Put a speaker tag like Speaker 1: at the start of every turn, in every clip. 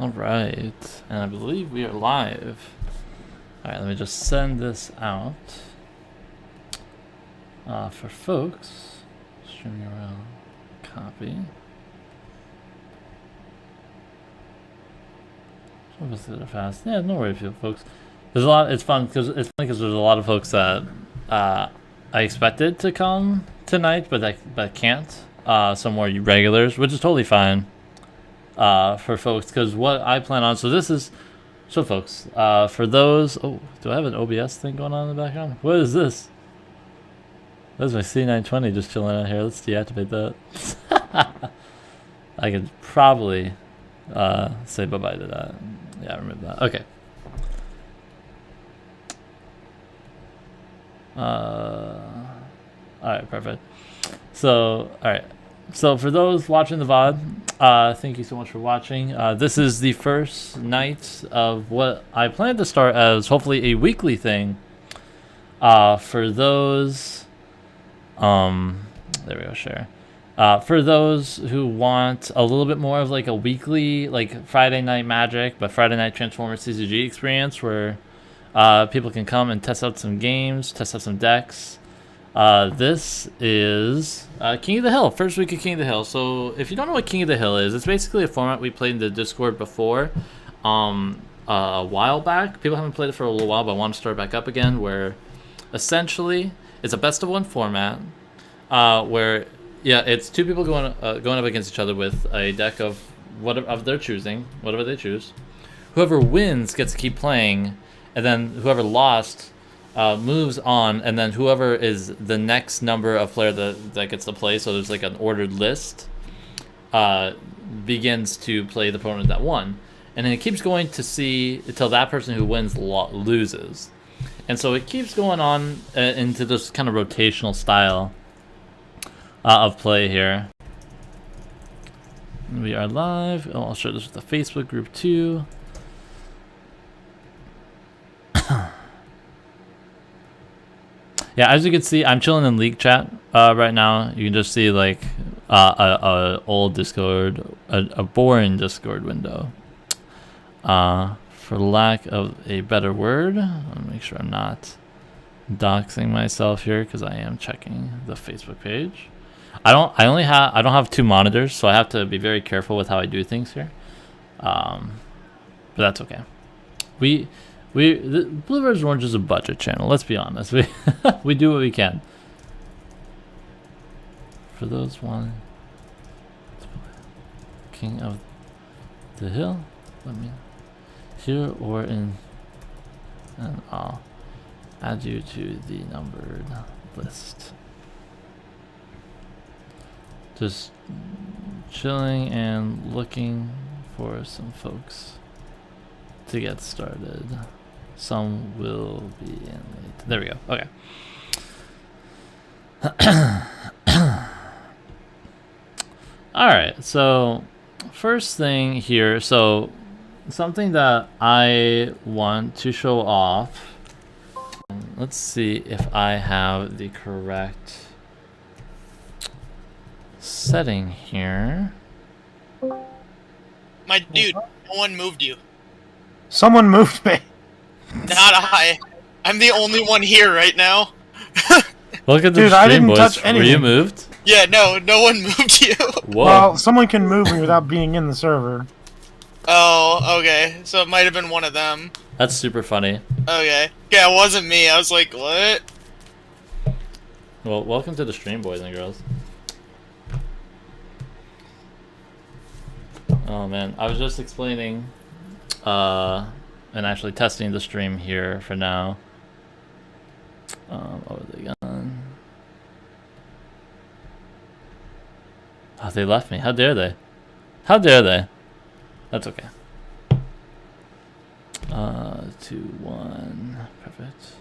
Speaker 1: All right, and I believe we are live. All right, let me just send this out for folks. Stream URL, copy. Some of fast. Yeah, no worries, folks. There's a lot. It's fun because it's funny because there's a lot of folks that I expected to come tonight, but can't. Some more regulars, which is totally fine. For folks, because what I plan on, so folks, for those, do I have an OBS thing going on in the background? What is this? That's my C920 just chilling out here. Let's deactivate that. I could probably say bye-bye to that. Yeah, remove that. Okay. Alright, perfect. So, alright. So for those watching the VOD, thank you so much for watching. This is the first night of what I plan to start as hopefully a weekly thing. For those, there we go, share. For those who want a little bit more of like a weekly, like Friday Night Magic, but Friday Night Transformers TCG experience where people can come and test out some games, test out some decks. This is King of the Hill, first week of King of the Hill. So if you don't know what King of the Hill is, it's basically a format we played in the Discord before a while back. People haven't played it for a little while, but I want to start back up again, where essentially it's a best of one format where it's two people going up against each other with a deck of of their choosing, whatever they choose. Whoever wins gets to keep playing, and then whoever lost moves on, and then whoever is the next number of player that gets to play, so there's like an ordered list, begins to play the opponent that won. And then it keeps going to see until that person who wins loses. And so it keeps going on into this kind of rotational style of play here. We are live. I'll share this with the Facebook group too. Yeah, as you can see, I'm chilling in League chat right now. You can just see like a old Discord, a boring Discord window. For lack of a better word, I'll make sure I'm not doxing myself here because I am checking the Facebook page. I don't have two monitors, so I have to be very careful with how I do things here. But that's okay. The Blue vs. Orange is a budget channel. Let's be honest. We do what we can. For those one, King of the Hill. Let me here or in, and I'll add you to the numbered list. Just chilling and looking for some folks to get started. Some will be in late. There we go. Okay. Alright, so first thing here, so something that I want to show off. Let's see if I have the correct setting here.
Speaker 2: My dude, no one moved you.
Speaker 3: Someone moved me.
Speaker 2: Not I. I'm the only one here right now.
Speaker 1: Look at the
Speaker 3: Dude,
Speaker 1: stream,
Speaker 3: I didn't
Speaker 1: boys.
Speaker 3: touch anything.
Speaker 1: Were you moved?
Speaker 2: Yeah, no one moved you.
Speaker 1: Whoa.
Speaker 3: Well, someone can move me without being in the server.
Speaker 2: Oh, okay. So it might have been one of them.
Speaker 1: That's super funny.
Speaker 2: Okay. Yeah, it wasn't me. I was like, what?
Speaker 1: Well, welcome to the stream, boys and girls. Oh man, I was just explaining and actually testing the stream here for now. What were they gone? Oh, they left me. How dare they? How dare they? That's okay. 2, 1, perfect.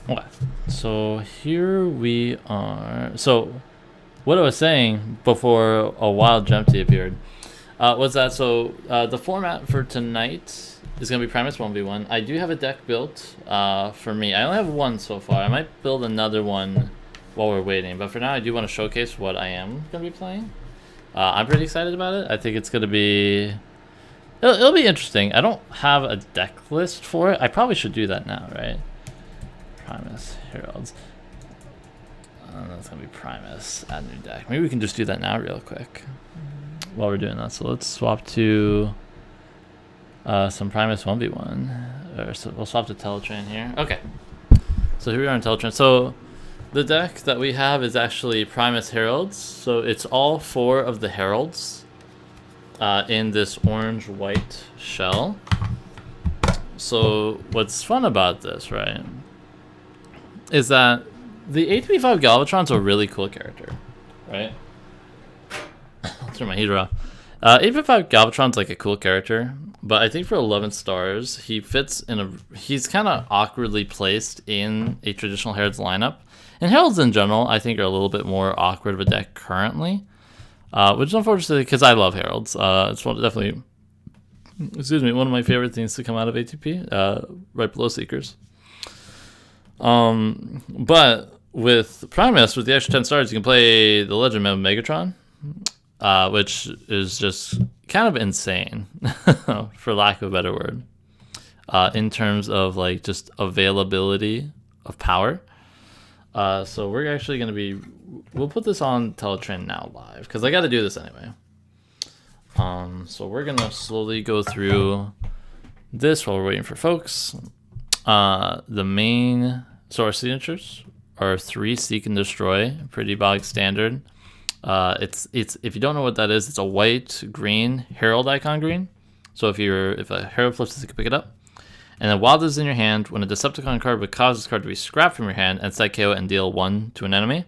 Speaker 1: Okay, so here we are. So what I was saying before a wild Jempty appeared was that the format for tonight is going to be Primus 1v1. I do have a deck built for me. I only have one so far. I might build another one while we're waiting, but for now I do want to showcase what I am going to be playing. I'm pretty excited about it. I think it's going to be It'll be interesting. I don't have a deck list for it. I probably should do that now, right? Primus Heralds. That's gonna be Primus. Add new deck. Maybe we can just do that now, real quick, while we're doing that. So let's swap to some Primus 1v1. Or so we'll swap to Teletrain here. Okay. So here we are in Teletrain. So the deck that we have is actually Primus Heralds. So it's all 4 of the Heralds in this orange-white shell. So what's fun about this, right, is that the ATP 5 Galvatron's a really cool character, right? I'll turn my heater off. ATP 5 Galvatron's like a cool character, but I think for 11 stars, he fits in a... He's kind of awkwardly placed in a traditional Heralds lineup. And Heralds in general, I think, are a little bit more awkward of a deck currently. Which is unfortunately because I love Heralds. It's definitely, excuse me, one of my favorite things to come out of ATP, right below Seekers. But with Primus, with the extra 10 stars, you can play the Legend of Megatron, which is just kind of insane, for lack of a better word, in terms of like just availability of power. So we're actually going to be, we'll put this on Teletrain now live, because I got to do this anyway. So we're going to slowly go through this while we're waiting for folks. The main, so our signatures are 3 Seek and Destroy, pretty bog standard. It's if you don't know what that is, it's a white green Herald icon green. So if a Herald flips, you can pick it up. And then while this is in your hand, when a Decepticon card would cause this card to be scrapped from your hand and set KO and deal 1 to an enemy.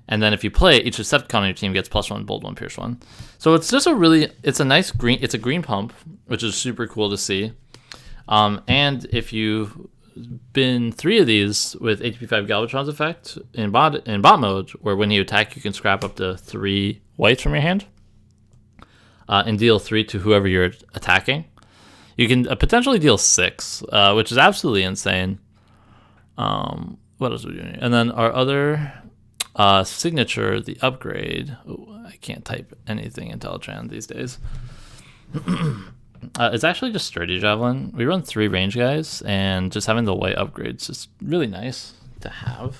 Speaker 1: And then if you play it, each Decepticon on your team gets +1, bold 1, pierce 1. So it's just it's a nice green, it's a green pump, which is super cool to see. And if you've been 3 of these with ATP 5 Galvatron's effect in bot mode, where when you attack, you can scrap up to 3 whites from your hand and deal 3 to whoever you're attacking. You can potentially deal 6, which is absolutely insane. What else are we doing here? And then our other signature, the upgrade. Ooh, I can't type anything in Teletran these days. It's actually just Sturdy Javelin. We run 3 range guys, and just having the white upgrades is really nice to have.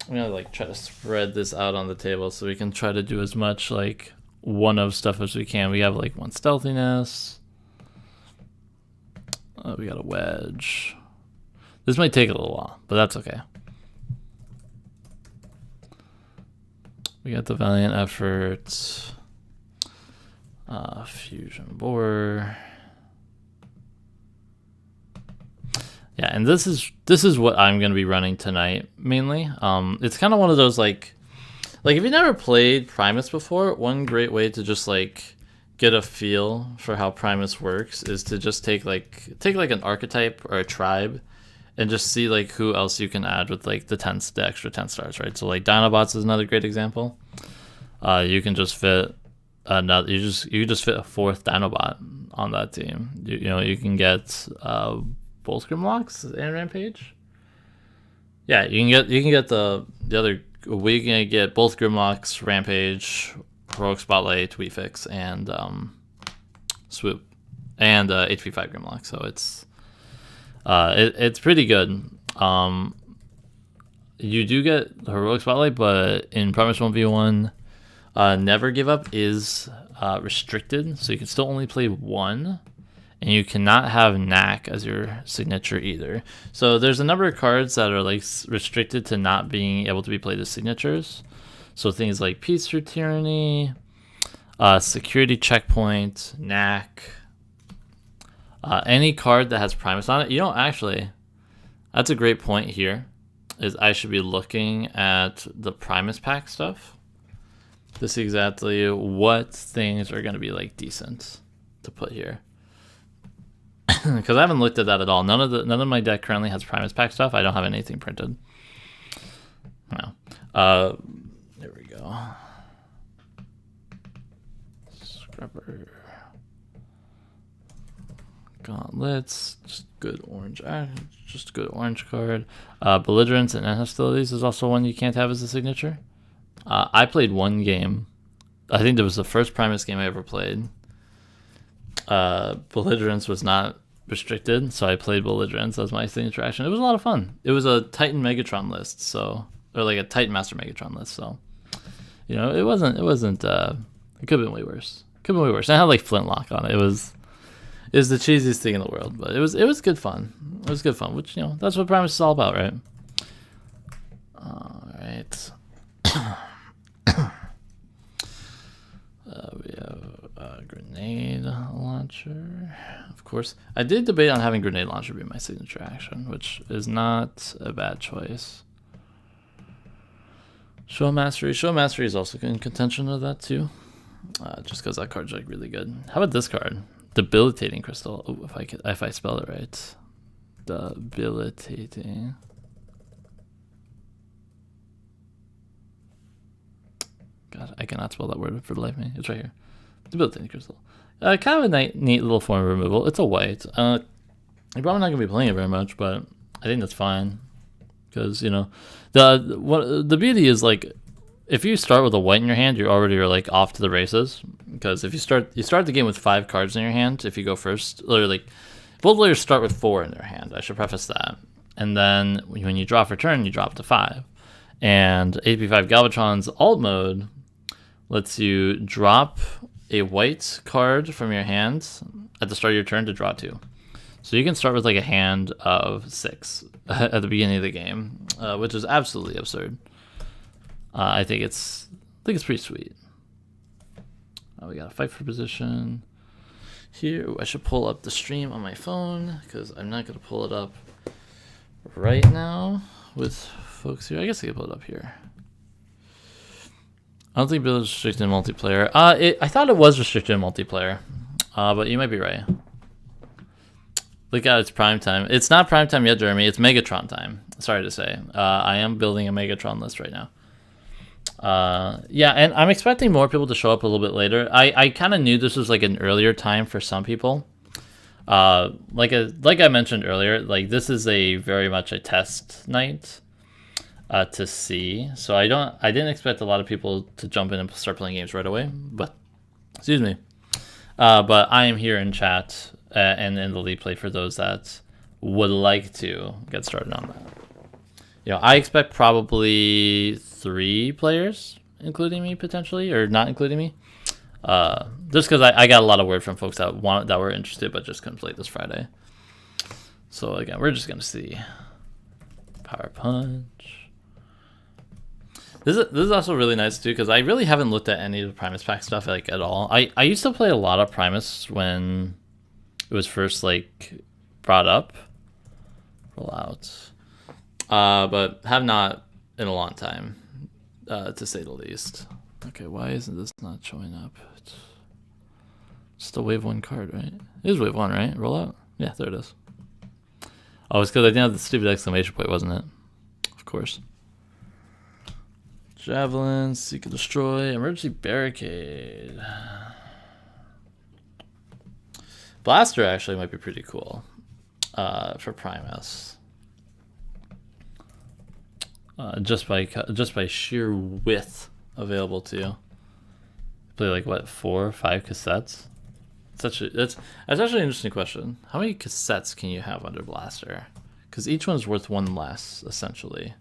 Speaker 1: I'm gonna like try to spread this out on the table so we can try to do as much like one of stuff as we can. We have like 1 stealthiness. We got a wedge. This might take a little while, but that's okay. We got the Valiant Effort, Fusion Bore. Yeah, and this is what I'm gonna be running tonight mainly. It's kind of one of those like if you've never played Primus before, one great way to just like get a feel for how Primus works is to just take like an archetype or a tribe and just see like who else you can add with like the extra 10 stars, right? So like Dinobots is another great example. You can just fit another, you can just fit a 4th Dinobot on that team. You know, you can get both Grimlocks and Rampage. Yeah, you can get the other, we can get both Grimlocks, Rampage, Heroic Spotlight, Weefix, and Swoop, and HP 5 Grimlock. So it's pretty good. You do get the Heroic Spotlight, but in Primus 1v1, Never Give Up is restricted, so you can still only play 1, and you cannot have Knack as your signature either. So there's a number of cards that are like restricted to not being able to be played as signatures. So things like Peace Through Tyranny, Security Checkpoint, Knack, any card that has Primus on it. You don't actually, that's a great point here, is I should be looking at the Primus pack stuff to see exactly what things are going to be like decent to put here. Because I haven't looked at that at all. None of my deck currently has Primus pack stuff. I don't have anything printed. No. There we go. Scrubber. Gauntlets. Just good orange card. Belligerence and hostilities is also one you can't have as a signature. I played 1 game. I think that was the first Primus game I ever played. Belligerence was not restricted, so I played Belligerence as my signature action. It was a lot of fun. It was a Titan Megatron list, so or like a Titan Master Megatron list, so you know it wasn't it could have been way worse. Could have been way worse. I had like Flintlock on it. It was the cheesiest thing in the world, but it was good fun. It was good fun, which that's what Primus is all about, right? All right. We have a grenade launcher, of course. I did debate on having grenade launcher be my signature action, which is not a bad choice. Show Mastery. Show Mastery is also in contention of that too, just because that card's like really good. How about this card? Debilitating Crystal. Oh, if I spell it right. Debilitating. God, I cannot spell that word for the life of me. It's right here. Debilitating Crystal. Kind of a neat little form of removal. It's a white. You're probably not going to be playing it very much, but I think that's fine. Because, the beauty is, like, if you start with a white in your hand, you're already like off to the races. Because if you start the game with 5 cards in your hand, if you go first, or like both players start with 4 in their hand. I should preface that. And then when you draw for turn, you drop to 5. And AP5 Galvatron's alt mode lets you drop a white card from your hand at the start of your turn to draw 2. So you can start with like a hand of 6 at the beginning of the game, which is absolutely absurd. I think it's pretty sweet. We got a fight for position here. Ooh, I should pull up the stream on my phone because I'm not going to pull it up right now with folks here. I guess I can pull it up here. I don't think Bill is restricted in multiplayer. I thought it was restricted in multiplayer, but you might be right. Look at its prime time. It's not prime time yet, Jeremy. It's Megatron time. Sorry to say. I am building a Megatron list right now. Yeah, and I'm expecting more people to show up a little bit later. I kind of knew this was like an earlier time for some people. Like I mentioned earlier, like this is a very much a test night to see. So I didn't expect a lot of people to jump in and start playing games right away. But excuse me. But I am here in chat and in the lead play for those that would like to get started on that. I expect probably 3 players, including me potentially, or not including me. Just because I got a lot of word from folks that were interested but just couldn't play this Friday. So again, we're just gonna see. Power Punch. This is also really nice too because I really haven't looked at any of the Primus pack stuff like at all. I used to play a lot of Primus when it was first like brought up. Roll out. But have not in a long time, to say the least. Okay, why isn't this not showing up? It's just a wave 1 card, right? It is wave 1, right? Roll out? Yeah, there it is. Oh, it's because I didn't have the stupid exclamation point, wasn't it? Of course. Javelin, Seek and Destroy, Emergency Barricade. Blaster actually might be pretty cool for Primus. Just by sheer width available to you. Play like what 4 or 5 cassettes? That's actually an interesting question. How many cassettes can you have under Blaster? Because each one's worth 1 less essentially.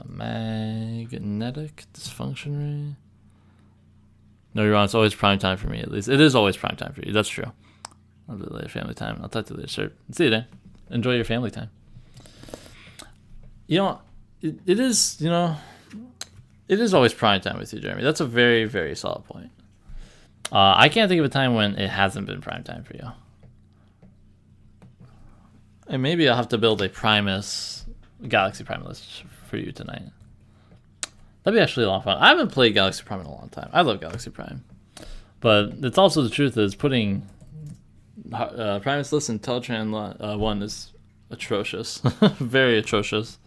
Speaker 1: Magnetic Dysfunction Ray. No, you're on. It's always prime time for me. At least it is always prime time for you. That's true. I'll do it later. Family time. I'll talk to you later, sir. See you then. Enjoy your family time. It is, it is always prime time with you, Jeremy. That's a very, very solid point. I can't think of a time when it hasn't been prime time for you. And maybe I'll have to build a Primus Galaxy Prime list for you tonight. That'd be actually a lot of fun. I haven't played Galaxy Prime in a long time. I love Galaxy Prime. But it's also the truth is putting Primus list in Teletran 1 is atrocious. Very atrocious.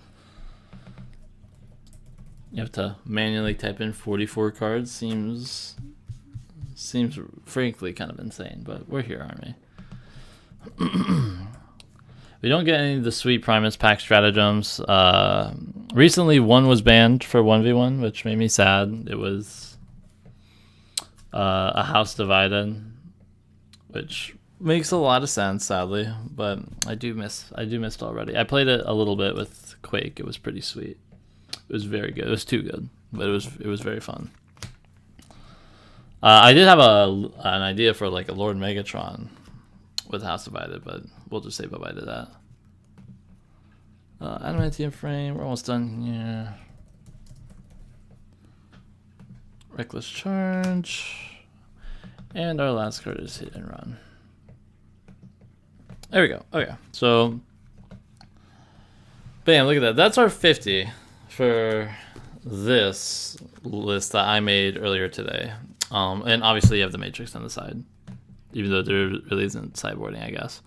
Speaker 1: You have to manually type in 44 cards. Seems frankly kind of insane, but we're here, aren't we? We don't get any of the sweet Primus pack stratagems. Recently, 1 was banned for 1v1, which made me sad. It was a house divided. which makes a lot of sense, sadly. But I do miss it already. I played it a little bit with Quake. It was pretty sweet. It was very good. It was too good, but it was very fun. I did have an idea for like a Lord Megatron with House Divided, but we'll just say bye-bye to that. Adamantium frame, we're almost done here. Reckless Charge. And our last card is Hit and Run. There we go. Okay, so bam, look at that. That's our 50 for this list that I made earlier today. And obviously you have the Matrix on the side, even though there really isn't sideboarding, I guess.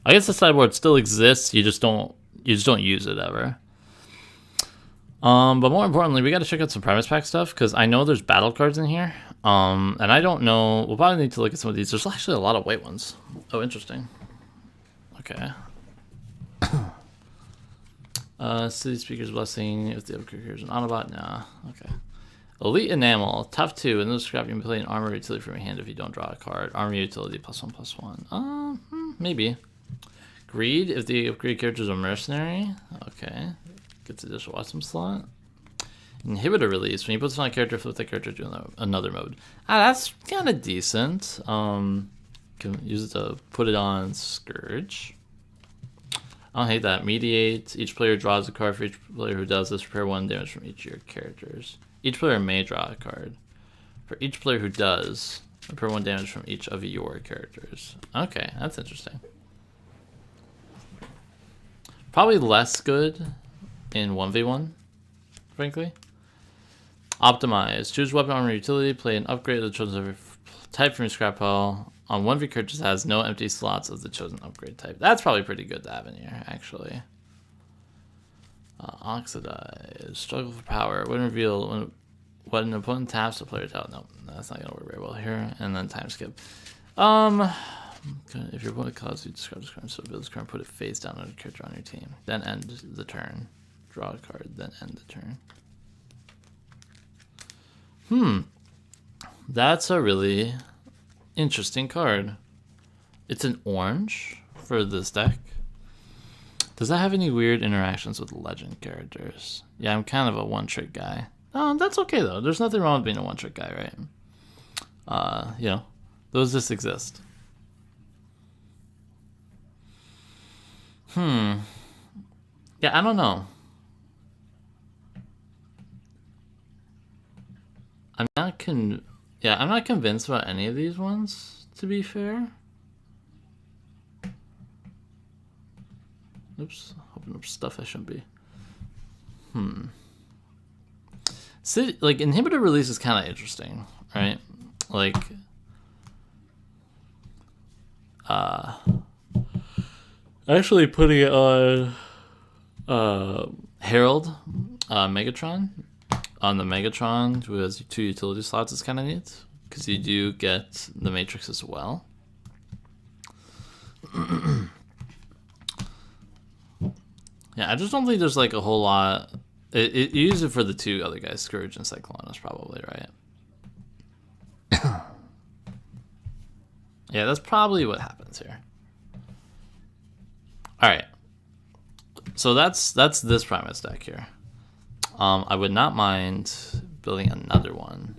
Speaker 1: I guess the sideboard still exists. You just don't use it ever. But more importantly, we got to check out some Primus pack stuff because I know there's battle cards in here. And I don't know. We'll probably need to look at some of these. There's actually a lot of white ones. Oh, interesting. Okay. City Speaker's Blessing. If the upgrade is an Autobot, nah. Okay. Elite Enamel, tough 2. In this scrap, you can play an armor utility from your hand if you don't draw a card. Armor utility +1/+1. Maybe. Greed, if the upgrade character is a mercenary. Okay. Gets additional awesome slot. Inhibitor release. When you put this on a character, flip that character to another mode. That's kind of decent. Can use it to put it on Scourge. I don't hate that. Mediate. Each player draws a card. For each player who does this, prepare 1 damage from each of your characters. Each player may draw a card. For each player who does, prepare 1 damage from each of your characters. Okay, that's interesting. Probably less good in 1v1, frankly. Optimize. Choose weapon armor utility. Play an upgrade of the chosen every type from your scrap pile. On 1v characters has no empty slots of the chosen upgrade type. That's probably pretty good to have in here, actually. Oxidize. Struggle for power. When reveal when an opponent taps a player tell. No, that's not gonna work very well here. And then time skip. If your opponent calls you, describe this card. So build this card, put it face down on a character on your team. Then end the turn. Draw a card. Then end the turn. That's a really interesting card. It's an orange for this deck. Does that have any weird interactions with legend characters? Yeah, I'm kind of a one-trick guy. That's okay though. There's nothing wrong with being a one-trick guy, right? You know, those just exist. Yeah, I don't know. I'm not convinced about any of these ones, to be fair. Oops, open up stuff I shouldn't be. City, like, inhibitor release is kind of interesting, right? Like, actually putting it on Herald Megatron. On the Megatron, who has 2 utility slots, is kind of neat because you do get the Matrix as well. Yeah, I just don't think there's like a whole lot. You use it for the 2 other guys, Scourge and Cyclonus, probably, right? Yeah, that's probably what happens here. All right, so that's this Primus deck here. I would not mind building another one.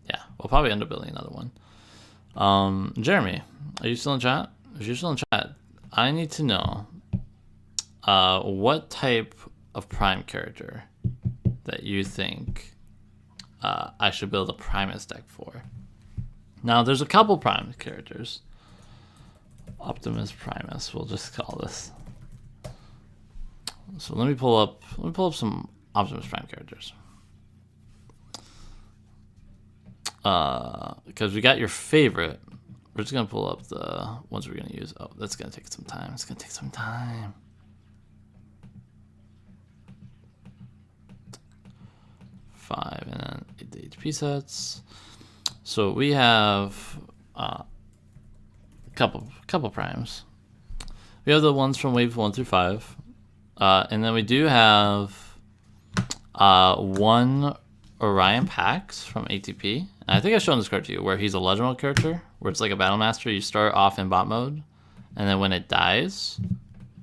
Speaker 1: Yeah, we'll probably end up building another one. Jeremy, are you still in chat? If you're still in chat, I need to know what type of Prime character that you think I should build a Primus deck for. Now, there's a couple Prime characters. Optimus Primus, we'll just call this. So let me pull up some Optimus Prime characters. Because we got your favorite. We're just gonna pull up the ones we're gonna use. Oh, that's gonna take some time. It's gonna take some time. Five and then 8 HP sets. So we have a couple primes. We have the ones from wave 1 through 5. And then we do have one Orion Pax from ATP. And I think I've shown this card to you, where he's a Legend character, where it's like a Battle Master. You start off in bot mode, and then when it dies,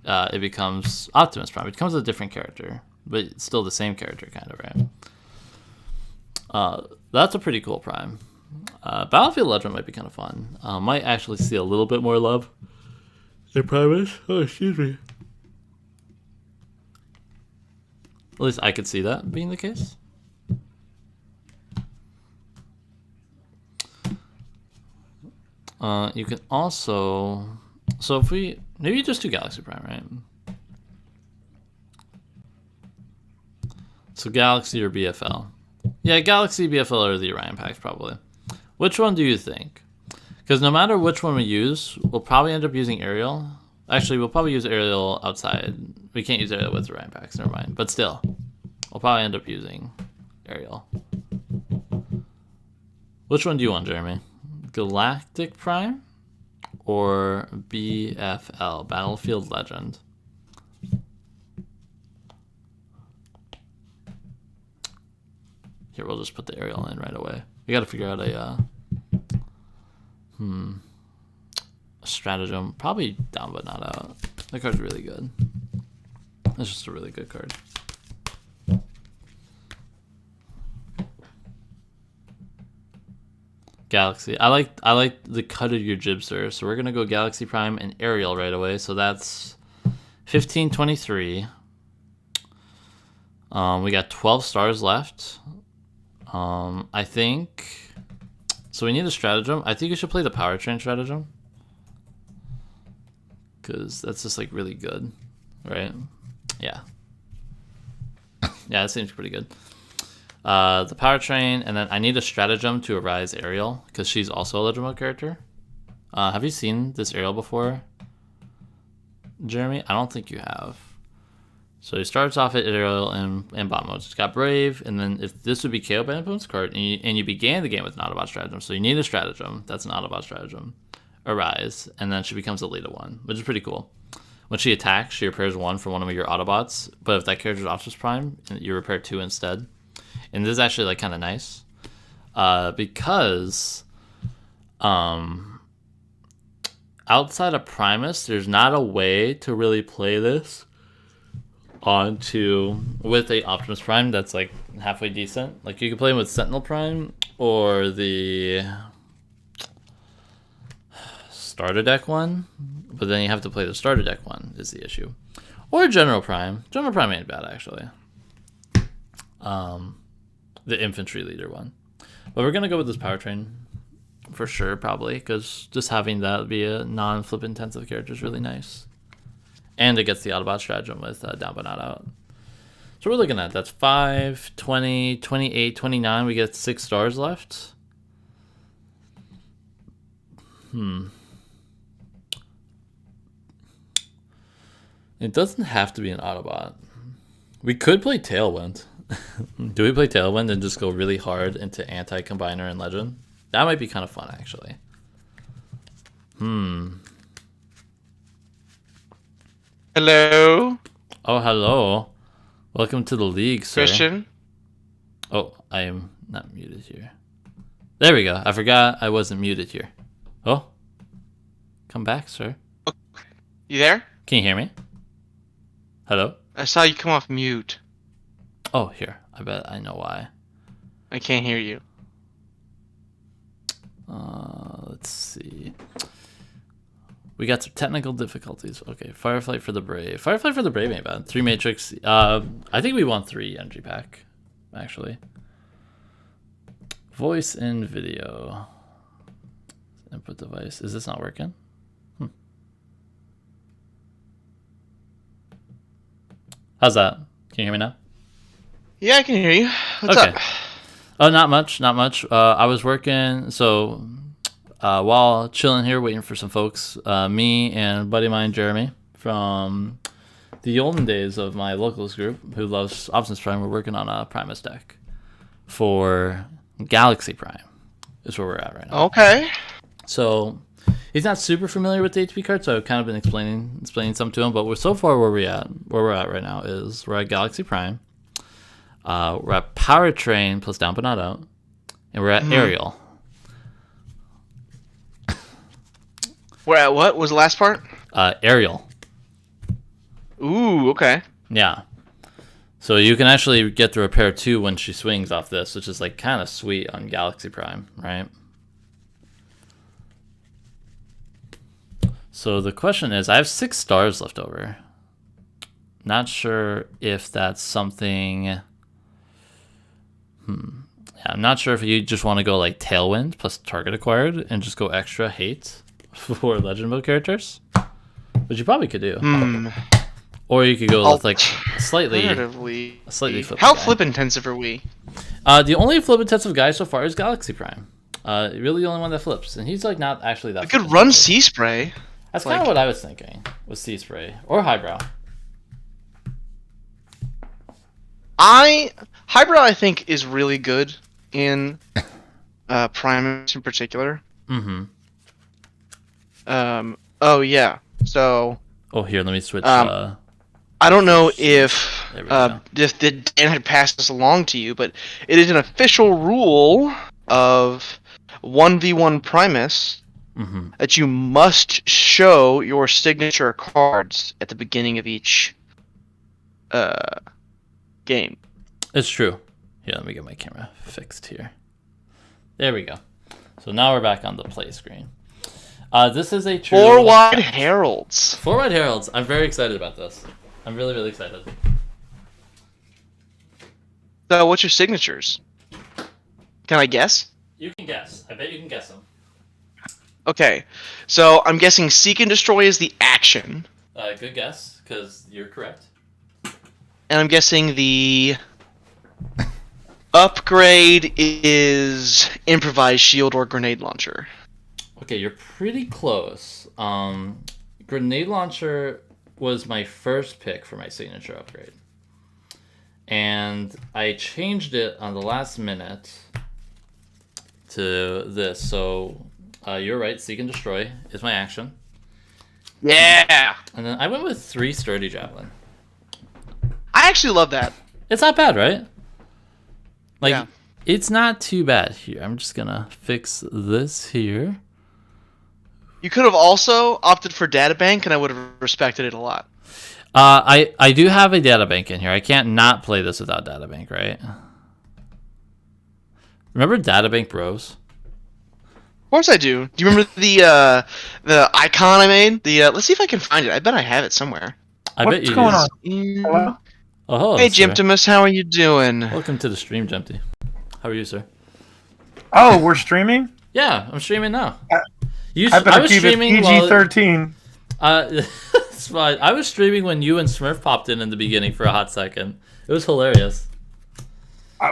Speaker 1: it becomes Optimus Prime. It becomes a different character, but it's still the same character, kind of, right? That's a pretty cool Prime. Battlefield Legend might be kind of fun. Might actually see a little bit more love than Primus. Oh, excuse me. At least I could see that being the case. You can also... So if we... Maybe just do Galaxy Prime, right? So Galaxy or BFL. Yeah, Galaxy, BFL, or the Orion Pax, probably. Which one do you think? Because no matter which one we use, we'll probably end up using Aerial. Actually, we'll probably use Aerial outside. We can't use Aerial with Orion Pax, never mind. But still, we'll probably end up using Aerial. Which one do you want, Jeremy? Galactic Prime or BFL, Battlefield Legend? Here, we'll just put the Aerial in right away. We got to figure out a stratagem. Probably down but not out. That card's really good. That's just a really good card. Galaxy. I like the cut of your jib, sir. So we're gonna go Galaxy Prime and Aerial right away. So that's 1523. We got 12 stars left. I think so. We need a stratagem. I think you should play the powertrain stratagem because that's just like really good, right? Yeah. Yeah, that seems pretty good. The powertrain, and then I need a stratagem to Arise Aerial because she's also a Legend character. Have you seen this Aerial before, Jeremy? I don't think you have. So he starts off at Aerial and bot mode. It's got Brave, and then if this would be KO by an opponent's card, and you began the game with an Autobot stratagem, so you need a stratagem. That's an Autobot stratagem. Arise, and then she becomes a Leda 1, which is pretty cool. When she attacks, she repairs 1 for one of your Autobots, but if that character's Optimus Prime, you repair 2 instead. And this is actually like kind of nice because outside of Primus, there's not a way to really play this onto with a Optimus Prime that's like halfway decent. Like you can play him with Sentinel Prime or the starter deck one, but then you have to play the starter deck one is the issue. Or General Prime. General Prime ain't bad actually. The infantry leader one. But we're gonna go with this powertrain for sure, probably, because just having that be a non-flip intensive character is really nice. And it gets the Autobot stratagem with down but not out. So we're looking at that's 5, 20, 28, 29. We get 6 stars left. It doesn't have to be an Autobot. We could play Tailwind. Do we play Tailwind and just go really hard into anti-combiner and Legend? That might be kind of fun, actually.
Speaker 4: Hello?
Speaker 1: Oh, hello. Welcome to the league, sir.
Speaker 4: Christian?
Speaker 1: Oh, I am not muted here. There we go. I forgot I wasn't muted here. Oh. Come back, sir.
Speaker 4: You there?
Speaker 1: Can you hear me? Hello?
Speaker 4: I saw you come off mute.
Speaker 1: Oh, here. I bet I know why.
Speaker 4: I can't hear you.
Speaker 1: Let's see. We got some technical difficulties. Okay, Fireflight for the Brave. Fireflight for the Brave ain't bad. 3 Matrix. I think we want 3 energy pack, actually. Voice and video. Input device. Is this not working? How's that? Can you hear me now?
Speaker 4: Yeah, I can hear you. What's
Speaker 1: Okay.
Speaker 4: up?
Speaker 1: Oh, not much, not much. I was working, so while chilling here, waiting for some folks, me and a buddy of mine, Jeremy, from the olden days of my locals group, who loves Optimus Prime, we're working on a Primus deck for Galaxy Prime, is where we're at right now.
Speaker 4: Okay.
Speaker 1: So he's not super familiar with the HP card, so I've kind of been explaining some to him. But so far where we're at right now is we're at Galaxy Prime. We're at Powertrain plus Down But Not Out. And we're at Aerial.
Speaker 4: We're at what was the last part?
Speaker 1: Aerial.
Speaker 4: Ooh, okay.
Speaker 1: Yeah. So you can actually get the repair 2 when she swings off this, which is like kind of sweet on Galaxy Prime, right? So the question is, I have 6 stars left over. Not sure if that's something... Yeah, I'm not sure if you just want to go like Tailwind plus target acquired and just go extra hate for Legend mode characters, which you probably could do. Or you could go with like slightly flip.
Speaker 4: How flip intensive are we?
Speaker 1: The only flip intensive guy so far is Galaxy Prime. Really the only one that flips, and he's like not actually that.
Speaker 4: I could run Sea Spray.
Speaker 1: That's kind of what I was thinking with Sea Spray or Highbrow.
Speaker 4: Highbrow I think is really good in Primus in particular. Oh yeah. So.
Speaker 1: Oh, here, let me switch.
Speaker 4: I don't know if Dan had passed this along to you, but it is an official rule of 1v1 Primus that you must show your signature cards at the beginning of each game.
Speaker 1: It's true. Here, let me get my camera fixed here. There we go. So now we're back on the play screen. This is a true...
Speaker 4: 4 Wide Heralds.
Speaker 1: 4 Wide Heralds. I'm very excited about this. I'm really, really excited.
Speaker 4: So, what's your signatures? Can I guess?
Speaker 1: You can guess. I bet you can guess them.
Speaker 4: Okay. So, I'm guessing Seek and Destroy is the action.
Speaker 1: Good guess, because you're correct.
Speaker 4: And I'm guessing the upgrade is Improvised Shield or Grenade Launcher.
Speaker 1: Okay, you're pretty close. Grenade Launcher was my first pick for my signature upgrade. And I changed it on the last minute to this. So you're right, Seek and Destroy is my action.
Speaker 4: Yeah!
Speaker 1: And then I went with 3 Sturdy Javelin.
Speaker 4: I actually love that.
Speaker 1: It's not bad, right? Like,
Speaker 4: yeah.
Speaker 1: It's not too bad here. I'm just gonna fix this here.
Speaker 4: You could have also opted for Databank, and I would have respected it a lot.
Speaker 1: I do have a Databank in here. I can't not play this without Databank, right? Remember Databank Bros?
Speaker 4: Of course I do. Do you remember the icon I made? Let's see if I can find it. I bet I have it somewhere.
Speaker 3: What's going on?
Speaker 4: Hello?
Speaker 1: Oh, hello,
Speaker 4: hey,
Speaker 1: sir.
Speaker 4: Jimtimus, how are you doing?
Speaker 1: Welcome to the stream, Jempty. How are you, sir?
Speaker 3: Oh, we're streaming?
Speaker 1: Yeah, I'm streaming now.
Speaker 3: I better keep it PG-13.
Speaker 1: It's fine. I was streaming when you and Smurf popped in the beginning for a hot second. It was hilarious.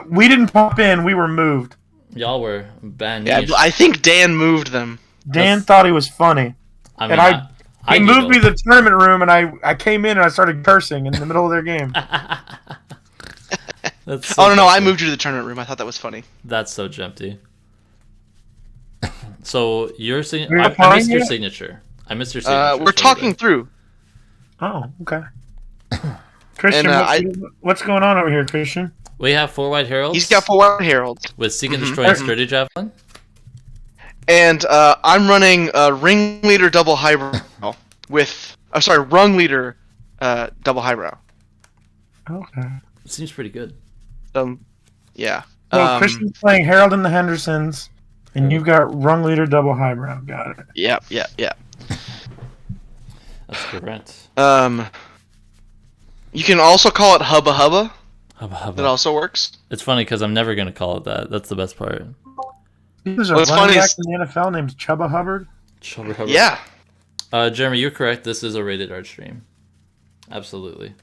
Speaker 3: We didn't pop in. We were moved.
Speaker 1: Y'all were banned.
Speaker 4: Yeah, I think Dan moved them.
Speaker 3: Dan thought he was funny.
Speaker 1: I mean,
Speaker 3: and he moved
Speaker 1: giggled.
Speaker 3: me to the tournament room, and I came in and I started cursing in the middle of their game.
Speaker 1: That's so
Speaker 4: Oh, no, I
Speaker 1: Jempty.
Speaker 4: moved you to the tournament room. I thought that was funny.
Speaker 1: That's so Jempty. So your
Speaker 3: You're
Speaker 1: I
Speaker 3: applying
Speaker 1: missed your
Speaker 3: it?
Speaker 1: signature. I missed your signature.
Speaker 4: We're talking through.
Speaker 3: Oh, okay. Christian,
Speaker 4: And,
Speaker 3: what's going on over here, Christian?
Speaker 1: We have 4 White Heralds.
Speaker 4: He's got 4 Wide Heralds.
Speaker 1: with Seek and Destroy and Sturdy Javelin.
Speaker 4: And I'm running Ringleader Double Highbrow with... Rung Leader Double Highbrow.
Speaker 3: Okay.
Speaker 1: It seems pretty good.
Speaker 4: Yeah.
Speaker 3: Well, Christian's playing Harold and the Hendersons, and you've got Rung Leader Double Highbrow. Got it.
Speaker 4: Yeah.
Speaker 1: That's correct.
Speaker 4: You can also call it Hubba Hubba.
Speaker 1: Hubba Hubba.
Speaker 4: That also works.
Speaker 1: It's funny because I'm never going to call it that. That's the best part.
Speaker 3: There's a
Speaker 4: What's
Speaker 3: running
Speaker 4: funny
Speaker 3: back
Speaker 4: is-
Speaker 3: in the NFL named Chubba Hubbard.
Speaker 1: Hubba Hubba.
Speaker 4: Yeah.
Speaker 1: Jeremy, you're correct. This is a rated R stream. Absolutely.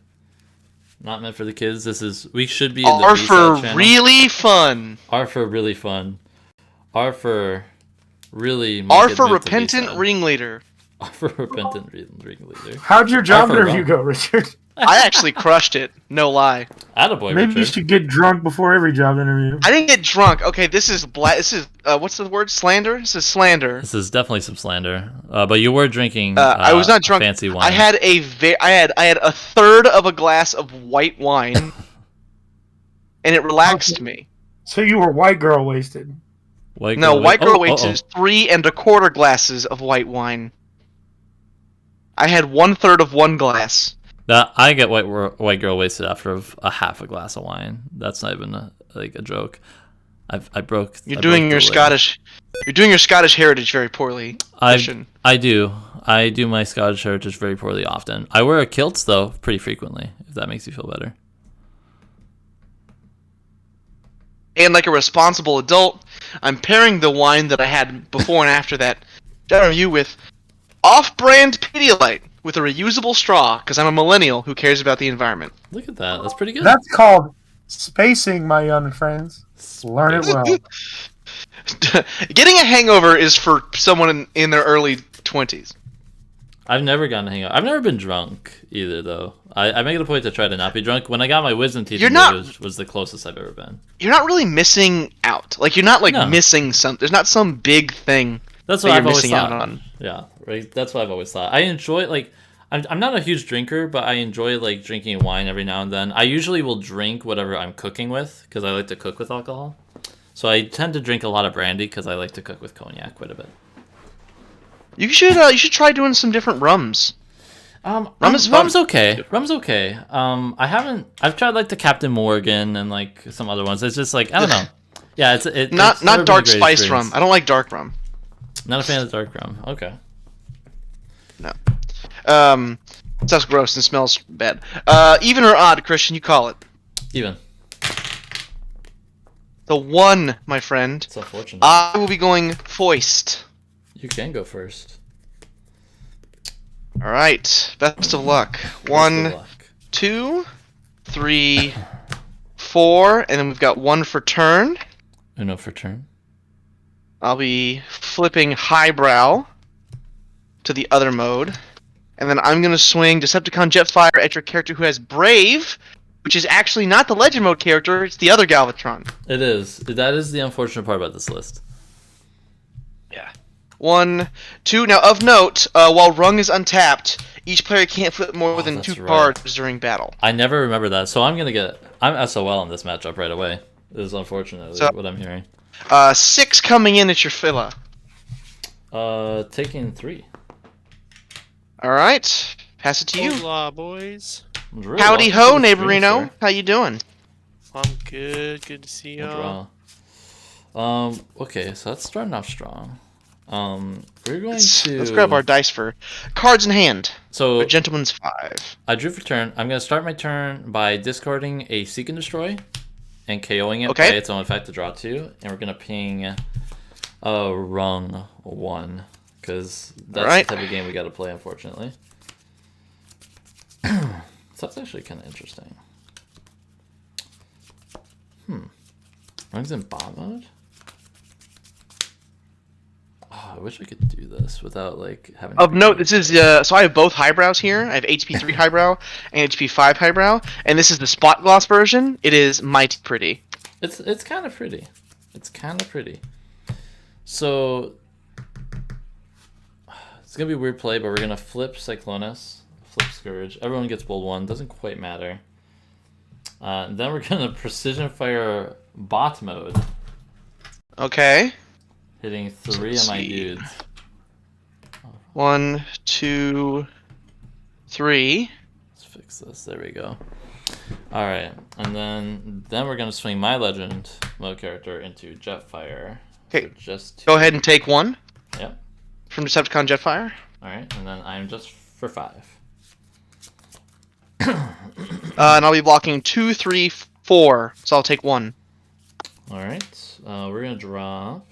Speaker 1: Not meant for the kids. We should be in the
Speaker 4: R
Speaker 1: B-side
Speaker 4: for
Speaker 1: channel.
Speaker 4: really fun.
Speaker 1: R for really fun. R for really.
Speaker 4: R
Speaker 1: make it
Speaker 4: for
Speaker 1: move to
Speaker 4: Repentant
Speaker 1: B-side.
Speaker 4: Ringleader.
Speaker 1: R for repentant ringleader.
Speaker 3: How'd your job
Speaker 1: for
Speaker 3: interview
Speaker 1: Rung.
Speaker 3: go, Richard?
Speaker 4: I actually crushed it. No lie.
Speaker 1: Attaboy,
Speaker 3: Maybe you
Speaker 1: Richard.
Speaker 3: should get drunk before every job interview.
Speaker 4: I didn't get drunk. Okay, this is what's the word? Slander? This is slander.
Speaker 1: This is definitely some slander. But you were drinking.
Speaker 4: I was not drunk.
Speaker 1: Fancy wine.
Speaker 4: I had I had a third of a glass of white wine. and it relaxed me.
Speaker 3: So you were white girl wasted.
Speaker 1: White
Speaker 4: No, white girl
Speaker 1: oh,
Speaker 4: wasted
Speaker 1: uh-oh.
Speaker 4: is 3 1/4 glasses of white wine. I had 1/3 of one glass.
Speaker 1: That I get white girl wasted after a half a glass of wine. That's not even a joke. I broke.
Speaker 4: You're
Speaker 1: I
Speaker 4: doing
Speaker 1: broke
Speaker 4: your
Speaker 1: the lid.
Speaker 4: Scottish. You're doing your Scottish heritage very poorly. Christian.
Speaker 1: I do my Scottish heritage very poorly often. I wear kilts though pretty frequently. If that makes you feel better.
Speaker 4: And like a responsible adult, I'm pairing the wine that I had before and after that review with off-brand Pedialyte with a reusable straw, because I'm a millennial who cares about the environment.
Speaker 1: Look at that. That's pretty good.
Speaker 3: That's called spacing, my young friends. Learn it well.
Speaker 4: Getting a hangover is for someone in their early 20s.
Speaker 1: I've never gotten a hangover. I've never been drunk either, though. I make it a point to try to not be drunk. When I got my wisdom teeth, was the closest I've ever been.
Speaker 4: You're not really missing out. Like, you're not, like,
Speaker 1: No.
Speaker 4: missing something. There's not some big thing
Speaker 1: That's
Speaker 4: that
Speaker 1: what
Speaker 4: you're
Speaker 1: I've always
Speaker 4: missing out
Speaker 1: thought.
Speaker 4: on.
Speaker 1: Yeah, right. That's what I've always thought. I enjoy, like, I'm not a huge drinker, but I enjoy, like, drinking wine every now and then. I usually will drink whatever I'm cooking with, because I like to cook with alcohol. So I tend to drink a lot of brandy, because I like to cook with cognac quite a bit.
Speaker 4: You should try doing some different rums.
Speaker 1: Rum's okay. Rum's okay. I've tried like the Captain Morgan and like some other ones. It's just like I don't know. Yeah, it's never
Speaker 4: Not
Speaker 1: been a
Speaker 4: dark
Speaker 1: great
Speaker 4: spice
Speaker 1: experience.
Speaker 4: rum. I don't like dark rum.
Speaker 1: Not a fan of dark rum. Okay.
Speaker 4: No. Sounds gross and smells bad. Even or odd, Christian, you call it.
Speaker 1: Even.
Speaker 4: The 1, my friend.
Speaker 1: It's unfortunate.
Speaker 4: I will be going foist.
Speaker 1: You can go first.
Speaker 4: All right. Best of luck.
Speaker 1: Best of
Speaker 4: 1,
Speaker 1: luck.
Speaker 4: 2, 3, 4, and then we've got 1 for turn.
Speaker 1: Uno for turn.
Speaker 4: I'll be flipping highbrow to the other mode. And then I'm going to swing Decepticon Jetfire at your character who has Brave, which is actually not the Legend Mode character, it's the other Galvatron.
Speaker 1: It is. That is the unfortunate part about this list.
Speaker 4: Yeah. 1, 2. Now, of note, while Rung is untapped, each player can't flip more than 2 cards during battle.
Speaker 1: I never remember that, so I'm SOL in this matchup right away. This is unfortunately what I'm hearing.
Speaker 4: 6 coming in at your filla.
Speaker 1: Taking 3.
Speaker 4: Alright. Pass it to you.
Speaker 5: Hola, boys.
Speaker 1: Really
Speaker 4: Howdy
Speaker 1: welcome
Speaker 4: ho,
Speaker 1: to the stream,
Speaker 4: neighborino.
Speaker 1: sir.
Speaker 4: How you doing?
Speaker 5: I'm good. Good to see y'all.
Speaker 1: Draw. Okay, so that's starting off strong. We're going to...
Speaker 4: Let's grab our dice for cards in hand.
Speaker 1: So,
Speaker 4: A gentleman's 5.
Speaker 1: I drew for turn. I'm going to start my turn by discarding a Seek and Destroy and KOing it
Speaker 4: Okay.
Speaker 1: by its own effect to draw 2. And we're going to ping a Rung 1. Because that's
Speaker 4: Alright.
Speaker 1: the type of game we got to play, unfortunately. So that's actually kind of interesting. Rung's in bot mode? Oh, I wish I could do this without, like, having...
Speaker 4: Of note, this is, so I have both highbrows here. I have HP 3 highbrow and HP 5 highbrow, and this is the spot gloss version. It is mighty pretty.
Speaker 1: It's kind of pretty. It's kind of pretty. So... It's going to be a weird play, but we're going to flip Cyclonus, flip Scourge. Everyone gets bold 1. Doesn't quite matter. Then we're going to Precision Fire bot mode.
Speaker 4: Okay.
Speaker 1: Hitting 3 of my dudes.
Speaker 4: 1, 2, 3.
Speaker 1: Let's fix this. There we go. Alright. And then we're going to swing my Legend mode character into Jetfire.
Speaker 4: Okay.
Speaker 1: So just
Speaker 4: Go ahead and take 1
Speaker 1: Yep.
Speaker 4: from Decepticon Jetfire.
Speaker 1: Alright. And then I'm just for 5.
Speaker 4: And I'll be blocking 2, 3, 4. So I'll take 1.
Speaker 1: Alright. We're going to drop...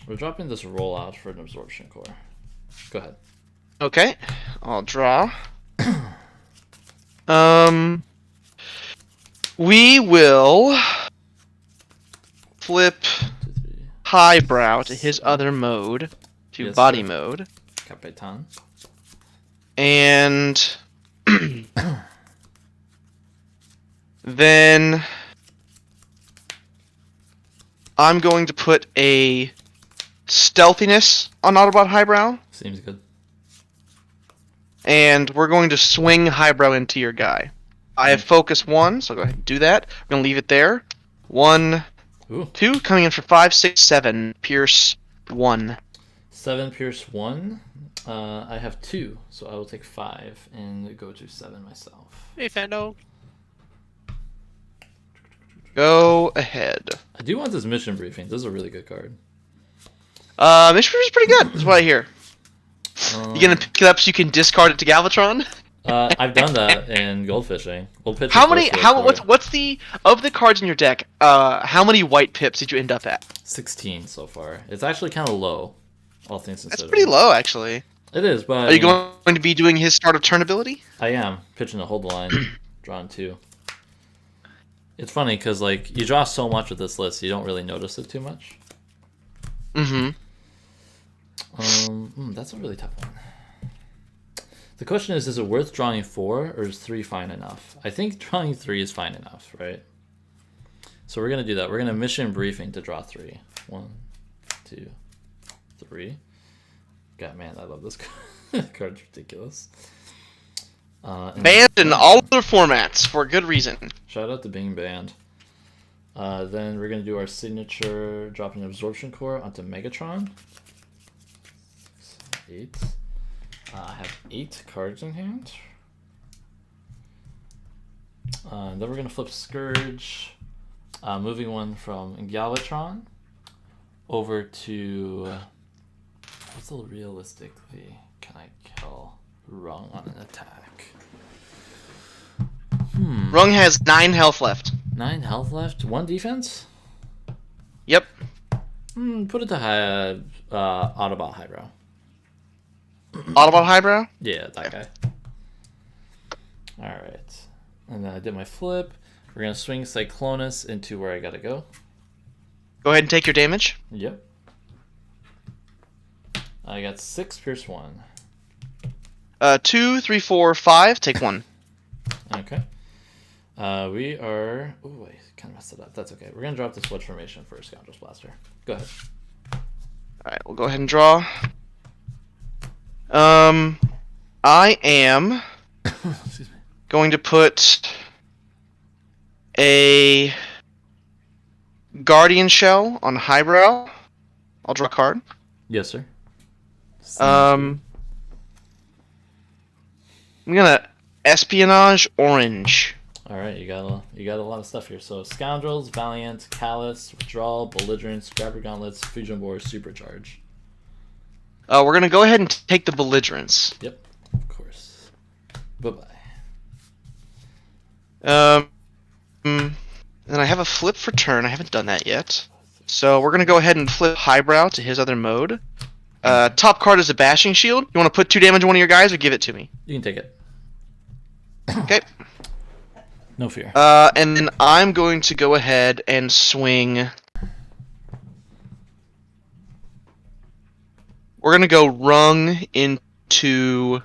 Speaker 1: We're dropping this rollout for an Absorption Core. Go ahead.
Speaker 4: Okay. I'll draw. We will flip
Speaker 1: 2, 3.
Speaker 4: highbrow to his other mode, to
Speaker 1: Yes,
Speaker 4: body
Speaker 1: sir.
Speaker 4: mode,
Speaker 1: Capitan.
Speaker 4: and then I'm going to put a stealthiness on Autobot highbrow,
Speaker 1: Seems good.
Speaker 4: and we're going to swing highbrow into your guy. I have focus 1, so go ahead and do that. We're gonna leave it there. 1,
Speaker 1: Ooh.
Speaker 4: 2, coming in for 5, 6, 7. Pierce 1.
Speaker 1: 7 pierce 1. I have 2, so I will take 5 and go to 7 myself.
Speaker 5: Hey, Fando.
Speaker 4: Go ahead.
Speaker 1: I do want this mission briefing. This is a really good card.
Speaker 4: Mission is pretty good. That's what I hear. You gonna pick it up so you can discard it to Galvatron?
Speaker 1: I've done that in goldfishing. We'll pitch
Speaker 4: How many? What's the of the cards in your deck? How many white pips did you end up at?
Speaker 1: 16 so far. It's actually kind of low, all things considered.
Speaker 4: That's pretty low, actually.
Speaker 1: It is, but
Speaker 4: Are you going to be doing his start of turn ability?
Speaker 1: I am pitching a hold the line, drawing 2. It's funny because like you draw so much with this list, you don't really notice it too much.
Speaker 4: Mm-hmm.
Speaker 1: That's a really tough one. The question is it worth drawing 4 or is 3 fine enough? I think drawing 3 is fine enough, right? So we're gonna do that. We're gonna mission briefing to draw 3. 1, 2, 3. God, man, I love this card. Card's ridiculous.
Speaker 4: Banned in all other formats for good reason.
Speaker 1: Shout out to being banned. Then we're gonna do our signature, dropping Absorption Core onto Megatron. 6, 8. I have 8 cards in hand. Then we're gonna flip Scourge, moving one from Galvatron over to. What's the realistically can I kill Rung on an attack?
Speaker 4: Rung has 9 health left.
Speaker 1: 9 health left. 1 defense.
Speaker 4: Yep.
Speaker 1: Put it to Autobot Highbrow.
Speaker 4: Autobot Highbrow?
Speaker 1: Yeah, that guy. Alright. And then I did my flip. We're going to swing Cyclonus into where I gotta go.
Speaker 4: Go ahead and take your damage.
Speaker 1: Yep. I got 6 pierce 1.
Speaker 4: 2, 3, 4, 5. Take 1.
Speaker 1: Okay. We are... Ooh, I kind of messed it up. That's okay. We're going to drop the Switch formation for Scoundrel's Blaster. Go ahead.
Speaker 4: Alright, we'll go ahead and draw. I am
Speaker 1: Excuse me.
Speaker 4: going to put a Guardian Shell on Highbrow. I'll draw a card.
Speaker 1: Yes, sir.
Speaker 4: I'm gonna Espionage Orange.
Speaker 1: Alright, you got a lot of stuff here. So Scoundrels, Valiant, Callous, Withdrawal, Belligerence, Grabber Gauntlets, Fusion Bore, Supercharge.
Speaker 4: We're gonna go ahead and take the Belligerence.
Speaker 1: Yep, of course. Bye-bye.
Speaker 4: And I have a flip for turn. I haven't done that yet. So we're gonna go ahead and flip Highbrow to his other mode. Top card is a Bashing Shield. You want to put 2 damage on one of your guys, or give it to me?
Speaker 1: You can take it.
Speaker 4: Okay.
Speaker 1: No fear.
Speaker 4: And then I'm going to go ahead and swing. We're gonna go Rung into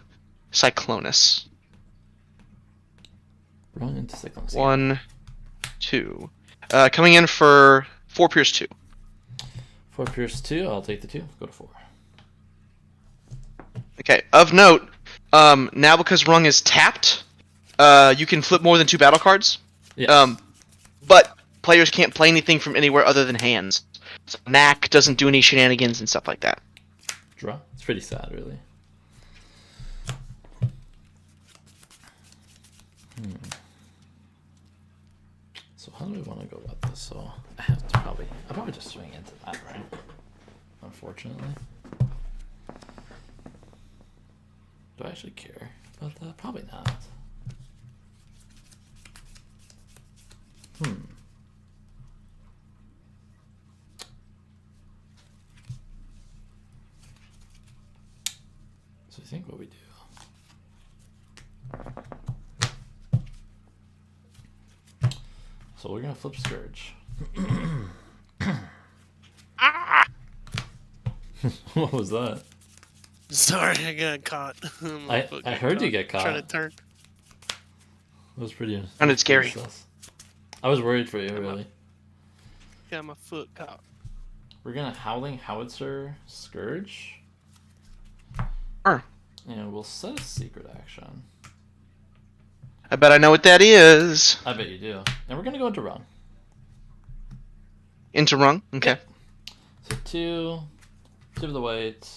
Speaker 4: Cyclonus.
Speaker 1: Run into Cyclone.
Speaker 4: 1, 2. Coming in for 4 pierce 2.
Speaker 1: 4 pierce 2. I'll take the 2. Go to 4.
Speaker 4: Okay. Of note, now because Rung is tapped, you can flip more than 2 battle cards.
Speaker 1: Yes.
Speaker 4: But players can't play anything from anywhere other than hands. So Knack doesn't do any shenanigans and stuff like that.
Speaker 1: Draw. It's pretty sad, really. So how do we want to go about this? So I'll probably just swing into that, right? Unfortunately. Do I actually care about that? Probably not. So I think what we do. So we're gonna flip Scourge. What was that?
Speaker 5: Sorry, I got caught. My foot
Speaker 1: I
Speaker 5: got
Speaker 1: heard you get caught.
Speaker 5: Trying to turn.
Speaker 1: It was pretty.
Speaker 4: Sounded scary.
Speaker 1: I was worried for you, really.
Speaker 5: Got my foot caught.
Speaker 1: We're gonna Howling Howitzer Scourge.
Speaker 4: Sure.
Speaker 1: And we'll set a secret action.
Speaker 4: I bet I know what that is.
Speaker 1: I bet you do. And we're gonna go into run.
Speaker 4: Into rung? Okay.
Speaker 1: Yep. So 2 of the white,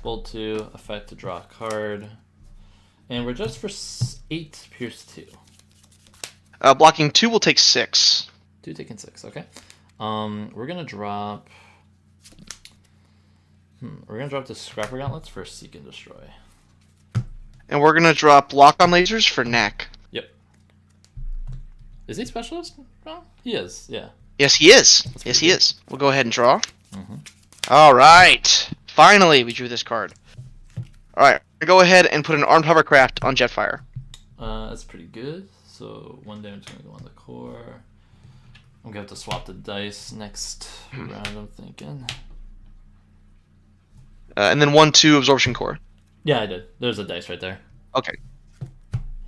Speaker 1: bold 2, effect to draw a card. And we're just for 8, pierce 2.
Speaker 4: Blocking 2 will take 6.
Speaker 1: 2 taking 6, okay. We're gonna drop... We're gonna drop the Scrapper Gauntlets for Seek and Destroy.
Speaker 4: And we're gonna drop Lock on Lasers for Knack.
Speaker 1: Yep. Is he specialist? Oh, he is, yeah.
Speaker 4: Yes, he is. Yes, he is. We'll go ahead and draw.
Speaker 1: Mm-hmm.
Speaker 4: All right. Finally, we drew this card. All right. Go ahead and put an Armed Hovercraft on Jetfire.
Speaker 1: That's pretty good. So 1 damage is gonna go on the core. I'm gonna have to swap the dice next round, I'm thinking.
Speaker 4: And then 1/2 Absorption Core.
Speaker 1: Yeah, I did. There's a dice right there.
Speaker 4: Okay.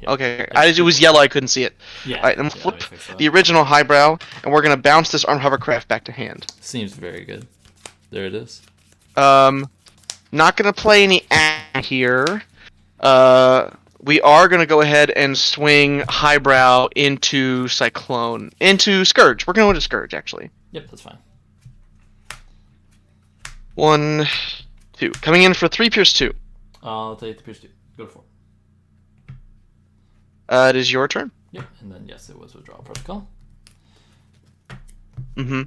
Speaker 1: Yep.
Speaker 4: Okay. It was yellow. I couldn't see it.
Speaker 1: Yeah.
Speaker 4: All right. And
Speaker 1: yeah,
Speaker 4: we'll
Speaker 1: let me
Speaker 4: flip
Speaker 1: fix that.
Speaker 4: the original Highbrow, and we're gonna bounce this Armed Hovercraft back to hand.
Speaker 1: Seems very good. There it is.
Speaker 4: Not gonna play any here. We are gonna go ahead and swing Highbrow into Scourge. We're gonna go to Scourge actually.
Speaker 1: Yep, that's fine.
Speaker 4: 1, 2. Coming in for 3 pierce 2.
Speaker 1: I'll take the pierce 2. Go to 4.
Speaker 4: It is your turn.
Speaker 1: Yep, and then yes, it was Withdrawal Protocol.
Speaker 4: Mm-hmm.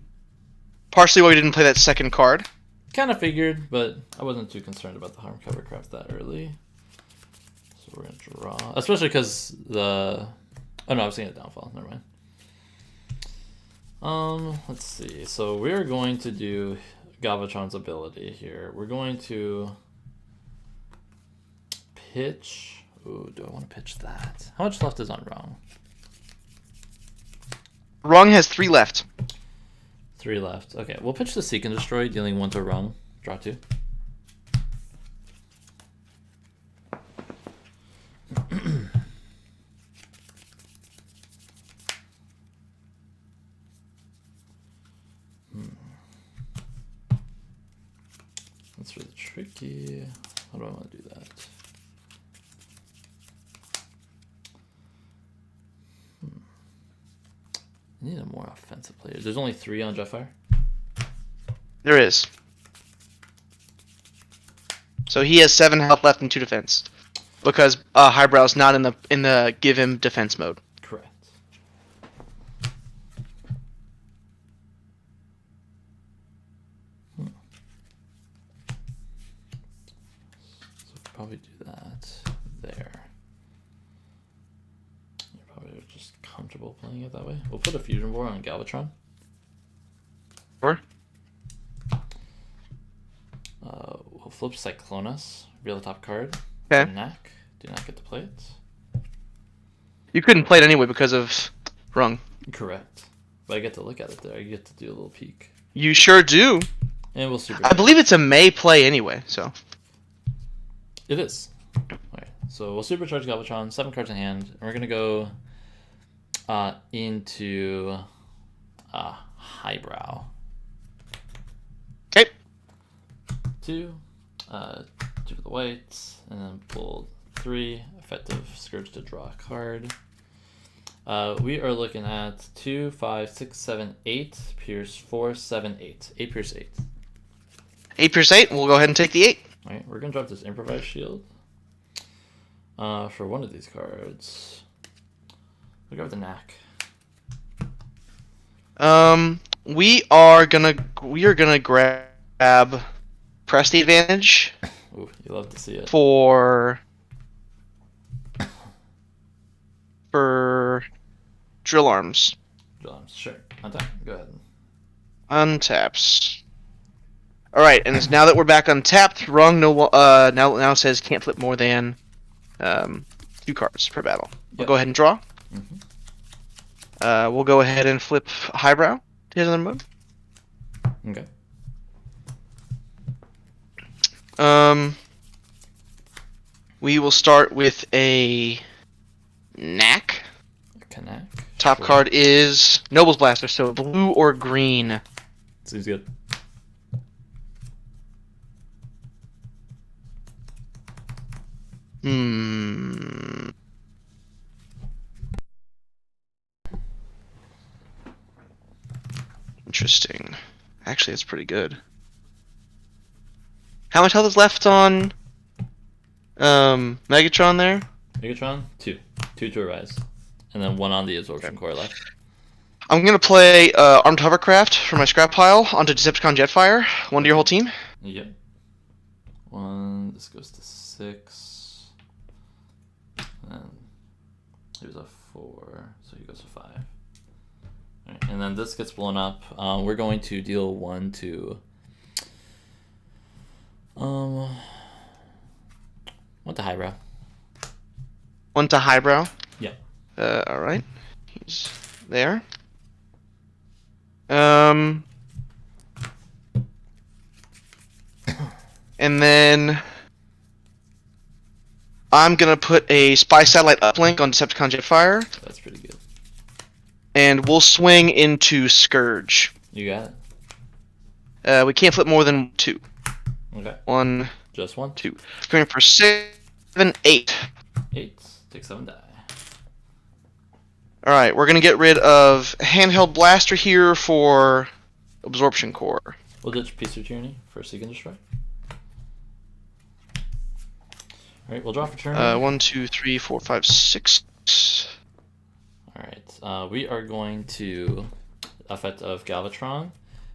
Speaker 4: Partially why we didn't play that second card.
Speaker 1: Kind of figured, but I wasn't too concerned about the Harm Covercraft that early. So we're gonna draw, especially because the. Oh no, I was thinking of Downfall. Never mind. Let's see. So we're going to do Galvatron's ability here. We're going to pitch. Ooh, do I want to pitch that? How much left is on Rung?
Speaker 4: Rung has 3 left.
Speaker 1: 3 left. Okay, we'll pitch the Seek and Destroy, dealing 1 to Rung. Draw 2. That's really tricky. How do I want to do that? I need a more offensive player. There's only 3 on Jetfire.
Speaker 4: There is. So he has 7 health left and 2 defense, because Highbrow's not in the give him defense mode.
Speaker 1: Correct. So probably do that there. You're probably just comfortable playing it that way. We'll put a Fusion Bore on Galvatron.
Speaker 4: Sure.
Speaker 1: We'll flip Cyclonus, reveal the top card.
Speaker 4: Okay.
Speaker 1: Knack. Do not get to play it.
Speaker 4: You couldn't play it anyway because of Rung.
Speaker 1: Correct. But I get to look at it there. I get to do a little peek.
Speaker 4: You sure do.
Speaker 1: And we'll super.
Speaker 4: I believe it's a May play anyway, so.
Speaker 1: It is. Alright, so we'll supercharge Galvatron, 7 cards in hand, and we're gonna go into Highbrow.
Speaker 4: Okay.
Speaker 1: 2, 2 for the whites, and then pull 3, effective Scourge to draw a card. We are looking at 2, 5, 6, 7, 8, pierce 4, 7, 8. 8 pierce 8.
Speaker 4: 8 pierce 8, we'll go ahead and take the 8.
Speaker 1: Alright, we're gonna drop this Improvised Shield. For one of these cards. We'll go with the Knack.
Speaker 4: We are gonna grab Press the Advantage.
Speaker 1: Ooh, you love to see it.
Speaker 4: For Drill Arms.
Speaker 1: Drill Arms, sure. Untap. Go ahead.
Speaker 4: Untaps. All right, and it's now that we're back untapped, Rung now says can't flip more than 2 cards per battle. We'll go ahead and draw. We'll go ahead and flip Highbrow to his other mode.
Speaker 1: Okay.
Speaker 4: We will start with a Knack.
Speaker 1: Knack.
Speaker 4: Top card is Noble's Blaster, so blue or green.
Speaker 1: Seems good.
Speaker 4: Interesting. Actually, that's pretty good. How much health is left on Megatron there?
Speaker 1: Megatron, 2. 2 to arise. And then 1 on the absorption core left.
Speaker 4: I'm gonna play Armed Hovercraft for my scrap pile onto Decepticon Jetfire. 1 to your whole team.
Speaker 1: Yep. 1, this goes to 6. And he was a 4, so he goes to 5. Alright, and then this gets blown up. We're going to deal 1 to 1 to Highbrow.
Speaker 4: 1 to Highbrow.
Speaker 1: Yeah.
Speaker 4: Alright. He's there. And then I'm gonna put a Spy Satellite uplink on Decepticon Jetfire.
Speaker 1: That's pretty good.
Speaker 4: And we'll swing into Scourge.
Speaker 1: You got
Speaker 4: We can't flip more than 2.
Speaker 1: it. Okay.
Speaker 4: 1,
Speaker 1: Just 1.
Speaker 4: 2. Going for 7, 8.
Speaker 1: 8. Take 7 die.
Speaker 4: Alright, we're gonna get rid of Handheld Blaster here for Absorption Core.
Speaker 1: We'll ditch Piece of Tyranny for Seek and Destroy. Alright, we'll draw for turn.
Speaker 4: 1, 2, 3, 4, 5, 6.
Speaker 1: Alright, we are going to effect of Galvatron,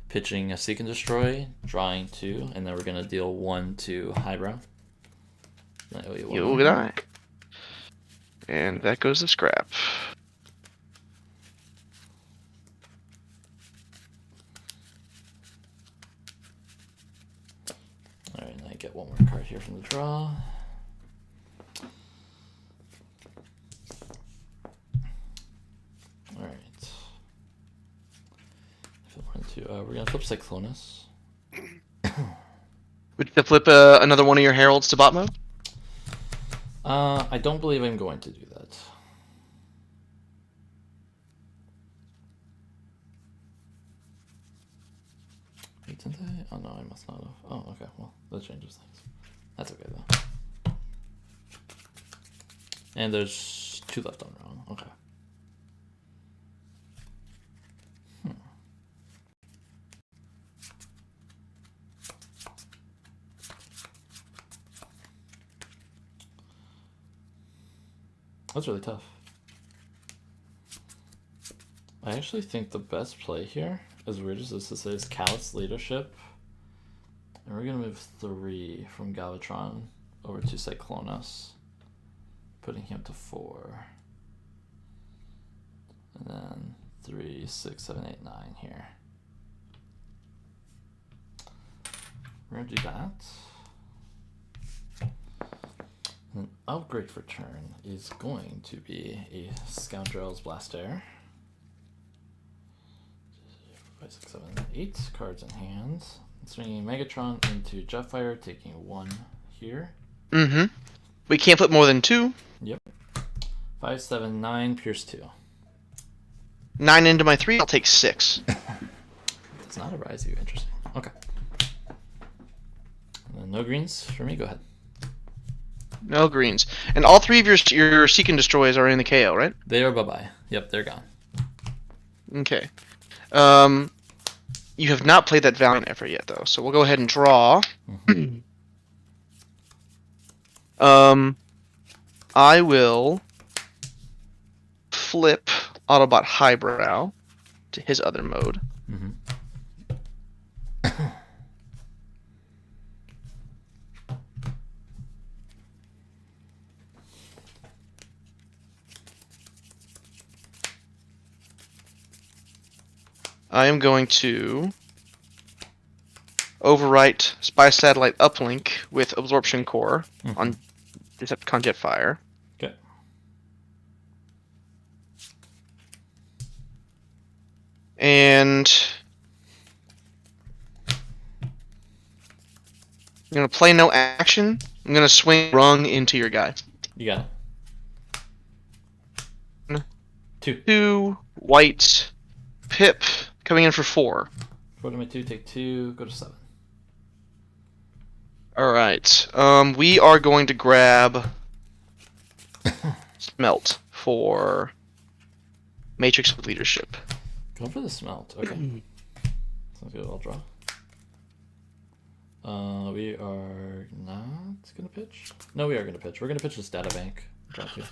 Speaker 1: pitching a Seek and Destroy, drawing 2, and then we're going to deal 1 to Highbrow.
Speaker 4: You'll die. And that goes to scrap.
Speaker 1: Alright, and I get 1 more card here from the draw. Alright. We're gonna flip Cyclonus.
Speaker 4: Would you flip another one of your heralds to bot mode?
Speaker 1: I don't believe I'm going to do that. Wait, didn't I? Oh no, I must not have. Oh, okay. Well, that changes things. That's okay though. And there's 2 left on wrong. Okay. That's really tough. I actually think the best play here, as weird as this is Callous Leadership. And we're going to move 3 from Galvatron over to Cyclonus, putting him to 4. And then 3, 6, 7, 8, 9 here. We're going to do that. An upgrade for turn is going to be a Scoundrel's Blaster. 5, 6, 7, 8 cards in hand. Swinging Megatron into Jetfire, taking 1 here.
Speaker 4: Mm-hmm. We can't flip more than 2.
Speaker 1: Yep. 5, 7, 9, Pierce 2.
Speaker 4: 9 into my 3, I'll take 6.
Speaker 1: Does not arise you. Interesting. Okay. And then no greens for me. Go ahead.
Speaker 4: No greens. And all 3 of your Seek and Destroys are in the KO, right?
Speaker 1: They are bye-bye. Yep, they're gone.
Speaker 4: Okay. You have not played that Valiant effort yet, though, so we'll go ahead and draw. I will flip Autobot Highbrow to his other mode.
Speaker 1: Mm-hmm.
Speaker 4: I am going to overwrite Spy Satellite Uplink with Absorption Core on Decepticon Jetfire.
Speaker 1: Okay.
Speaker 4: And I'm going to play no action. I'm going to swing Rung into your guy.
Speaker 1: You got it. 2.
Speaker 4: 2 white Pip coming in for 4.
Speaker 1: 4 to my 2, take 2, go to 7.
Speaker 4: Alright. We are going to grab Smelt for Matrix of Leadership.
Speaker 1: Go for the Smelt. Okay. Sounds good. I'll draw. We are not gonna pitch. No, we are gonna pitch. We're gonna pitch this data bank. Draw 2.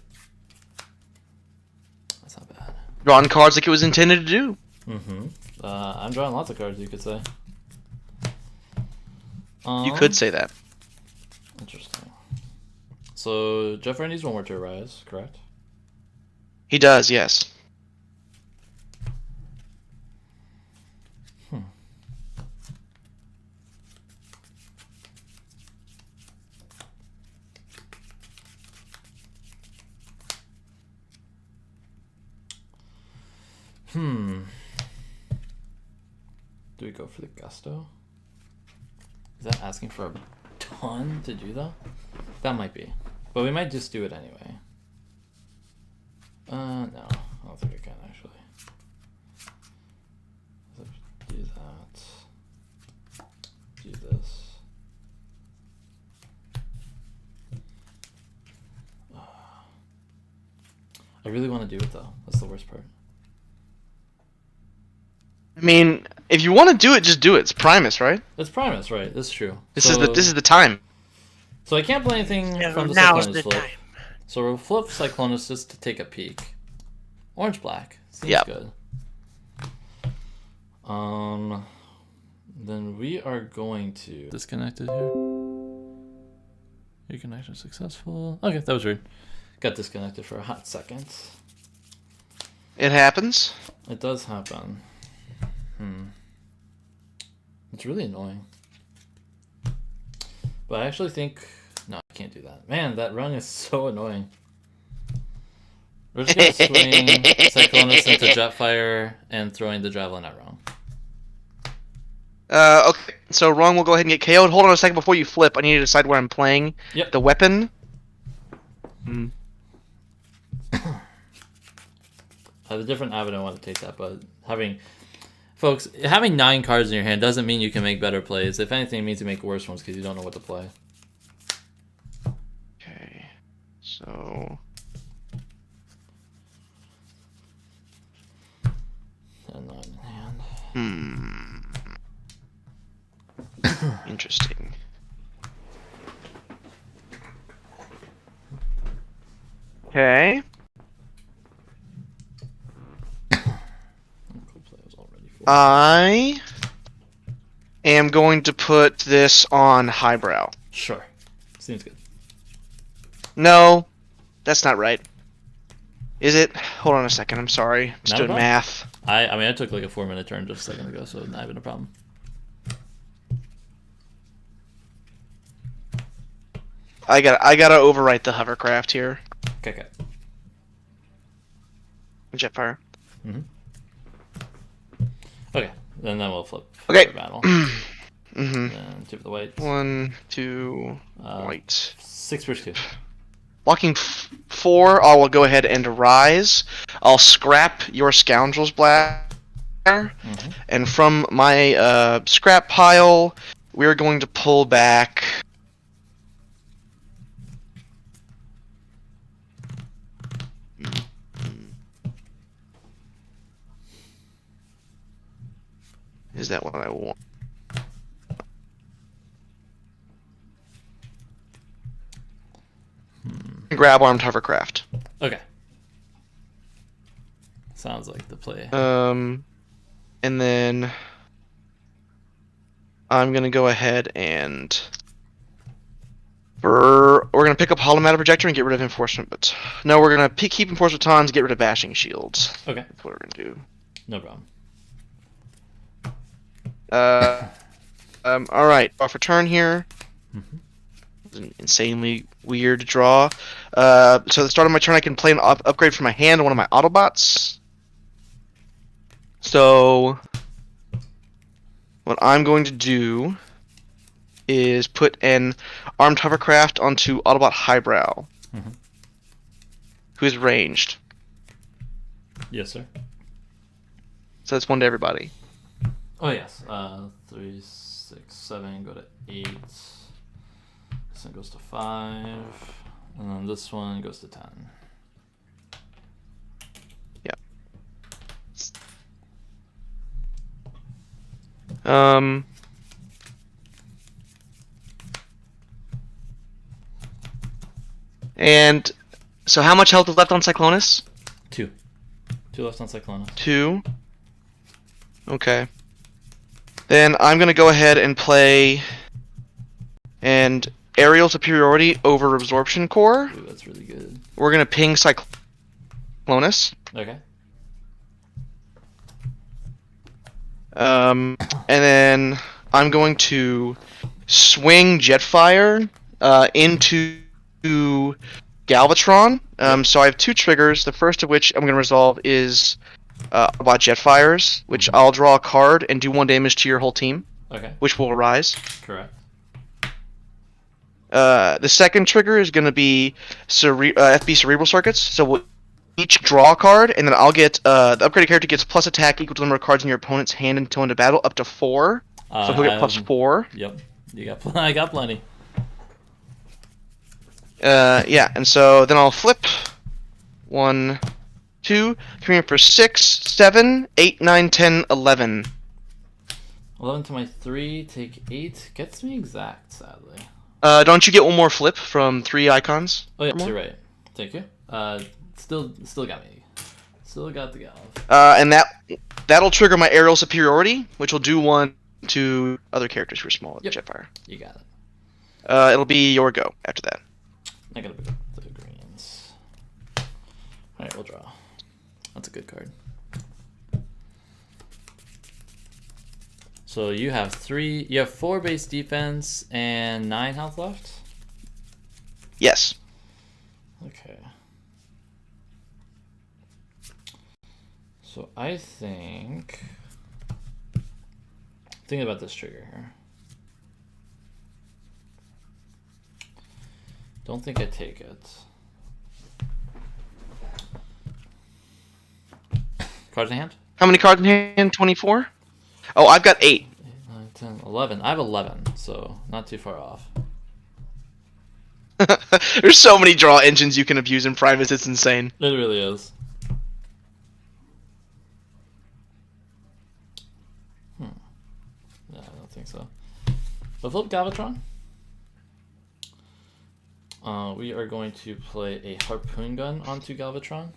Speaker 1: That's not bad.
Speaker 4: Drawing cards like it was intended to do.
Speaker 1: Mm-hmm. I'm drawing lots of cards, you could say.
Speaker 4: You could say that.
Speaker 1: Interesting. So Jeffrey needs 1 more to arise, correct?
Speaker 4: He does, yes.
Speaker 1: Do we go for the gusto? Is that asking for a ton to do though? That might be. But we might just do it anyway. No. I don't think I can actually. Do that. Do this. I really want to do it though. That's the worst part.
Speaker 4: I mean, if you want to do it, just do it. It's Primus, right?
Speaker 1: It's Primus, right? That's true.
Speaker 4: This is the time.
Speaker 1: So I can't play anything from the
Speaker 5: Now's
Speaker 1: Cyclonus
Speaker 5: the
Speaker 1: flip.
Speaker 5: time.
Speaker 1: So we'll flip Cyclonus just to take a peek. Orange black. Seems
Speaker 4: Yep.
Speaker 1: good. Then we are going to disconnected here. Your connection successful. Okay, that was weird. Got disconnected for a hot second.
Speaker 4: It happens.
Speaker 1: It does happen. It's really annoying. But I actually think... No, I can't do that. Man, that rung is so annoying. We're just going to swing Cyclonus into Jetfire and throwing the Javelin at Rung.
Speaker 4: Okay, so Wrong will go ahead and get KO'd. Hold on a second before you flip. I need to decide where I'm playing.
Speaker 1: Yep.
Speaker 4: The weapon.
Speaker 1: I have a different avenue I want to take that, but having 9 cards in your hand doesn't mean you can make better plays. If anything, it means you make worse ones because you don't know what to play.
Speaker 4: Okay, so...
Speaker 1: And 9 in hand.
Speaker 4: Interesting. Okay. I am going to put this on highbrow.
Speaker 1: Sure. Seems good.
Speaker 4: No, that's not right. Is it? Hold on a second. I'm sorry. Just
Speaker 1: Not a
Speaker 4: doing
Speaker 1: problem.
Speaker 4: math.
Speaker 1: I mean, I took like a 4-minute turn just a second ago, so not even a problem.
Speaker 4: I gotta overwrite the hovercraft here.
Speaker 1: Okay.
Speaker 4: Jetfire.
Speaker 1: Okay, then we'll flip.
Speaker 4: Okay.
Speaker 1: For battle.
Speaker 4: Mm-hmm.
Speaker 1: And 2 for the white.
Speaker 4: 1, 2, white.
Speaker 1: 6 for 2.
Speaker 4: Blocking 4, I will go ahead and rise. I'll scrap your Scoundrel's Bladder. And from my scrap pile, we're going to pull back... Is that what I want? Grab armed hovercraft.
Speaker 1: Okay. Sounds like the play.
Speaker 4: And then I'm gonna go ahead and we're gonna pick up Hollow Matter Projector and get rid of Enforcement, but no, we're gonna keep Enforcement Tons, get rid of Bashing Shields.
Speaker 1: Okay.
Speaker 4: That's what we're gonna do.
Speaker 1: No problem.
Speaker 4: All right. Off a turn here. It's an insanely weird draw. So at the start of my turn, I can play an upgrade for my hand on one of my Autobots. So what I'm going to do is put an armed hovercraft onto Autobot Highbrow, who is ranged.
Speaker 1: Yes, sir.
Speaker 4: So that's 1 to everybody.
Speaker 1: Oh yes. 3, 6, 7. Go to 8. This one goes to 5, and then this one goes to 10.
Speaker 4: And so how much health is left on Cyclonus?
Speaker 1: 2. 2 left on Cyclonus.
Speaker 4: 2. Okay. Then I'm going to go ahead and play and aerial superiority over absorption core.
Speaker 1: Ooh, that's really good.
Speaker 4: We're going to ping Cyclonus.
Speaker 1: Okay.
Speaker 4: And then I'm going to swing Jetfire into Galvatron. So I have 2 triggers. The first of which I'm going to resolve is about Jetfires, which I'll draw a card and do 1 damage to your whole team.
Speaker 1: Okay.
Speaker 4: Which will arise.
Speaker 1: Correct.
Speaker 4: The second trigger is going to be FB Cerebral Circuits. So we'll each draw a card, and then I'll get the upgraded character gets plus attack equal to the number of cards in your opponent's hand until into battle, up to 4. So he'll get plus 4.
Speaker 1: Yep. I got plenty.
Speaker 4: Yeah, and so then I'll flip 1, 2, come here for 6, 7, 8, 9, 10, 11.
Speaker 1: 11 to my 3, take 8. Gets me exact, sadly.
Speaker 4: Don't you get 1 more flip from 3 icons?
Speaker 1: Oh, yeah, you're right. Thank you. Still got me. Still got the gal.
Speaker 4: And that'll trigger my aerial superiority, which will do 1 to other characters who are small with Jetfire.
Speaker 1: You got it.
Speaker 4: It'll be your go after that.
Speaker 1: I gotta pick up the greens. Alright, we'll draw. That's a good card. So you have 4 base defense and 9 health left?
Speaker 4: Yes.
Speaker 1: Okay. So I think... Thinking about this trigger here. Don't think I take it. Cards in hand?
Speaker 4: How many cards in hand? 24? Oh, I've got 8.
Speaker 1: 8, 9, 10, 11. I have 11, so not too far off.
Speaker 4: There's so many draw engines you can abuse in Primus, it's insane.
Speaker 1: It really is. Yeah, I don't think so. But flip Galvatron. We are going to play a Harpoon Gun onto Galvatron.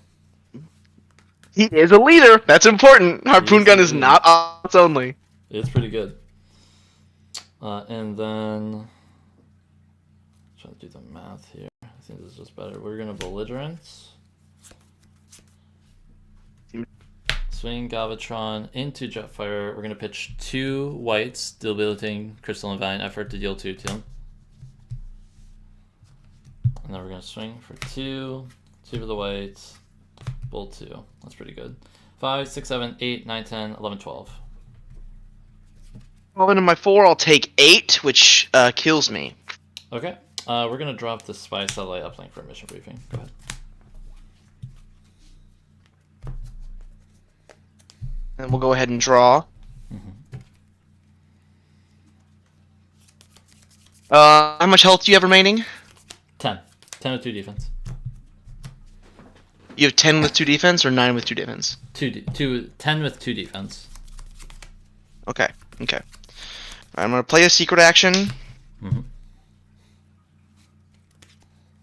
Speaker 4: He is a leader. That's important. Harpoon Gun is not odds only.
Speaker 1: It's pretty good. And then... Trying to do the math here. I think this is just better. We're going to Belligerence. Swing Galvatron into Jetfire. We're going to pitch 2 whites, debilitating Crystal and Valiant Effort to deal 2 to him. And then we're going to swing for 2 for the whites, bolt 2. That's pretty good. 5, 6, 7, 8, 9, 10, 11, 12.
Speaker 4: Well, into my 4, I'll take 8, which kills me.
Speaker 1: Okay. We're going to drop the Spy Satellite uplink for a mission briefing. Go ahead.
Speaker 4: And we'll go ahead and draw. How much health do you have remaining?
Speaker 1: 10. 10 with 2 defense.
Speaker 4: You have 10 with 2 defense or 9 with 2 defense?
Speaker 1: 10 with 2 defense.
Speaker 4: Okay. I'm going to play a secret action.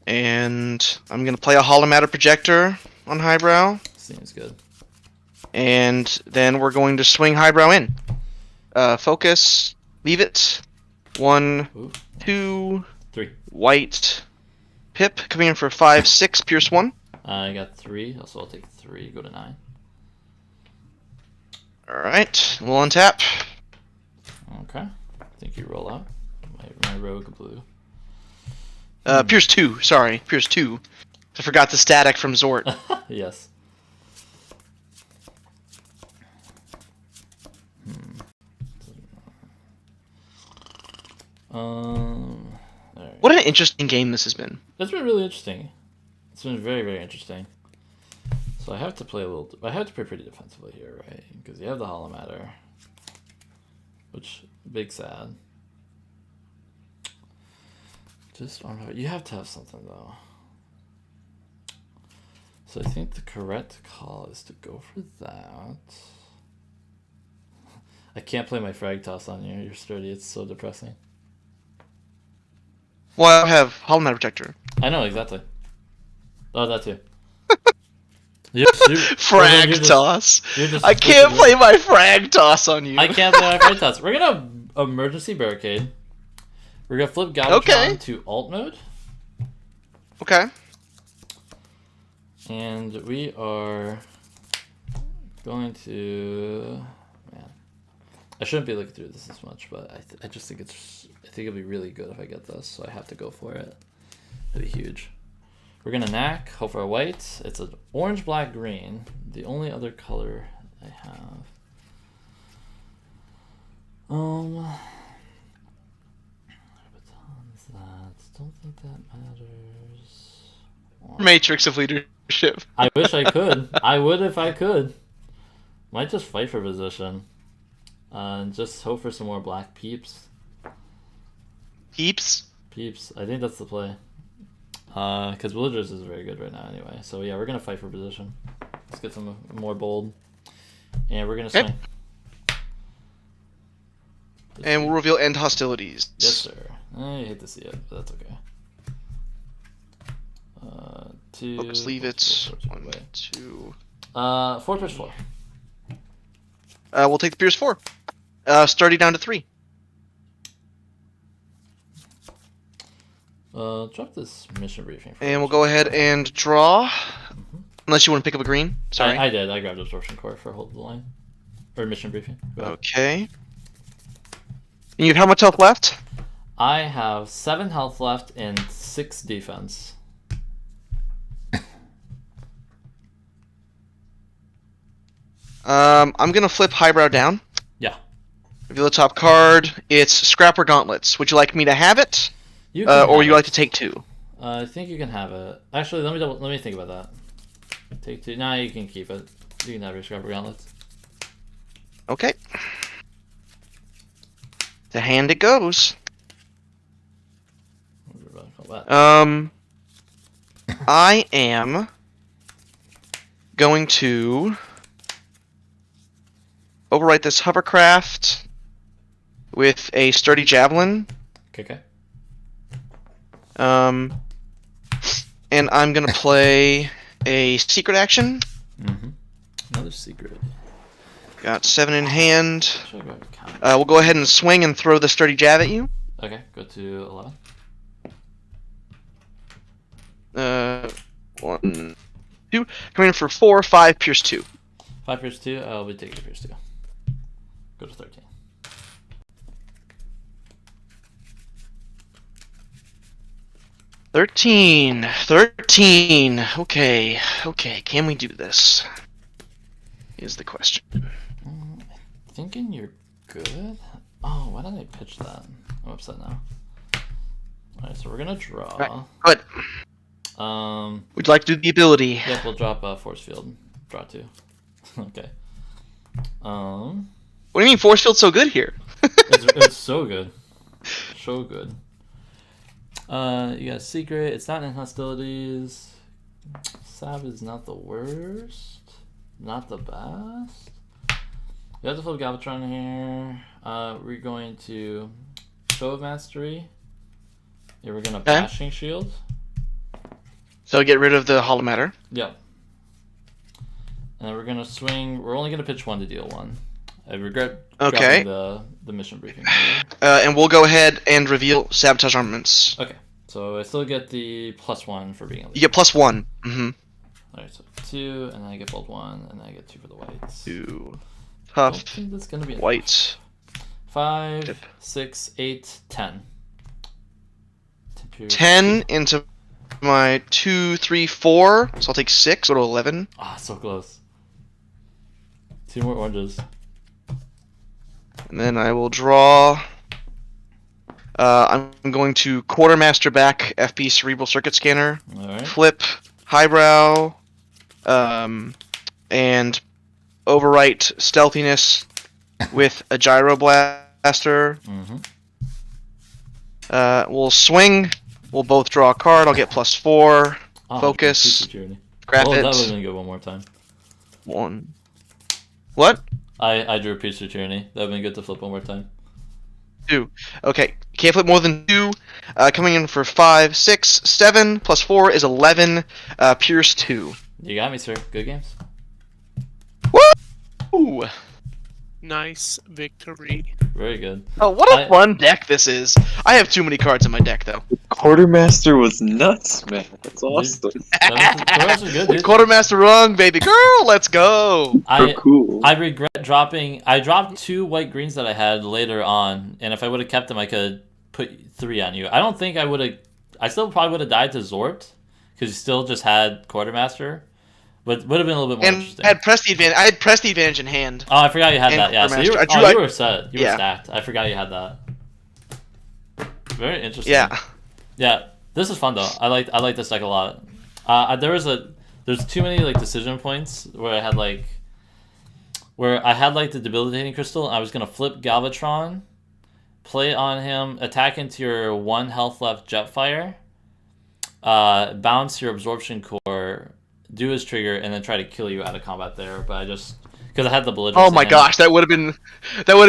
Speaker 4: And I'm going to play a Holomatter Projector on Highbrow.
Speaker 1: Seems good.
Speaker 4: And then we're going to swing Highbrow in. Focus. Leave it. 1,
Speaker 1: Ooh.
Speaker 4: 2,
Speaker 1: 3.
Speaker 4: White. Pip coming in for 5, 6, Pierce 1.
Speaker 1: I got 3, so I'll take 3, go to 9.
Speaker 4: Alright, we'll untap.
Speaker 1: Okay. I think you roll out. My rogue blue.
Speaker 4: Pierce 2, sorry. Pierce 2. I forgot the static from Zort.
Speaker 1: Yes. Right.
Speaker 4: What an interesting game this has been.
Speaker 1: It's been really interesting. It's been very, very interesting. So I have to play pretty defensively here, right? Because you have the Hollow Matter, which big sad. Just don't know. You have to have something though. So I think the correct call is to go for that. I can't play my frag toss on you. You're sturdy. It's so depressing.
Speaker 4: Well, I have Hollow Knight Protector.
Speaker 1: I know, exactly. Oh, that too.
Speaker 4: Frag toss. I can't play my frag toss on you.
Speaker 1: I can't play my frag toss. We're gonna emergency barricade. We're gonna flip Galvatron to alt mode.
Speaker 4: Okay.
Speaker 1: And we are going to... Man, I shouldn't be looking through this as much, but I just think I think it'll be really good if I get this, so I have to go for it. It'll be huge. We're gonna knack, hope for a white. It's an orange, black, green. The only other color I have. Don't think that matters.
Speaker 4: Matrix of leadership.
Speaker 1: I wish I could. I would if I could. Might just fight for position. And just hope for some more black peeps.
Speaker 4: Peeps?
Speaker 1: Peeps. I think that's the play. Because Villagers is very good right now anyway. So yeah, we're going to fight for position. Let's get some more bold. And we're going to swing.
Speaker 4: And we'll reveal end hostilities.
Speaker 1: Yes, sir. I hate to see it, but that's okay.
Speaker 4: Focus, leave it. 1, 2.
Speaker 1: 4 push 4.
Speaker 4: We'll take the Pierce 4. Sturdy down to 3.
Speaker 1: Drop this mission briefing.
Speaker 4: And we'll go ahead and draw. Unless you want to pick up a green. Sorry.
Speaker 1: I did. I grabbed Absorption Core for hold the line. Or mission briefing.
Speaker 4: Okay. And you have how much health left?
Speaker 1: I have 7 health left and 6 defense.
Speaker 4: I'm gonna flip Highbrow down.
Speaker 1: Yeah.
Speaker 4: Reveal the top card. It's Scrapper Gauntlets. Would you like me to have it? Or would you like to take 2?
Speaker 1: I think you can have it. Actually, let me think about that. Take 2. Nah, you can keep it. You can have your Scrapper Gauntlets.
Speaker 4: Okay. To hand it goes. I am going to overwrite this hovercraft with a sturdy javelin.
Speaker 1: Okay.
Speaker 4: And I'm gonna play a secret action.
Speaker 1: Another secret.
Speaker 4: Got 7 in hand. We'll go ahead and swing and throw the sturdy jab at you.
Speaker 1: Okay, go to 11.
Speaker 4: 1, 2. Coming in for 4, 5, Pierce 2.
Speaker 1: 5 Pierce 2. I'll be taking Pierce 2. Go to 13.
Speaker 4: Thirteen. Okay. Can we do this? Is the question.
Speaker 1: I'm thinking you're good. Oh, why didn't I pitch that? I'm upset now. Alright, so we're gonna draw.
Speaker 4: Right. Good. Would you like to do the ability?
Speaker 1: Yep, we'll drop Force Field. Draw 2. Okay.
Speaker 4: What do you mean Force Field's so good here?
Speaker 1: it's so good. So good. You got Secret. It's not in hostilities. Sab is not the worst. Not the best. We have to flip Galvatron here. We're going to Show of Mastery. Yeah, we're gonna Bashing Shield.
Speaker 4: So get rid of the Hollow Matter.
Speaker 1: Yep. And then we're gonna swing. We're only gonna pitch 1 to deal 1. I regret dropping the mission briefing.
Speaker 4: And we'll go ahead and reveal Sabotage Armaments.
Speaker 1: Okay. So I still get the +1 for being a leader.
Speaker 4: You get +1.
Speaker 1: Alright, so 2, and then I get bold 1, and then I get 2 for the whites.
Speaker 4: 2.
Speaker 1: I
Speaker 4: Tough.
Speaker 1: don't think that's gonna be enough.
Speaker 4: White.
Speaker 1: 5, 6, 8, 10.
Speaker 4: 10 into my 2, 3, 4. So I'll take 6. Go to 11.
Speaker 1: Ah, so close. 2 more oranges.
Speaker 4: And then I will draw. I'm going to Quartermaster back FP Cerebral Circuit Scanner.
Speaker 1: Alright.
Speaker 4: Flip Highbrow. And overwrite Stealthiness with a Gyro Blaster. We'll swing. We'll both draw a card. I'll get +4. Focus. Graph it.
Speaker 1: That would have been good one more time.
Speaker 4: 1. What?
Speaker 1: I drew a Priest of Tyranny. That would have been good to flip one more time.
Speaker 4: 2. Okay, can't flip more than 2. Coming in for 5, 6, 7 plus 4 is 11. Pierce 2.
Speaker 1: You got me, sir. Good games.
Speaker 4: Woo!
Speaker 5: Nice victory.
Speaker 1: Very good.
Speaker 4: Oh, what a fun deck this is. I have too many cards in my deck, though.
Speaker 6: Quartermaster was nuts, man. That's awesome.
Speaker 1: That was good, dude.
Speaker 4: Quartermaster wrong, baby girl. Let's go.
Speaker 6: So cool.
Speaker 1: I regret dropping. I dropped 2 white greens that I had later on, and if I would have kept them, I could put 3 on you. I don't think I would have. I still probably would have died to Zort because you still just had Quartermaster, but would have been a little bit more interesting.
Speaker 4: I had press the advantage in hand.
Speaker 1: Oh, I forgot you had that. Yeah, so you were set. You were stacked. I forgot you had that. Very interesting.
Speaker 4: Yeah.
Speaker 1: Yeah, this is fun though. I like this deck a lot. There's too many like decision points where I had like the debilitating crystal. And I was gonna flip Galvatron, play it on him, attack into your 1 health left Jetfire, bounce your absorption core, do his trigger, and then try to kill you out of combat there. But I just because I had the belligerence.
Speaker 4: Oh my gosh, that would have been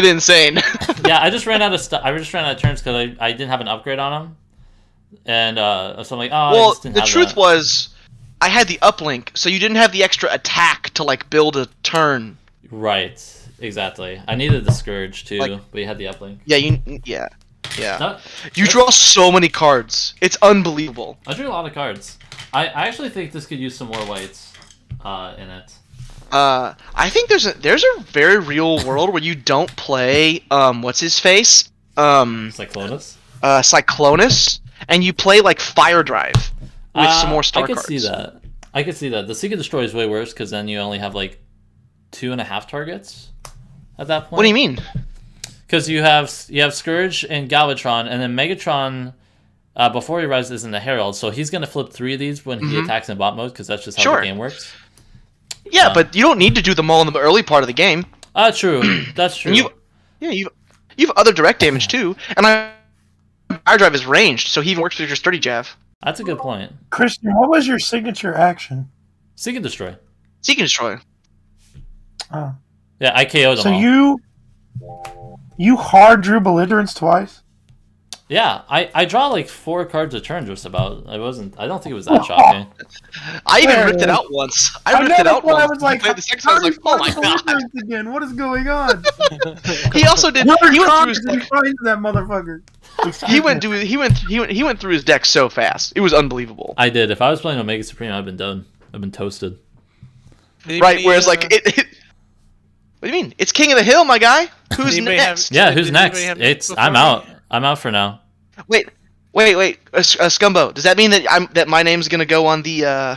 Speaker 4: insane.
Speaker 1: Yeah, I just ran out of stuff. I just ran out of turns because I didn't have an upgrade on him. And so I'm like, oh,
Speaker 4: well,
Speaker 1: I just didn't have
Speaker 4: the truth
Speaker 1: that.
Speaker 4: was, I had the uplink, so you didn't have the extra attack to like build a turn.
Speaker 1: Right, exactly. I needed the Scourge too, but you had the uplink.
Speaker 4: Yeah, you draw so many cards. It's unbelievable.
Speaker 1: I drew a lot of cards. I actually think this could use some more whites in it.
Speaker 4: I think there's a very real world where you don't play what's his face
Speaker 1: Cyclonus.
Speaker 4: Cyclonus, and you play like Fire Drive with some more star cards.
Speaker 1: I could see that. The Seek and Destroy is way worse because then you only have like 2.5 targets at that point.
Speaker 4: What do you mean?
Speaker 1: Because you have Scourge and Galvatron, and then Megatron before he rises is in the Herald, so he's gonna flip 3 of these when he attacks in bot mode because that's just how the game works.
Speaker 4: Yeah, but you don't need to do them all in the early part of the game.
Speaker 1: True. That's true.
Speaker 4: And you have other direct damage too, and Fire Drive is ranged, so he even works with your Sturdy Jav.
Speaker 1: That's a good point.
Speaker 3: Christian, what was your signature action?
Speaker 1: Seek and Destroy.
Speaker 4: Seek and Destroy.
Speaker 3: Oh.
Speaker 1: Yeah, I KO'd them all.
Speaker 3: So you hard drew Belligerence twice?
Speaker 1: Yeah, I draw like 4 cards a turn just about. I don't think it was that shocking.
Speaker 4: I even ripped it out once. I ripped it out once.
Speaker 3: I was like,
Speaker 4: the second time I was like, oh my god.
Speaker 3: Again? What is going on?
Speaker 4: He also did. He went through his deck.
Speaker 3: That motherfucker.
Speaker 4: He went through his deck so fast. It was unbelievable.
Speaker 1: I did. If I was playing Omega Supreme, I'd been done. I've been toasted.
Speaker 4: Right, whereas like it. What do you mean? It's King of the Hill, my guy. Who's next?
Speaker 1: Who's next? I'm out. I'm out for now.
Speaker 4: Wait. Scumbo. Does that mean that my name's gonna go on the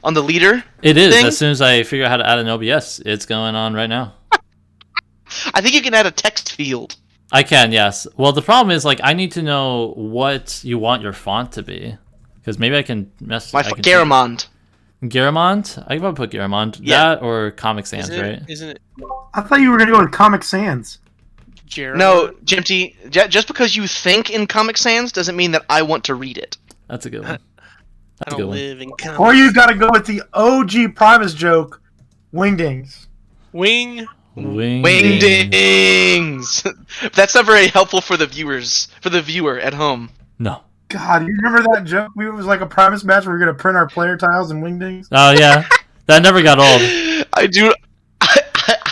Speaker 4: leader?
Speaker 1: It is.
Speaker 4: Thing?
Speaker 1: As soon as I figure out how to add an OBS, it's going on right now.
Speaker 4: I think you can add a text field.
Speaker 1: I can, yes. Well, the problem is like I need to know what you want your font to be, because maybe I can mess.
Speaker 4: Garamond.
Speaker 1: Garamond? I can probably put Garamond. Yeah. That or Comic Sans, right?
Speaker 5: Isn't it?
Speaker 3: I thought you were gonna go with Comic Sans.
Speaker 4: No, Jimty, just because you think in Comic Sans doesn't mean that I want to read it.
Speaker 1: That's a good one.
Speaker 5: I don't live in Comic.
Speaker 3: Or you gotta go with the OG Primus joke, Wingdings.
Speaker 5: Wingdings.
Speaker 4: That's not very helpful for the viewer at home.
Speaker 1: No.
Speaker 3: God, you remember that joke? It was like a Primus match where we were gonna print our player tiles and Wingdings.
Speaker 1: Oh yeah, that never got old.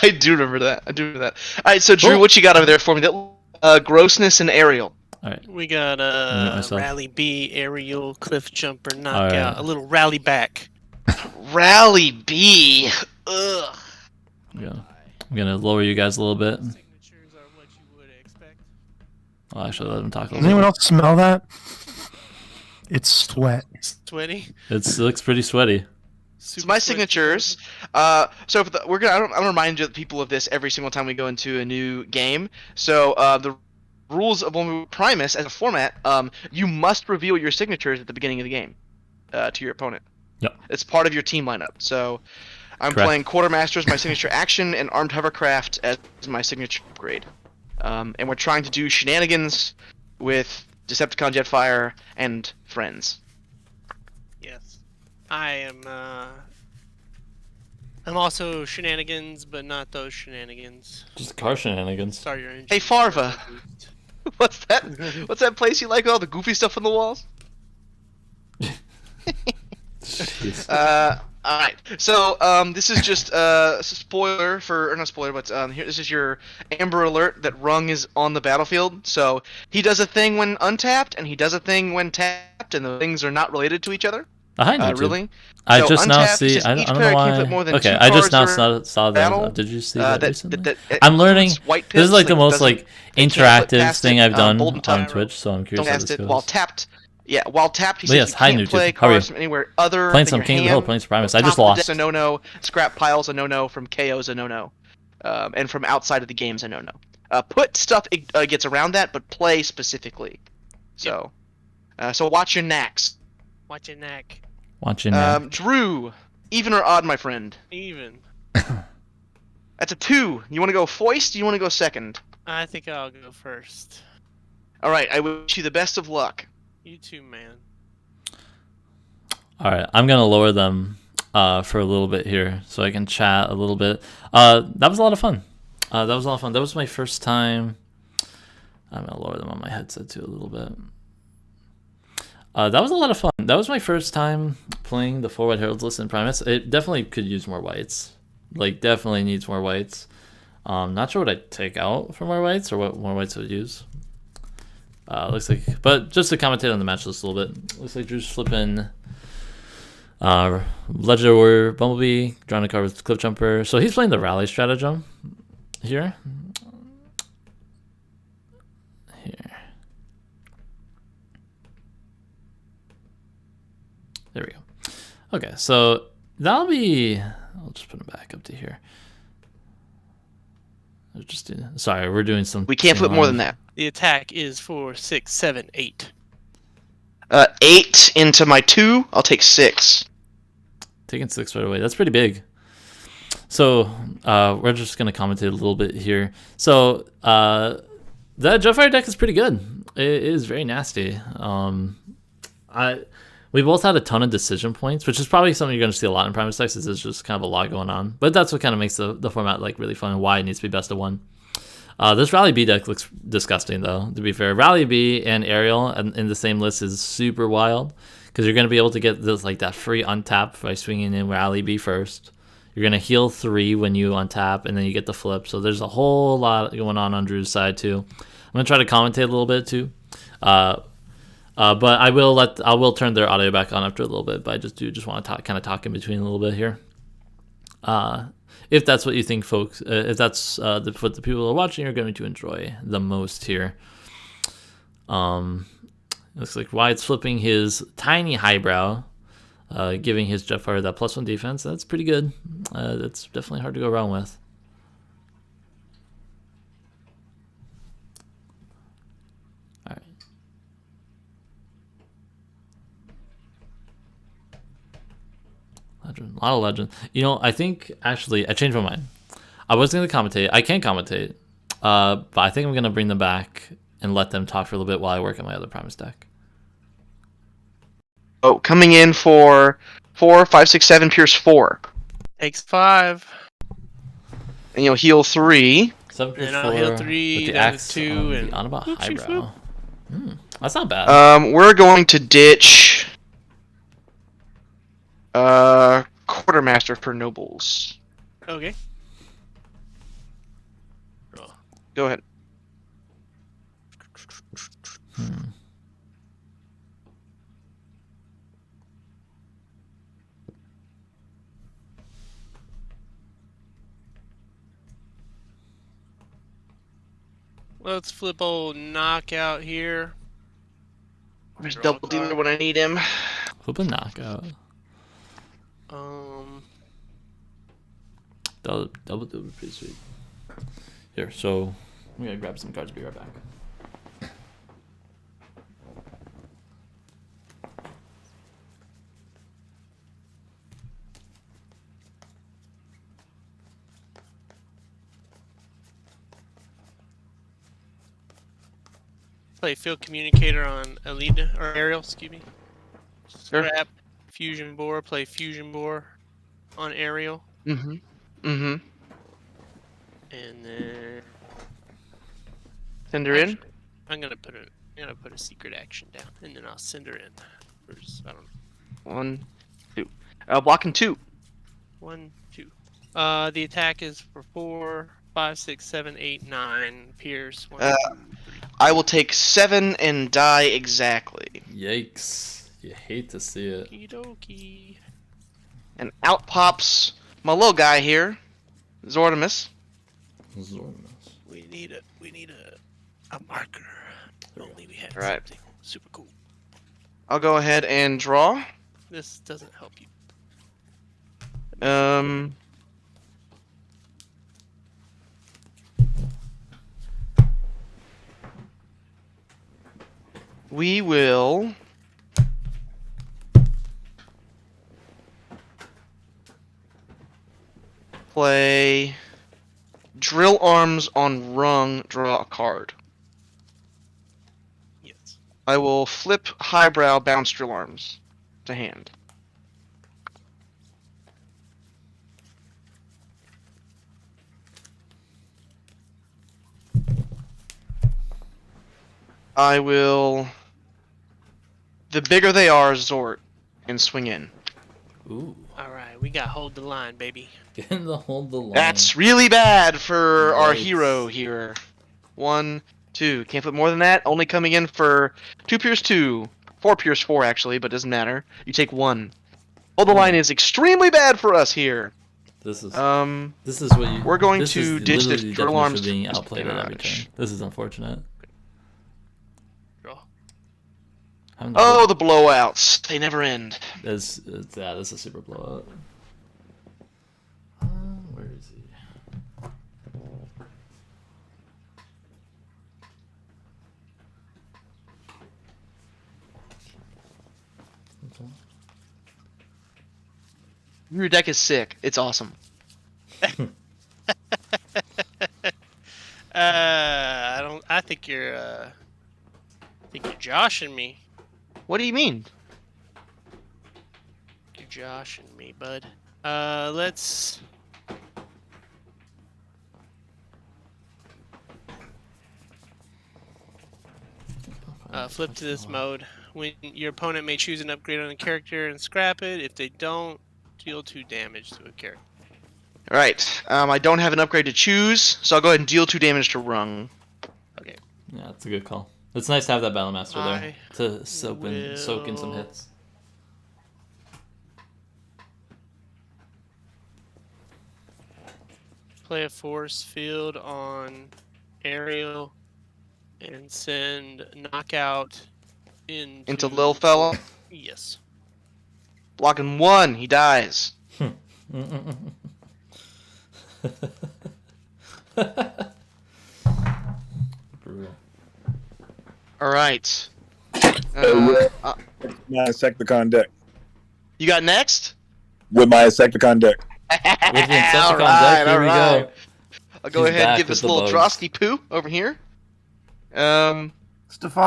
Speaker 4: I do remember that. All right, so Drew, what you got over there for me? Grossness and Aerial.
Speaker 1: All right.
Speaker 5: We got Rally B, Aerial, Cliff Jumper, Knockout, a little Rally Back.
Speaker 4: Rally B. Ugh.
Speaker 1: Yeah. I'm gonna lower you guys a little bit.
Speaker 5: Signatures are what you would expect.
Speaker 1: I'll actually let him talk a
Speaker 3: Does
Speaker 1: little
Speaker 3: anyone
Speaker 1: bit.
Speaker 3: else smell that? It's sweat.
Speaker 5: Sweaty.
Speaker 1: It looks pretty sweaty.
Speaker 4: It's my signatures. So I'm gonna remind the people of this every single time we go into a new game. So the rules of when we Primus as a format, you must reveal your signatures at the beginning of the game to your opponent.
Speaker 1: Yep.
Speaker 4: It's part of your team lineup. So I'm
Speaker 1: Correct.
Speaker 4: playing Quartermaster as my signature action and Armed Hovercraft as my signature upgrade. And we're trying to do shenanigans with Decepticon Jetfire and friends.
Speaker 5: Yes. I am I'm also shenanigans, but not those shenanigans.
Speaker 1: Just car shenanigans.
Speaker 5: Sorry, your engine.
Speaker 4: Hey, Farva. What's that? What's that place you like with all the goofy stuff on the walls? All right. So this is just a spoiler for, or not spoiler, but here this is your Amber Alert that Rung is on the battlefield. So he does a thing when untapped, and he does a thing when tapped, and the things are not related to each other.
Speaker 1: Hi,
Speaker 4: really?
Speaker 1: I
Speaker 4: So
Speaker 1: just now
Speaker 4: untapped
Speaker 1: see.
Speaker 4: says
Speaker 1: I
Speaker 4: each
Speaker 1: don't know
Speaker 4: player can't
Speaker 1: why.
Speaker 4: put more than
Speaker 1: Okay,
Speaker 4: two
Speaker 1: I just now
Speaker 4: cards
Speaker 1: saw
Speaker 4: battle,
Speaker 1: that. Did you see that recently?
Speaker 4: that
Speaker 1: I'm learning.
Speaker 4: white
Speaker 1: This is
Speaker 4: pips,
Speaker 1: like the most
Speaker 4: doesn't-
Speaker 1: like
Speaker 4: they can't flip
Speaker 1: interactive
Speaker 4: past
Speaker 1: thing
Speaker 4: it,
Speaker 1: I've done
Speaker 4: Bolden
Speaker 1: on
Speaker 4: Tyrant
Speaker 1: Twitch, so I'm curious
Speaker 4: Don't
Speaker 1: how
Speaker 4: ask
Speaker 1: this
Speaker 4: it.
Speaker 1: goes.
Speaker 4: While tapped, while tapped, he
Speaker 1: But
Speaker 4: says
Speaker 1: yes,
Speaker 4: you
Speaker 1: hi,
Speaker 4: can't
Speaker 1: Newtooth.
Speaker 4: play
Speaker 1: How are you?
Speaker 4: cards from anywhere other
Speaker 1: Playing
Speaker 4: than
Speaker 1: some
Speaker 4: your
Speaker 1: King of the
Speaker 4: hand.
Speaker 1: Hill, playing some Primus. I
Speaker 4: Top
Speaker 1: just
Speaker 4: of the
Speaker 1: lost.
Speaker 4: deck's a no-no. Scrap pile's a no-no. From KO's a no-no. And from outside of the game's a no-no. Put stuff gets around that, but play specifically. So, so watch your knacks.
Speaker 5: Watch your neck.
Speaker 1: Watching now.
Speaker 4: Drew, even or odd, my friend?
Speaker 5: Even.
Speaker 4: That's a 2. You want to go foist? Or you want to go second?
Speaker 5: I think I'll go first.
Speaker 4: All right. I wish you the best of luck.
Speaker 5: You too, man.
Speaker 1: All right, I'm gonna lower them for a little bit here, so I can chat a little bit. That was a lot of fun. That was my first time. I'm gonna lower them on my headset too a little bit. That was a lot of fun. That was my first time playing the 4 White Heralds list in Primus. It definitely could use more whites. Like, definitely needs more whites. Not sure what I'd take out for more whites or what more whites I would use. Looks like, but just to commentate on the match list a little bit. Looks like Drew's flipping Legendary Warrior Bumblebee, drawing a card with Cliff Jumper. So he's playing the rally stratagem here. There we go. Okay, so that'll be. I'll just put it back up to here. Sorry, we're doing some.
Speaker 4: We can't flip more than that.
Speaker 5: The attack is for 6, 7, 8.
Speaker 4: 8 into my 2. I'll take 6.
Speaker 1: Taking 6 right away. That's pretty big. So we're just gonna commentate a little bit here. So that Jetfire deck is pretty good. It is very nasty. We both had a ton of decision points, which is probably something you're going to see a lot in Primus decks. There's just kind of a lot going on, but that's what kind of makes the format like really fun and why it needs to be best of 1. This Rally B deck looks disgusting, though. To be fair, Rally B and Aerial in the same list is super wild because you're going to be able to get this like that free untap by swinging in Rally B first. You're going to heal 3 when you untap, and then you get the flip. So there's a whole lot going on Drew's side too. I'm going to try to commentate a little bit too. But I will turn their audio back on after a little bit. But I just want to kind of talk in between a little bit here. If that's what you think, folks, if that's what the people who are watching are going to enjoy the most here. Looks like Wyatt's flipping his tiny highbrow, giving his Jetfire that +1 defense. That's pretty good. That's definitely hard to go wrong with. Legend. A lot of legend. You know, I think actually I changed my mind. I was going to commentate. I can commentate, but I think I'm going to bring them back and let them talk for a little bit while I work on my other Primus deck.
Speaker 4: Oh, coming in for 4, 5, 6, 7, Pierce 4.
Speaker 5: Takes 5.
Speaker 4: And you'll heal 3.
Speaker 1: 7 Pierce
Speaker 5: And
Speaker 1: 4
Speaker 5: I'll heal 3,
Speaker 1: with the
Speaker 5: then
Speaker 1: axe
Speaker 5: 2, and
Speaker 1: the Anaba Highbrow. That's not bad.
Speaker 4: We're going to ditch Quartermaster for Nobles.
Speaker 5: Okay.
Speaker 4: Go ahead.
Speaker 5: Let's flip old Knockout here.
Speaker 4: There's Double Dealer when I need him.
Speaker 1: Flip a knockout. Double Dealer would be pretty sweet. Here, so I'm gonna grab some cards. Be right back.
Speaker 5: Play Field Communicator on Elite or Aerial, excuse me.
Speaker 4: Sure.
Speaker 5: Scrap Fusion Bore. Play Fusion Bore on Aerial.
Speaker 4: Mm-hmm. Mm-hmm.
Speaker 5: And then
Speaker 4: Send her in.
Speaker 5: actually, I'm gonna put a secret action down, and then I'll send her in. First, I don't know.
Speaker 4: 1, 2. Blocking 2.
Speaker 5: 1, 2. The attack is for 4, 5, 6, 7, 8, 9. Pierce 1, 2, 3.
Speaker 4: I will take 7 and die exactly.
Speaker 1: Yikes! You hate to see it.
Speaker 5: Okie dokie.
Speaker 4: And out pops my little guy here, Zordimus.
Speaker 5: We need a marker. Only we had
Speaker 4: Right.
Speaker 5: something super cool.
Speaker 4: I'll go ahead and draw.
Speaker 5: This doesn't help you.
Speaker 4: We will play Drill Arms on Rung, draw a card.
Speaker 5: Yes.
Speaker 4: I will flip Highbrow, bounce Drill Arms to hand. I will... The bigger they are, Zort, and swing in.
Speaker 1: Ooh.
Speaker 5: Alright, we got hold the line, baby.
Speaker 1: Getting the hold the line.
Speaker 4: That's really bad for our
Speaker 1: Yikes.
Speaker 4: hero here. 1, 2. Can't put more than that. Only coming in for 2 Pierce 2. 4 Pierce 4, actually, but doesn't matter. You take 1. Hold the line is extremely bad for us here.
Speaker 1: This is what you.
Speaker 4: We're going
Speaker 1: this
Speaker 4: to
Speaker 1: is
Speaker 4: ditch this
Speaker 1: literally the
Speaker 4: Drill
Speaker 1: definition
Speaker 4: Arms
Speaker 1: of being outplayed at every
Speaker 4: espionage.
Speaker 1: turn. This is unfortunate.
Speaker 5: Draw.
Speaker 4: Oh, the blowouts. They never end.
Speaker 1: This is a super blowout. Where is he?
Speaker 4: Your deck is sick. It's awesome.
Speaker 5: I think you're joshing me.
Speaker 4: What do you mean?
Speaker 5: You're joshing me, bud. Let's... flip to this mode. When your opponent may choose an upgrade on a character and scrap it. If they don't, deal 2 damage to a character.
Speaker 4: Alright. I don't have an upgrade to choose, so I'll go ahead and deal 2 damage to Rung.
Speaker 5: Okay.
Speaker 1: Yeah, that's a good call. It's nice to have that Battle Master there
Speaker 5: I
Speaker 1: to soak in some hits.
Speaker 5: Play a force field on Ariel and send knockout into
Speaker 4: Lil Fella.
Speaker 5: Yes.
Speaker 4: Blocking 1. He dies.
Speaker 1: Brutal.
Speaker 4: Alright.
Speaker 7: My Insecticon deck.
Speaker 4: You got next?
Speaker 7: With my Insecticon deck.
Speaker 1: With the Insecticon deck, here we go.
Speaker 4: I'll go
Speaker 1: He's
Speaker 4: ahead and
Speaker 1: back
Speaker 4: give
Speaker 1: with
Speaker 4: this
Speaker 1: the
Speaker 4: little
Speaker 1: bugs.
Speaker 4: Drosky poo over here.
Speaker 3: Stefan,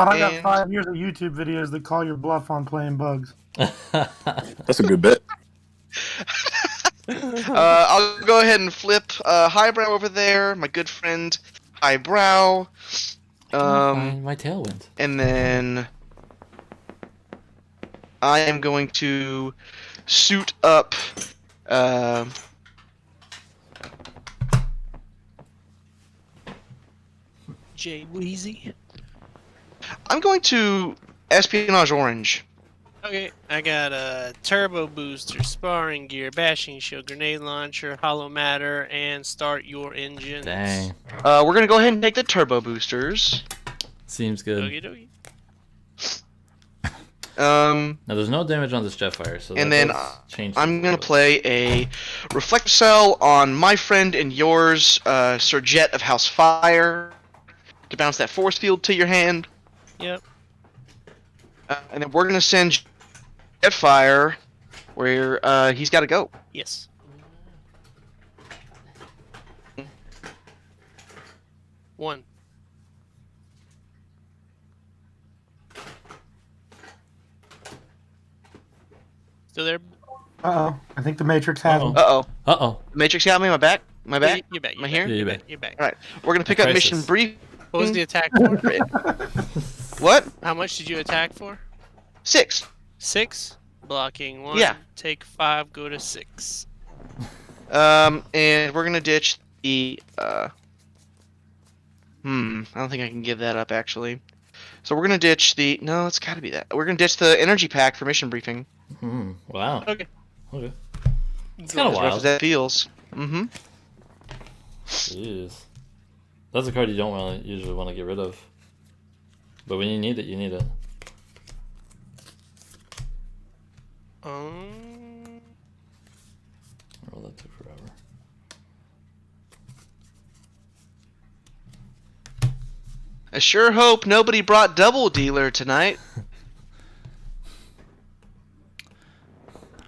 Speaker 3: I got
Speaker 4: And-
Speaker 3: 5 years of YouTube videos that call your bluff on playing bugs.
Speaker 7: That's a good bet.
Speaker 4: I'll go ahead and flip Highbrow over there, my good friend Highbrow.
Speaker 1: My tailwind.
Speaker 4: And then I am going to suit up
Speaker 5: Jay Wheezy.
Speaker 4: I'm going to Espionage Orange.
Speaker 5: Okay, I got a turbo booster, sparring gear, bashing shield, grenade launcher, hollow matter, and start your engines.
Speaker 1: Dang.
Speaker 4: We're gonna go ahead and take the turbo boosters.
Speaker 1: Seems good.
Speaker 5: Okie dokie.
Speaker 4: Now
Speaker 1: Now there's no damage on this Jetfire, so
Speaker 4: And
Speaker 1: that
Speaker 4: then,
Speaker 1: does change
Speaker 4: I'm
Speaker 1: things a
Speaker 4: gonna
Speaker 1: little.
Speaker 4: play a Reflector Cell on my friend and yours, Sir Jet of House Fire, to bounce that force field to your hand.
Speaker 5: Yep.
Speaker 4: And then we're gonna send Jetfire where he's got to go.
Speaker 5: Yes. One. Still there?
Speaker 3: Uh-oh. I think the Matrix has him.
Speaker 4: Uh-oh.
Speaker 1: Uh-oh.
Speaker 4: The Matrix got me. Am I back? Am I back?
Speaker 5: You're back.
Speaker 4: Am I here?
Speaker 1: Yeah, you're back.
Speaker 5: You're back.
Speaker 4: All right. We're going to pick up
Speaker 1: Crisis.
Speaker 4: mission brief.
Speaker 5: What was the attack for?
Speaker 4: What?
Speaker 5: How much did you attack for?
Speaker 4: 6.
Speaker 5: 6. Blocking 1.
Speaker 4: Yeah.
Speaker 5: Take 5. Go to 6.
Speaker 4: And we're going to ditch the... I don't think I can give that up, actually. So we're going to ditch the... No, it's got to be that. We're going to ditch the energy pack for mission briefing.
Speaker 1: Wow.
Speaker 5: Okay.
Speaker 1: It's kind of
Speaker 4: As rough as
Speaker 1: wild.
Speaker 4: that feels.
Speaker 1: Jeez. That's a card you don't usually want to get rid of. But when you need it, you need it.
Speaker 5: Um.
Speaker 1: Oh, that took forever.
Speaker 4: I sure hope nobody brought Double Dealer tonight.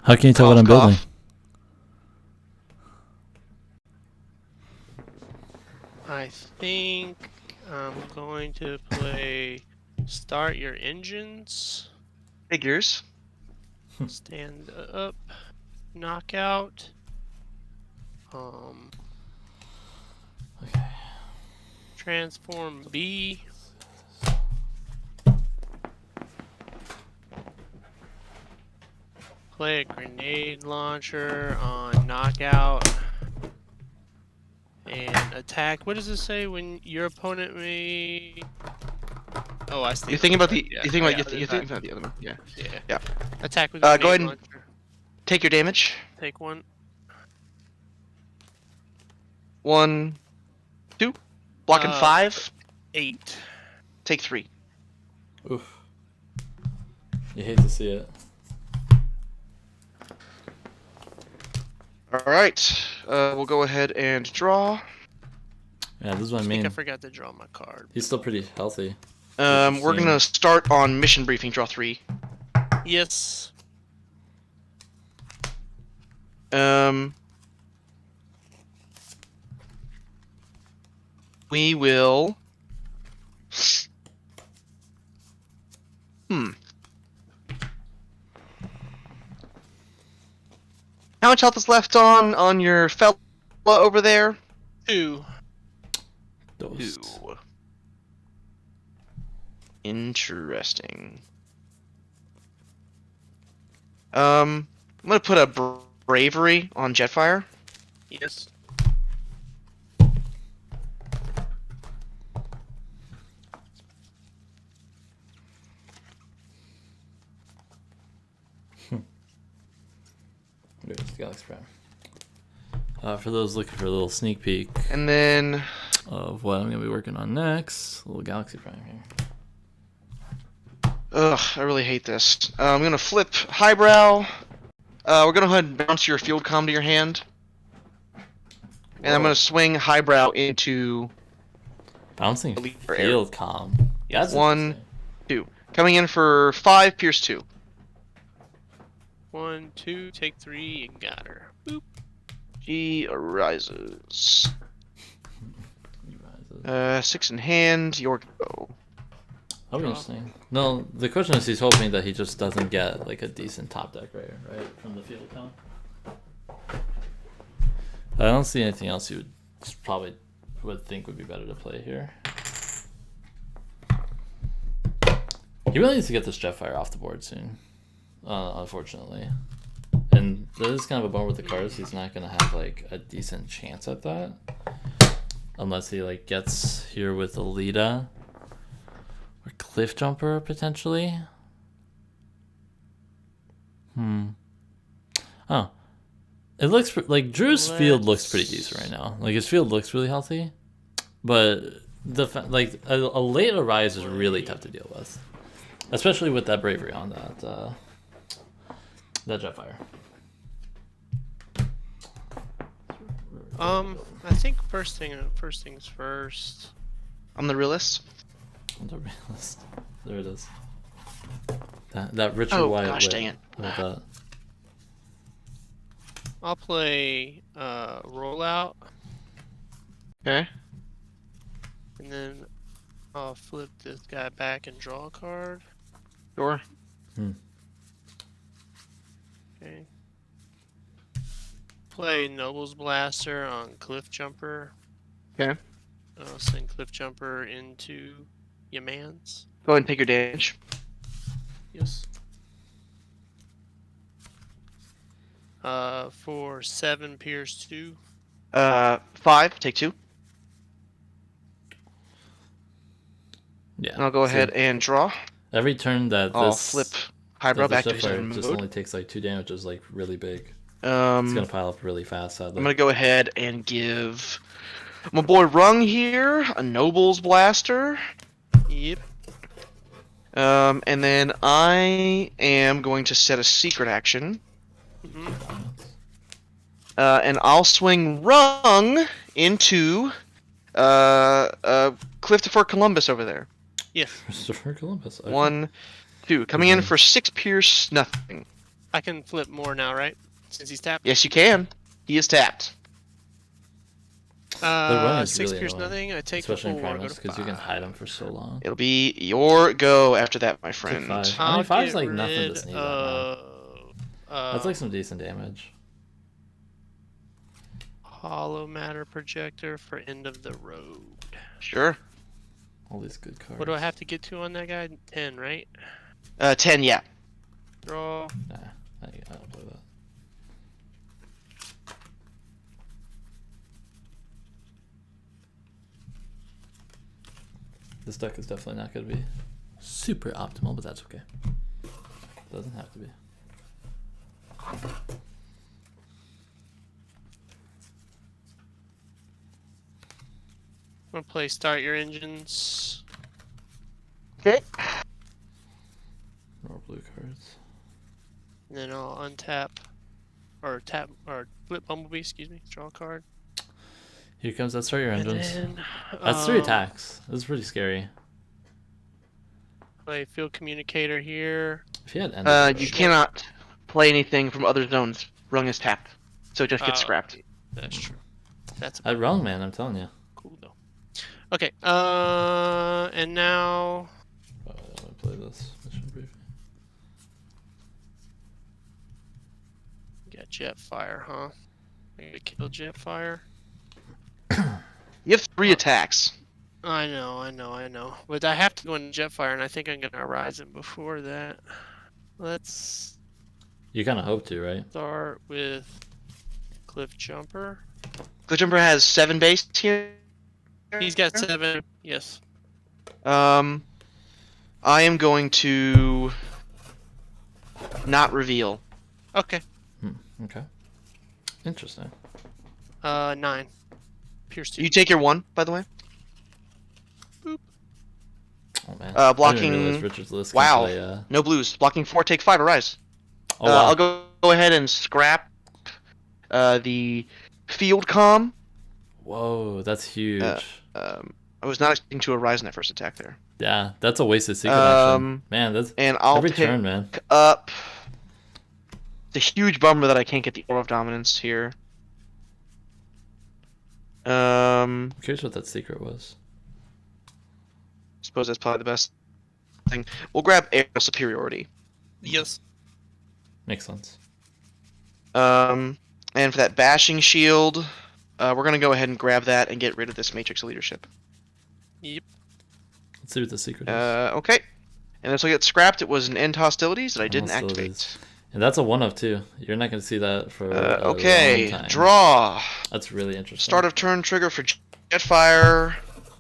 Speaker 1: How can you tell what I'm
Speaker 4: Cough,
Speaker 1: building?
Speaker 4: cough.
Speaker 5: I think I'm going to play Start Your Engines,
Speaker 4: Figures.
Speaker 5: Stand Up, Knockout.
Speaker 1: Okay.
Speaker 5: Transform B. Play a grenade launcher on Knockout. And attack. What does it say when your opponent may? Oh, I see.
Speaker 4: You're thinking about the.
Speaker 5: Yeah,
Speaker 4: You're thinking about.
Speaker 5: yeah,
Speaker 4: You're thinking about the other one. Yeah.
Speaker 5: Yeah. Attack with
Speaker 4: Go
Speaker 5: grenade
Speaker 4: ahead and-
Speaker 5: launcher.
Speaker 4: Take your damage.
Speaker 5: Take 1.
Speaker 4: 1, 2. Blocking 5.
Speaker 5: 8.
Speaker 4: Take 3.
Speaker 1: Oof. You hate to see it.
Speaker 4: All right. We'll go ahead and draw.
Speaker 1: Yeah, this is what I
Speaker 5: I think
Speaker 1: mean.
Speaker 5: I forgot to draw my card.
Speaker 1: He's still pretty healthy.
Speaker 4: We're gonna start on mission briefing. Draw 3.
Speaker 5: Yes.
Speaker 4: We will. How much health is left on your fella over there?
Speaker 5: 2.
Speaker 1: Dosed.
Speaker 4: 2. Interesting. I'm gonna put a bravery on Jetfire.
Speaker 5: Yes.
Speaker 1: There's Galaxy Prime. For those looking for a little sneak peek
Speaker 4: And then
Speaker 1: of what I'm going to be working on next, a little Galaxy Prime here.
Speaker 4: ugh, I really hate this. I'm gonna flip highbrow. We're gonna go ahead and bounce your field comm to your hand. And I'm gonna swing highbrow into
Speaker 1: Bouncing
Speaker 4: Elite for air.
Speaker 1: field comm. Yeah, that's
Speaker 4: 1,
Speaker 1: interesting.
Speaker 4: 2. Coming in for 5, pierce 2.
Speaker 5: 1, 2. Take 3. You got her. Boop.
Speaker 4: She arises.
Speaker 1: You guys,
Speaker 4: 6 in hand, your go.
Speaker 1: that'll be interesting. No, the question is he's hoping that he just doesn't get like a decent top deck right from the field count. I don't see anything else you would think would be better to play here. He really needs to get this Jetfire off the board soon, unfortunately. And that is kind of a bummer with the cards. He's not gonna have like a decent chance at that unless he like gets here with Alita. Or Cliff Jumper, potentially. Oh. It looks like Drew's field looks pretty decent right now. Like, his field looks really healthy. But, a late Arise is really tough to deal with. Especially with that Bravery on that Jetfire.
Speaker 5: I think first things first.
Speaker 4: I'm the realist.
Speaker 1: The realist. There it is. That Richard
Speaker 4: Oh,
Speaker 1: Wyatt
Speaker 4: gosh,
Speaker 1: wit.
Speaker 4: dang it.
Speaker 1: How about that?
Speaker 5: I'll play rollout,
Speaker 4: Okay.
Speaker 5: and then I'll flip this guy back and draw a card.
Speaker 4: Sure.
Speaker 5: Okay. play Noble's Blaster on Cliff Jumper.
Speaker 4: Okay.
Speaker 5: I'll send Cliff Jumper into your mans.
Speaker 4: Go ahead and take your damage.
Speaker 5: Yes. For 7 Pierce 2.
Speaker 4: 5. Take 2.
Speaker 1: Yeah.
Speaker 4: And I'll go ahead and draw.
Speaker 1: Every turn that
Speaker 4: I'll
Speaker 1: this
Speaker 4: flip Highbrow back to
Speaker 1: shift fire
Speaker 4: his
Speaker 1: just
Speaker 4: mode.
Speaker 1: only takes like 2 damage is like really big. It's
Speaker 4: I'm
Speaker 1: gonna pile up really fast. Sadly.
Speaker 4: gonna go ahead and give my boy Rung here a Noble's Blaster.
Speaker 5: Yep.
Speaker 4: And then I am going to set a secret action. And I'll swing Rung into Cliff Columbus over there.
Speaker 5: Yes.
Speaker 1: Christopher Columbus. Okay.
Speaker 4: 1, 2. Coming in for 6 Pierce, nothing.
Speaker 5: I can flip more now, right? Since he's tapped.
Speaker 4: Yes, you can. He is tapped.
Speaker 1: run is
Speaker 5: 6
Speaker 1: really
Speaker 5: Pierce
Speaker 1: annoying,
Speaker 5: nothing. I take
Speaker 1: especially
Speaker 5: the
Speaker 1: in
Speaker 5: 4.
Speaker 1: Primus because you can hide them for so long.
Speaker 4: It'll be your go after that, my
Speaker 1: Take
Speaker 4: friend.
Speaker 1: 5.
Speaker 5: I'll
Speaker 1: I mean, 5's
Speaker 5: get
Speaker 1: like nothing to
Speaker 5: rid
Speaker 1: sneeze at, man. That's like some decent damage.
Speaker 5: Hollow Matter Projector for End of the Road.
Speaker 4: Sure.
Speaker 1: All these good cards.
Speaker 5: What do I have to get to on that guy? 10, right?
Speaker 4: 10, yeah.
Speaker 5: Draw.
Speaker 1: Nah, I don't play that. This deck is definitely not going to be super optimal, but that's okay. Doesn't have to be.
Speaker 5: I'm gonna play Start Your Engines.
Speaker 4: Okay.
Speaker 1: More blue cards.
Speaker 5: And then I'll untap. Or tap. Or flip Bumblebee, excuse me. Draw a card.
Speaker 1: Here comes that Start Your
Speaker 5: And
Speaker 1: Engines.
Speaker 5: then,
Speaker 1: That's 3 attacks. This is pretty scary.
Speaker 5: Play Field Communicator here.
Speaker 1: If you had ended
Speaker 4: You cannot play anything from other zones. Rung is tapped. So it just gets
Speaker 5: Oh.
Speaker 4: scrapped.
Speaker 5: That's true. That's
Speaker 1: I'd wrong, man. I'm telling you.
Speaker 5: cool though. Okay. And now
Speaker 1: I'm gonna play this mission briefing.
Speaker 5: got Jetfire, huh? I gotta kill Jetfire.
Speaker 4: You have 3 attacks.
Speaker 5: I know. But I have to go into Jetfire, and I think I'm gonna Horizon before that. Let's
Speaker 1: You kind of hope to, right?
Speaker 5: start with Cliff Jumper.
Speaker 4: The jumper has 7 base here.
Speaker 5: He's got 7. Yes.
Speaker 4: I am going to not reveal.
Speaker 5: Okay.
Speaker 1: Okay. Interesting.
Speaker 5: 9. Pierce 2.
Speaker 4: You take your 1, by the way.
Speaker 1: Oh man.
Speaker 4: Blocking-
Speaker 1: I didn't realize Richard's list can
Speaker 4: Wow.
Speaker 1: play,
Speaker 4: No blues. Blocking 4, take 5, arise.
Speaker 1: Oh wow.
Speaker 4: I'll go ahead and scrap the field comm.
Speaker 1: Whoa, that's huge.
Speaker 4: I was not expecting to arise in that first attack there.
Speaker 1: Yeah, that's a wasted secret action.
Speaker 4: Um,
Speaker 1: Man, that's
Speaker 4: And I'll
Speaker 1: every
Speaker 4: pick
Speaker 1: turn, man.
Speaker 4: up. It's a huge bummer that I can't get the Aura of Dominance here.
Speaker 1: I'm curious what that secret was.
Speaker 4: Suppose that's probably the best thing. We'll grab Aerial Superiority.
Speaker 5: Yes.
Speaker 1: Makes sense.
Speaker 4: And for that Bashing Shield, we're gonna go ahead and grab that and get rid of this Matrix of Leadership.
Speaker 5: Yep.
Speaker 1: Let's see what the secret is.
Speaker 4: Okay. And this will get scrapped. It was an End Hostilities that I didn't
Speaker 1: Hostilities.
Speaker 4: activate.
Speaker 1: And that's a 1 of 2. You're not going to see that for a
Speaker 4: Okay.
Speaker 1: long time.
Speaker 4: Draw.
Speaker 1: That's really interesting.
Speaker 4: Start of turn trigger for Jetfire.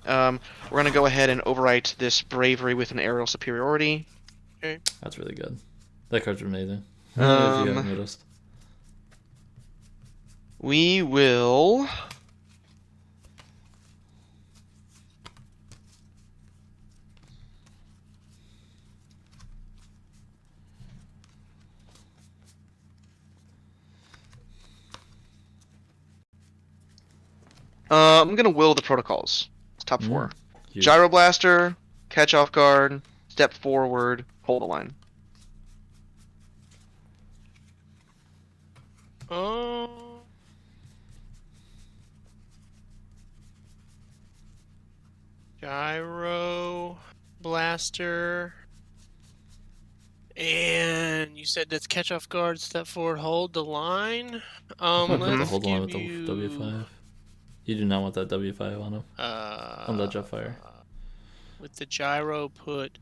Speaker 4: We're gonna go ahead and overwrite this Bravery with an Aerial Superiority.
Speaker 1: That's really good. That card's amazing. If you
Speaker 4: Um,
Speaker 1: haven't noticed.
Speaker 4: We will. I'm gonna will the protocols. It's top 4.
Speaker 1: Huge.
Speaker 4: Gyro Blaster, catch off guard, step forward, hold the line.
Speaker 5: Oh. Gyro Blaster And you said that's catch off guard, step forward, hold the line.
Speaker 1: The
Speaker 5: Let's
Speaker 1: hold on
Speaker 5: give
Speaker 1: with
Speaker 5: you
Speaker 1: the W5. You do not want that W5 on him. On that Jetfire.
Speaker 5: With the gyro, put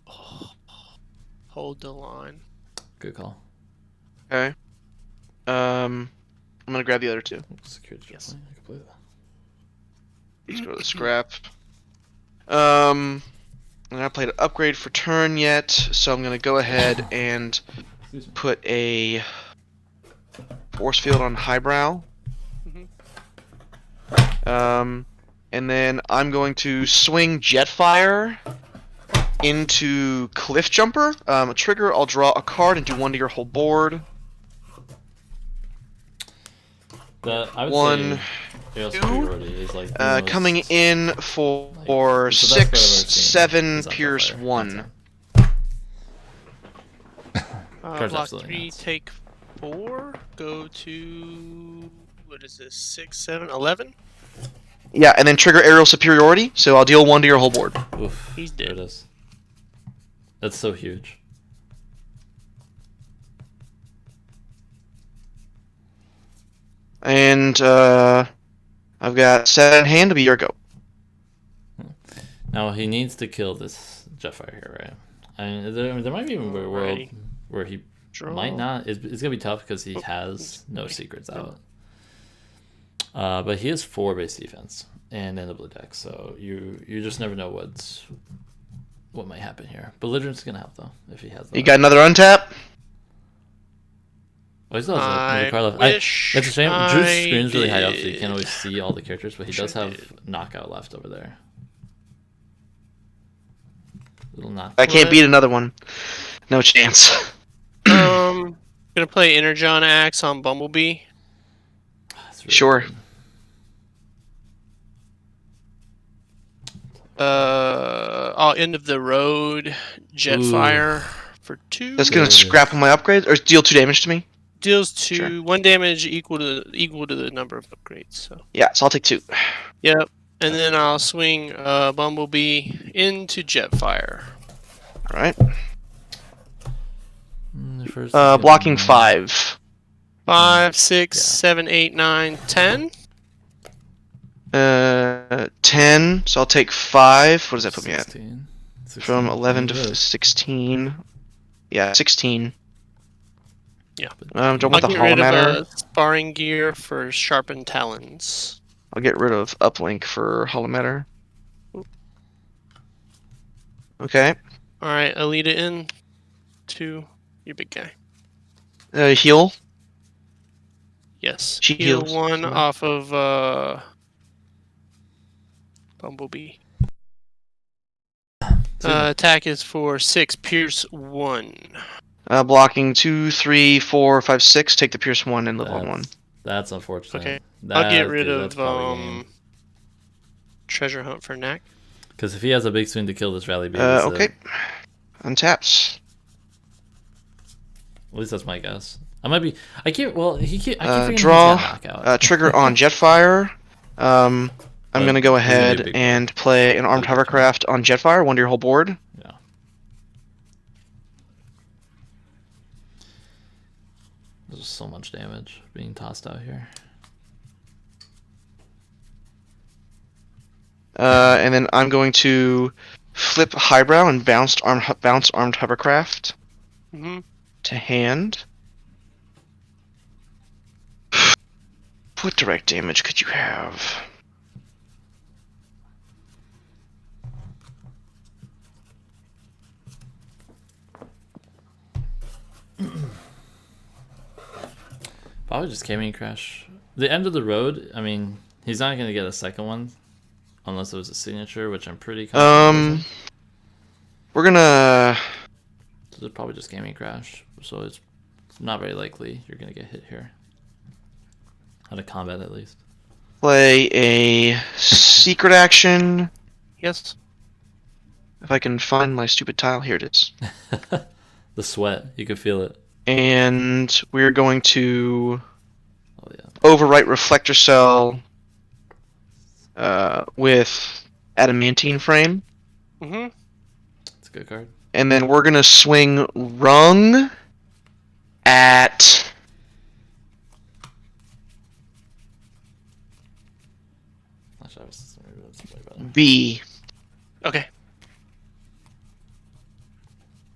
Speaker 5: hold the line.
Speaker 1: Good call.
Speaker 4: Okay. I'm gonna grab the other two.
Speaker 1: Secure the
Speaker 5: Yes.
Speaker 1: Jetfire. I can play that.
Speaker 4: Let's go to the scrap. I'm not played an upgrade for turn yet, so I'm gonna go ahead and
Speaker 1: Excuse me.
Speaker 4: put a force field on highbrow. And then I'm going to swing Jetfire into Cliff Jumper. A trigger, I'll draw a card and do 1 to your whole board.
Speaker 1: I would
Speaker 4: One,
Speaker 1: say Aerial
Speaker 4: two,
Speaker 1: Superiority is like the most,
Speaker 4: coming in for
Speaker 1: it's the best card I've ever
Speaker 4: 6,
Speaker 1: seen,
Speaker 4: 7,
Speaker 1: is that
Speaker 4: Pierce
Speaker 1: Jetfire.
Speaker 4: 1.
Speaker 1: Card's
Speaker 5: Block
Speaker 1: absolutely
Speaker 5: 3,
Speaker 1: nuts.
Speaker 5: take 4. Go to what is this? 6, 7, 11.
Speaker 4: Yeah, and then trigger Aerial Superiority, so I'll deal 1 to your whole board.
Speaker 1: Oof,
Speaker 5: He's
Speaker 1: there
Speaker 5: dead.
Speaker 1: it is. That's so huge.
Speaker 4: And I've got 7 in hand to be your go.
Speaker 1: Now he needs to kill this Jetfire here, right? I mean, there might be even a world
Speaker 5: Alrighty.
Speaker 1: where he
Speaker 5: Draw.
Speaker 1: might not. It's gonna be tough because he has no secrets out. But he has 4 base defense and in the blue deck, so you just never know what might happen here. Belligerent's gonna help though if he has that.
Speaker 4: You got another untap?
Speaker 1: Oh, he still has
Speaker 5: I
Speaker 1: another card left.
Speaker 5: wish
Speaker 1: It's a shame. Drew's
Speaker 5: I
Speaker 1: screen's really high up, so you
Speaker 5: did.
Speaker 1: can't always see all the characters, but he
Speaker 5: Wish
Speaker 1: does
Speaker 5: I
Speaker 1: have
Speaker 5: did.
Speaker 1: knockout left over there. Little knock.
Speaker 4: I can't
Speaker 5: What?
Speaker 4: beat another one. No chance.
Speaker 5: Gonna play Energon Axe on Bumblebee.
Speaker 1: That's really
Speaker 4: Sure.
Speaker 1: good.
Speaker 5: End of the road, Jetfire for 2.
Speaker 4: That's gonna
Speaker 1: Good.
Speaker 4: scrap on my upgrades, or deal 2 damage to me?
Speaker 5: Deals
Speaker 4: Sure.
Speaker 5: 1 damage equal to the number of upgrades. So
Speaker 4: Yeah, so I'll take 2.
Speaker 5: yep. And then I'll swing Bumblebee into Jetfire.
Speaker 4: Alright.
Speaker 1: The first is gonna
Speaker 4: Blocking
Speaker 1: be
Speaker 4: 5.
Speaker 5: 5, 6,
Speaker 1: Yeah.
Speaker 5: 7, 8, 9, 10.
Speaker 4: 10, so I'll take 5. What does that put me at?
Speaker 1: 16.
Speaker 4: From 11 to
Speaker 1: Good.
Speaker 4: 16. Yeah, 16.
Speaker 5: Yeah.
Speaker 4: Don't
Speaker 5: I'll
Speaker 4: want the
Speaker 5: get rid
Speaker 4: holomatter.
Speaker 5: of sparring gear for sharpened talons.
Speaker 4: I'll get rid of uplink for holomatter. Okay.
Speaker 5: All right, Alita in to your big guy.
Speaker 4: Heal.
Speaker 5: Yes.
Speaker 4: She
Speaker 5: Heal
Speaker 4: heals.
Speaker 5: 1
Speaker 4: Sure.
Speaker 5: off of Bumblebee. Attack is for 6, Pierce 1.
Speaker 4: Blocking 2, 3, 4, 5, 6. Take the Pierce 1 and live on 1.
Speaker 1: That's unfortunate.
Speaker 5: Okay. I'll get rid
Speaker 1: That's
Speaker 5: of
Speaker 1: probably game.
Speaker 5: Treasure Hunt for Knack.
Speaker 1: Because if he has a big swing to kill this rally baby,
Speaker 4: Okay. Untaps.
Speaker 1: At least that's my guess. I might be. I keep. Well, I keep forgetting
Speaker 4: Draw.
Speaker 1: he's got knockout.
Speaker 4: Trigger on Jetfire. I'm
Speaker 1: But
Speaker 4: gonna go
Speaker 1: he's gonna be a
Speaker 4: ahead
Speaker 1: big
Speaker 4: and play an armed
Speaker 1: Big
Speaker 4: hovercraft on Jetfire, 1 to your whole board.
Speaker 1: Yeah. There's so much damage being tossed out here.
Speaker 4: And then I'm going to flip Highbrow and bounce armed hovercraft
Speaker 5: Mm-hmm.
Speaker 4: to hand. What direct damage could you have?
Speaker 1: Probably just Gaming Crash. The end of the road. I mean, he's not gonna get a second one unless it was a signature, which I'm pretty confident.
Speaker 4: We're gonna
Speaker 1: So it's probably just Gaming Crash. So it's not very likely you're gonna get hit here. Out of combat, at least.
Speaker 4: play a secret action.
Speaker 5: Yes.
Speaker 4: If I can find my stupid tile, here it is.
Speaker 1: The sweat, you can feel it.
Speaker 4: And we're going to
Speaker 1: Oh yeah.
Speaker 4: overwrite Reflector Cell with Adamantine Frame.
Speaker 5: Mm-hmm.
Speaker 1: It's a good card.
Speaker 4: And then we're gonna swing Rung at
Speaker 1: Actually, I was maybe that's way better.
Speaker 4: B.
Speaker 5: Okay.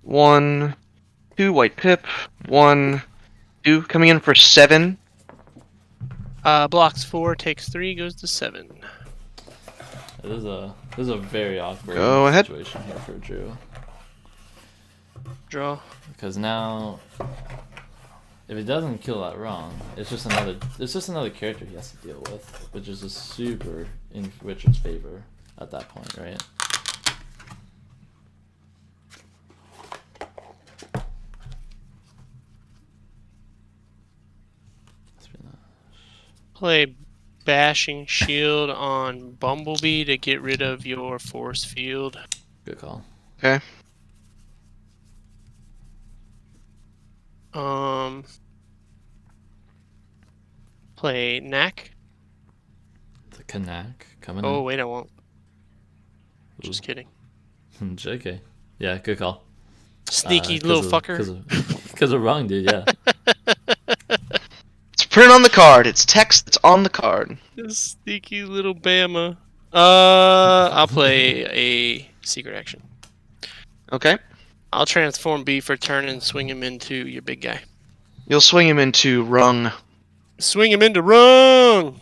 Speaker 4: 1, 2, white pip. 1, 2, coming in for 7.
Speaker 5: Blocks 4, takes 3, goes to 7.
Speaker 1: This is a very awkward
Speaker 4: Go ahead.
Speaker 1: situation here for Drew.
Speaker 5: Draw.
Speaker 1: Because now, if he doesn't kill that wrong, it's just another character he has to deal with, which is just super in Richard's favor at that point, right?
Speaker 5: Play Bashing Shield on Bumblebee to get rid of your force field.
Speaker 1: Good call.
Speaker 4: Okay.
Speaker 5: Play Knack.
Speaker 1: The Kanak coming
Speaker 5: Oh
Speaker 1: in.
Speaker 5: wait, I won't. Just kidding.
Speaker 1: JK. Yeah, good call.
Speaker 5: Sneaky little fucker.
Speaker 1: Because of wrong, dude, yeah.
Speaker 4: It's printed on the card. It's text that's on the card.
Speaker 5: Sneaky little Bama. I'll play a secret action.
Speaker 4: Okay.
Speaker 5: I'll transform B for turn and swing him into your big guy.
Speaker 4: You'll swing him into Rung.
Speaker 5: Swing him into Rung!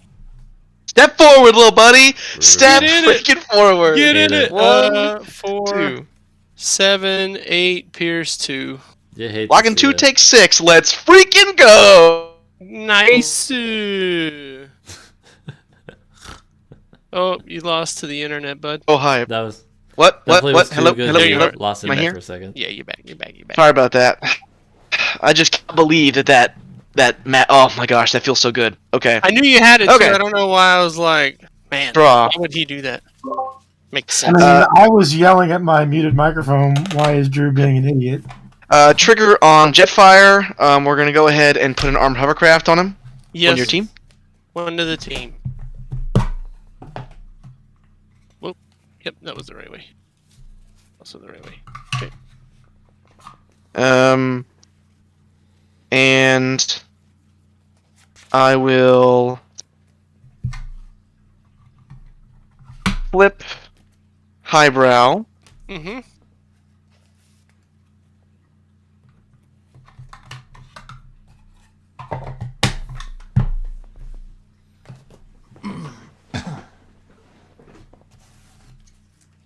Speaker 4: Step forward, little buddy. Step
Speaker 5: Get in it.
Speaker 4: freaking forward.
Speaker 5: Get in it!
Speaker 4: 1,
Speaker 5: 4,
Speaker 4: 2.
Speaker 5: 7, 8, Pierce 2.
Speaker 1: You hate
Speaker 4: Locking
Speaker 1: to see
Speaker 4: 2
Speaker 1: it.
Speaker 4: takes 6. Let's freaking go.
Speaker 5: Nice! Oh, you lost to the internet, bud.
Speaker 4: Oh, hi.
Speaker 1: That was
Speaker 4: What?
Speaker 1: definitely was too
Speaker 4: Hello?
Speaker 1: good.
Speaker 4: Hello?
Speaker 5: There you
Speaker 4: Hello?
Speaker 5: are.
Speaker 1: Lost
Speaker 4: Am I
Speaker 1: internet
Speaker 4: here?
Speaker 1: for a second.
Speaker 5: Yeah, you're back. You're back.
Speaker 4: Sorry about that. I just can't believe that oh my gosh, that feels so good. Okay.
Speaker 5: I knew you had it,
Speaker 4: Okay.
Speaker 5: too. I don't know why I was like, man,
Speaker 4: Draw.
Speaker 5: why would he do that? Makes
Speaker 3: I
Speaker 5: sense.
Speaker 3: mean, I was yelling at my muted microphone. Why is Drew being an idiot?
Speaker 4: Trigger on Jetfire. We're gonna go ahead and put an armed hovercraft on him.
Speaker 5: Yes.
Speaker 4: On your team.
Speaker 5: One to the team. Whoop. Yep, that was the right way. Also the right way. Okay.
Speaker 4: And I will flip highbrow.
Speaker 5: Mm-hmm.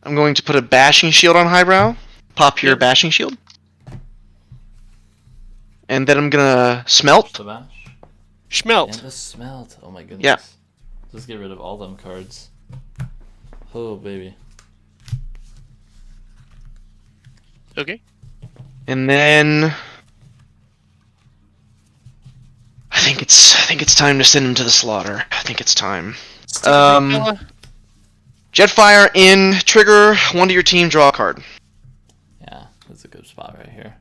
Speaker 4: I'm going to put a bashing shield on highbrow. Pop your
Speaker 5: Yep.
Speaker 4: bashing shield. And then I'm gonna smelt.
Speaker 1: The match.
Speaker 5: Schmelt.
Speaker 1: And the smelt. Oh my goodness.
Speaker 4: Yeah.
Speaker 1: Just get rid of all them cards. Oh baby.
Speaker 5: Okay.
Speaker 4: And then I think it's time to send him to the slaughter. I think it's time. Jetfire in, trigger, one to your team, draw a card.
Speaker 1: Yeah, that's a good spot right here.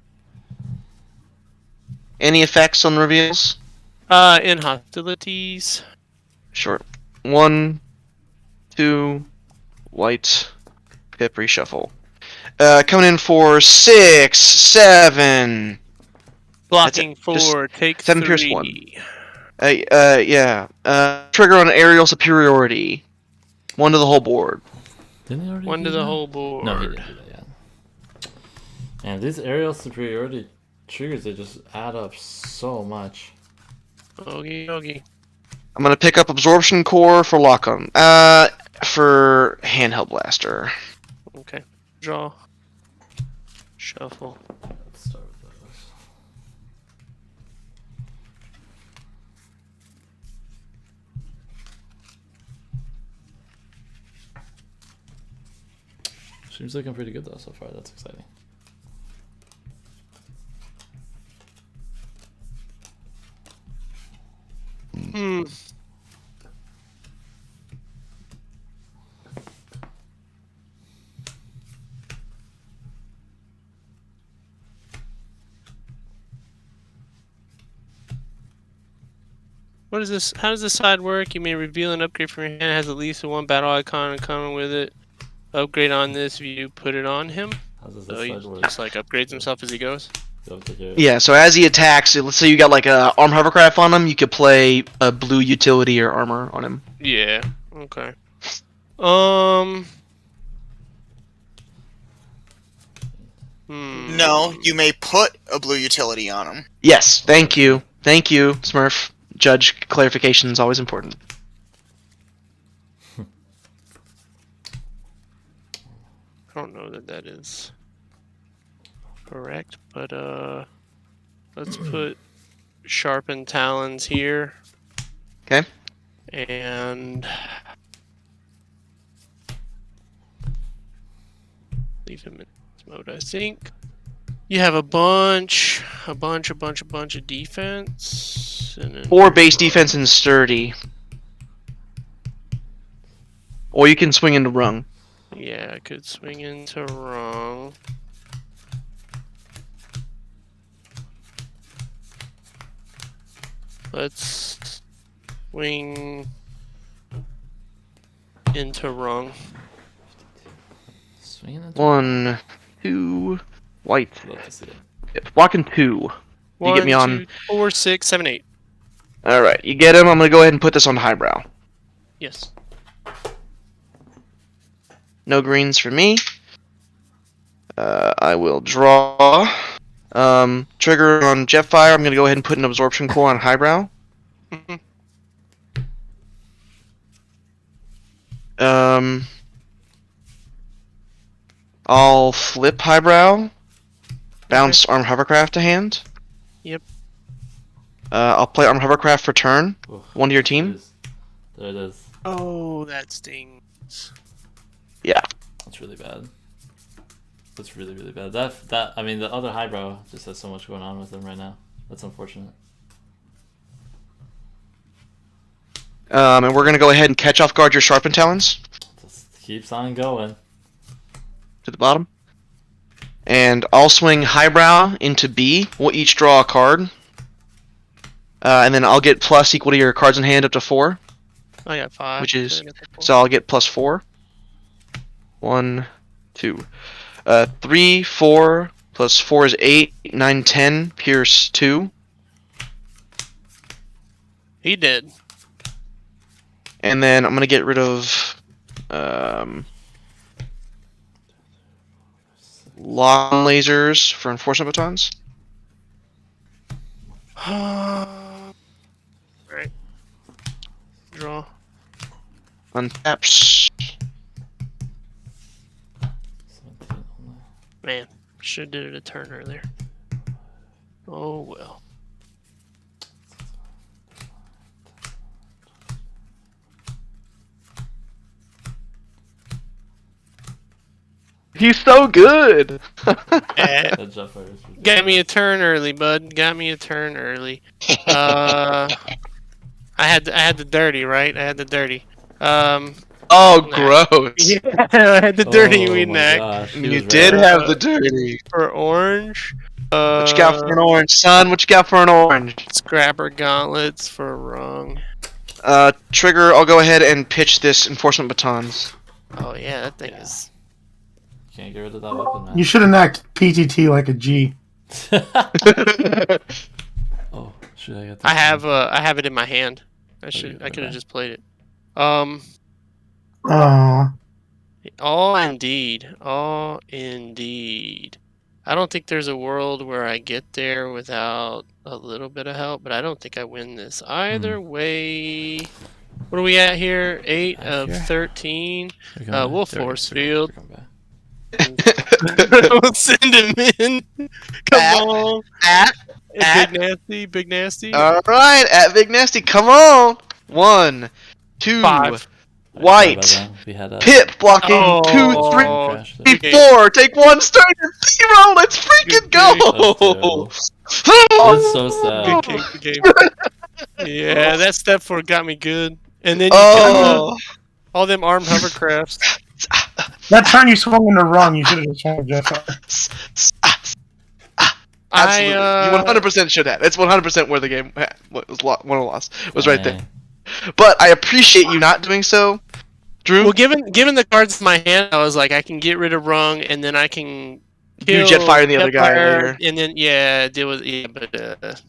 Speaker 4: Any effects on reveals?
Speaker 5: In hostilities.
Speaker 4: Sure. 1, 2, white, pip, reshuffle. Coming in for 6, 7.
Speaker 5: Blocking
Speaker 4: Just
Speaker 5: 4, take
Speaker 4: 7
Speaker 5: 3.
Speaker 4: pierce 1. Yeah. Trigger on aerial superiority. 1 to the whole board.
Speaker 1: Didn't he already
Speaker 5: 1
Speaker 1: do
Speaker 5: to the
Speaker 1: that?
Speaker 5: whole board.
Speaker 1: No, he didn't do that yet. And these aerial superiority triggers, they just add up so much.
Speaker 5: Okie dokie.
Speaker 4: I'm gonna pick up absorption core for lock on. For handheld blaster.
Speaker 5: Okay. Draw. Shuffle.
Speaker 1: Let's start with those. Seems looking pretty good though so far. That's exciting.
Speaker 5: Hmm. What is this? How does this side work? You may reveal an upgrade from your hand that has at least one battle icon in common with it. upgrade on this if you put it on him.
Speaker 1: How does
Speaker 5: So
Speaker 1: this
Speaker 5: he
Speaker 1: side work?
Speaker 5: just like upgrades himself as he goes.
Speaker 1: Go up to here.
Speaker 4: Yeah, so as he attacks, let's say you got like a arm hovercraft on him, you could play a blue utility or armor on him.
Speaker 5: Yeah. Okay.
Speaker 2: No, you may put a blue utility on him.
Speaker 4: Yes, thank you, Smurf. Judge clarification is always important.
Speaker 5: I don't know that is correct, but let's put sharpened talons here.
Speaker 4: Okay.
Speaker 5: And leave him in this mode, I think. You have a bunch of defense. And then
Speaker 4: 4 base defense and sturdy. Or you can swing into rung.
Speaker 5: Yeah, I could swing into wrong. Let's swing into wrong.
Speaker 1: Swinging into
Speaker 4: 1, 2, white.
Speaker 1: Love to see it.
Speaker 4: Yep, walking 2. You get me
Speaker 5: 1,
Speaker 4: on.
Speaker 5: 2, 4, 6, 7, 8.
Speaker 4: Alright, you get him. I'm gonna go ahead and put this on highbrow.
Speaker 5: Yes.
Speaker 4: No greens for me. I will draw. Trigger on Jetfire. I'm gonna go ahead and put an absorption core on highbrow. I'll flip highbrow. Bounce arm hovercraft to hand.
Speaker 5: Yep.
Speaker 4: I'll play arm hovercraft for turn.
Speaker 1: Oof,
Speaker 4: 1 to your team.
Speaker 1: there it is.
Speaker 5: Oh, that stings.
Speaker 4: Yeah.
Speaker 1: That's really bad. That's really, really bad. That I mean, the other highbrow just has so much going on with him right now. That's unfortunate.
Speaker 4: And we're gonna go ahead and catch off guard your sharpened talons
Speaker 1: Just keeps on going.
Speaker 4: to the bottom. And I'll swing highbrow into B. We'll each draw a card. And then I'll get plus equal to your cards in hand up to 4.
Speaker 5: I got 5.
Speaker 4: Which is-
Speaker 5: I got the 4.
Speaker 4: So I'll get plus 4. 1, 2. 3, 4, plus 4 is 8, 9, 10, pierce 2.
Speaker 5: He did.
Speaker 4: And then I'm going to get rid of lawn lasers for enforcement batons.
Speaker 5: Right. Draw.
Speaker 4: Untaps.
Speaker 1: 17 only.
Speaker 5: Man, should have did it a turn earlier. Oh well.
Speaker 4: He's so good!
Speaker 5: Eh,
Speaker 1: That Jetfire is ridiculous.
Speaker 5: got me a turn early, bud. Got me a turn early. I had the dirty, right? I had the dirty.
Speaker 4: Oh,
Speaker 5: Nah.
Speaker 4: gross!
Speaker 5: Yeah, I had the dirty
Speaker 1: Oh
Speaker 5: weed
Speaker 1: my
Speaker 5: neck
Speaker 1: gosh, he
Speaker 4: You
Speaker 1: was
Speaker 4: did
Speaker 1: right.
Speaker 4: have the dirty.
Speaker 5: for orange.
Speaker 4: What you got for an orange, son? What you got for an orange?
Speaker 5: Scrapper gauntlets for wrong.
Speaker 4: Trigger, I'll go ahead and pitch this enforcement batons.
Speaker 5: Oh yeah, that thing
Speaker 1: Yeah.
Speaker 5: is.
Speaker 1: Can't get rid of that weapon, man.
Speaker 3: You should enact PTT like a G.
Speaker 1: Oh, should I get that?
Speaker 5: I have it in my hand. I
Speaker 1: you
Speaker 5: could
Speaker 1: okay.
Speaker 5: have just played it.
Speaker 3: Oh,
Speaker 5: Oh indeed. Oh indeed. I don't think there's a world where I get there without a little bit of help, but I don't think I win this either way. What are we at here? 8
Speaker 1: Back
Speaker 5: of
Speaker 1: here.
Speaker 5: 13.
Speaker 1: We're going
Speaker 5: We'll
Speaker 1: back. There we go.
Speaker 5: force
Speaker 1: There we go.
Speaker 5: field.
Speaker 1: We're going back.
Speaker 5: We'll send him in. Come on.
Speaker 4: At
Speaker 5: Big nasty.
Speaker 4: Alright, at Big Nasty, come on! 1, 2,
Speaker 5: 5.
Speaker 4: white,
Speaker 1: Sorry about that. We had a
Speaker 4: pip blocking,
Speaker 5: Oh.
Speaker 4: 2, 3,
Speaker 1: crash there.
Speaker 5: Okay.
Speaker 4: 4, take 1, start at 0, let's freaking
Speaker 5: Good game.
Speaker 4: go!
Speaker 1: That's so sad.
Speaker 5: Good game, good game. Yeah, that step 4 got me good. And then you got
Speaker 4: Oh,
Speaker 5: all them armed hovercrafts.
Speaker 3: that turn you swung into wrong. You should have just swung Jeff.
Speaker 4: absolutely.
Speaker 5: I,
Speaker 4: You 100% should have. It's 100% where the game was won or lost. Was right there.
Speaker 1: Dang.
Speaker 4: But I appreciate you not doing so. Drew?
Speaker 5: Well, given the cards in my hand, I was like, I can get rid of Rung, and then I can
Speaker 4: Do
Speaker 5: kill
Speaker 4: Jetfire and the other guy
Speaker 5: Jetfire,
Speaker 4: later.
Speaker 5: and then deal with but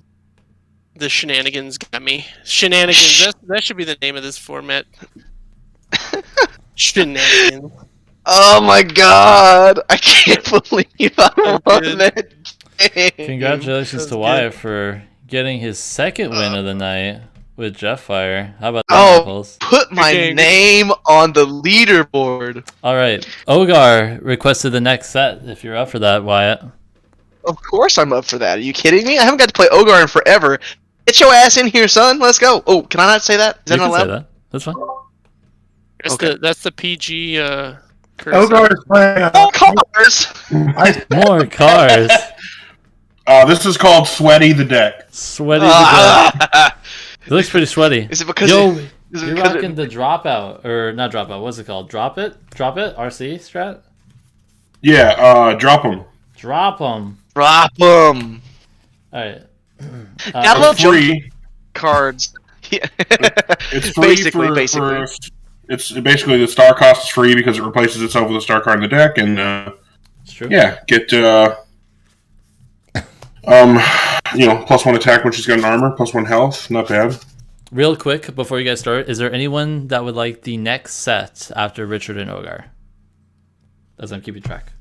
Speaker 5: the shenanigans got me. Shenanigans. That should be the name of this format. Shenanigans.
Speaker 4: Oh my god! I can't believe I won that game.
Speaker 1: Congratulations to
Speaker 5: That's
Speaker 1: Wyatt for getting his second win of the night with Jetfire. How about that,
Speaker 4: Oh,
Speaker 1: Knuckles?
Speaker 4: put my
Speaker 5: Okay.
Speaker 4: name on the leaderboard.
Speaker 1: All right. Ogar requested the next set. If you're up for that, Wyatt.
Speaker 4: Of course I'm up for that. Are you kidding me? I haven't got to play Ogar in forever. Get your ass in here, son. Let's go. Oh, can I not say that? Is that
Speaker 1: You
Speaker 4: not
Speaker 1: can say
Speaker 4: allowed?
Speaker 1: that. That's fine.
Speaker 5: That's the PG.
Speaker 3: Ogar is playing.
Speaker 4: Oh, cars!
Speaker 1: More cars.
Speaker 8: This is called Sweaty the Deck.
Speaker 1: Sweaty. It looks pretty sweaty.
Speaker 4: Is it because
Speaker 1: Yo,
Speaker 4: is it
Speaker 1: you're
Speaker 4: because
Speaker 1: rocking the dropout, or not dropout? What's it called? Drop it, RC strat.
Speaker 8: Yeah, drop them.
Speaker 1: Drop them.
Speaker 4: drop them?
Speaker 1: All right.
Speaker 4: I love
Speaker 8: It's free.
Speaker 4: cards. Yeah.
Speaker 8: It's free
Speaker 4: basically.
Speaker 8: for it's basically the star cost is free because it replaces itself with a star card in the deck, and
Speaker 1: It's true.
Speaker 8: yeah, get +1 attack when she's got an armor, +1 health, not bad.
Speaker 1: Real quick before you guys start, is there anyone that would like the next set after Richard and Ogar? As I'm keeping track.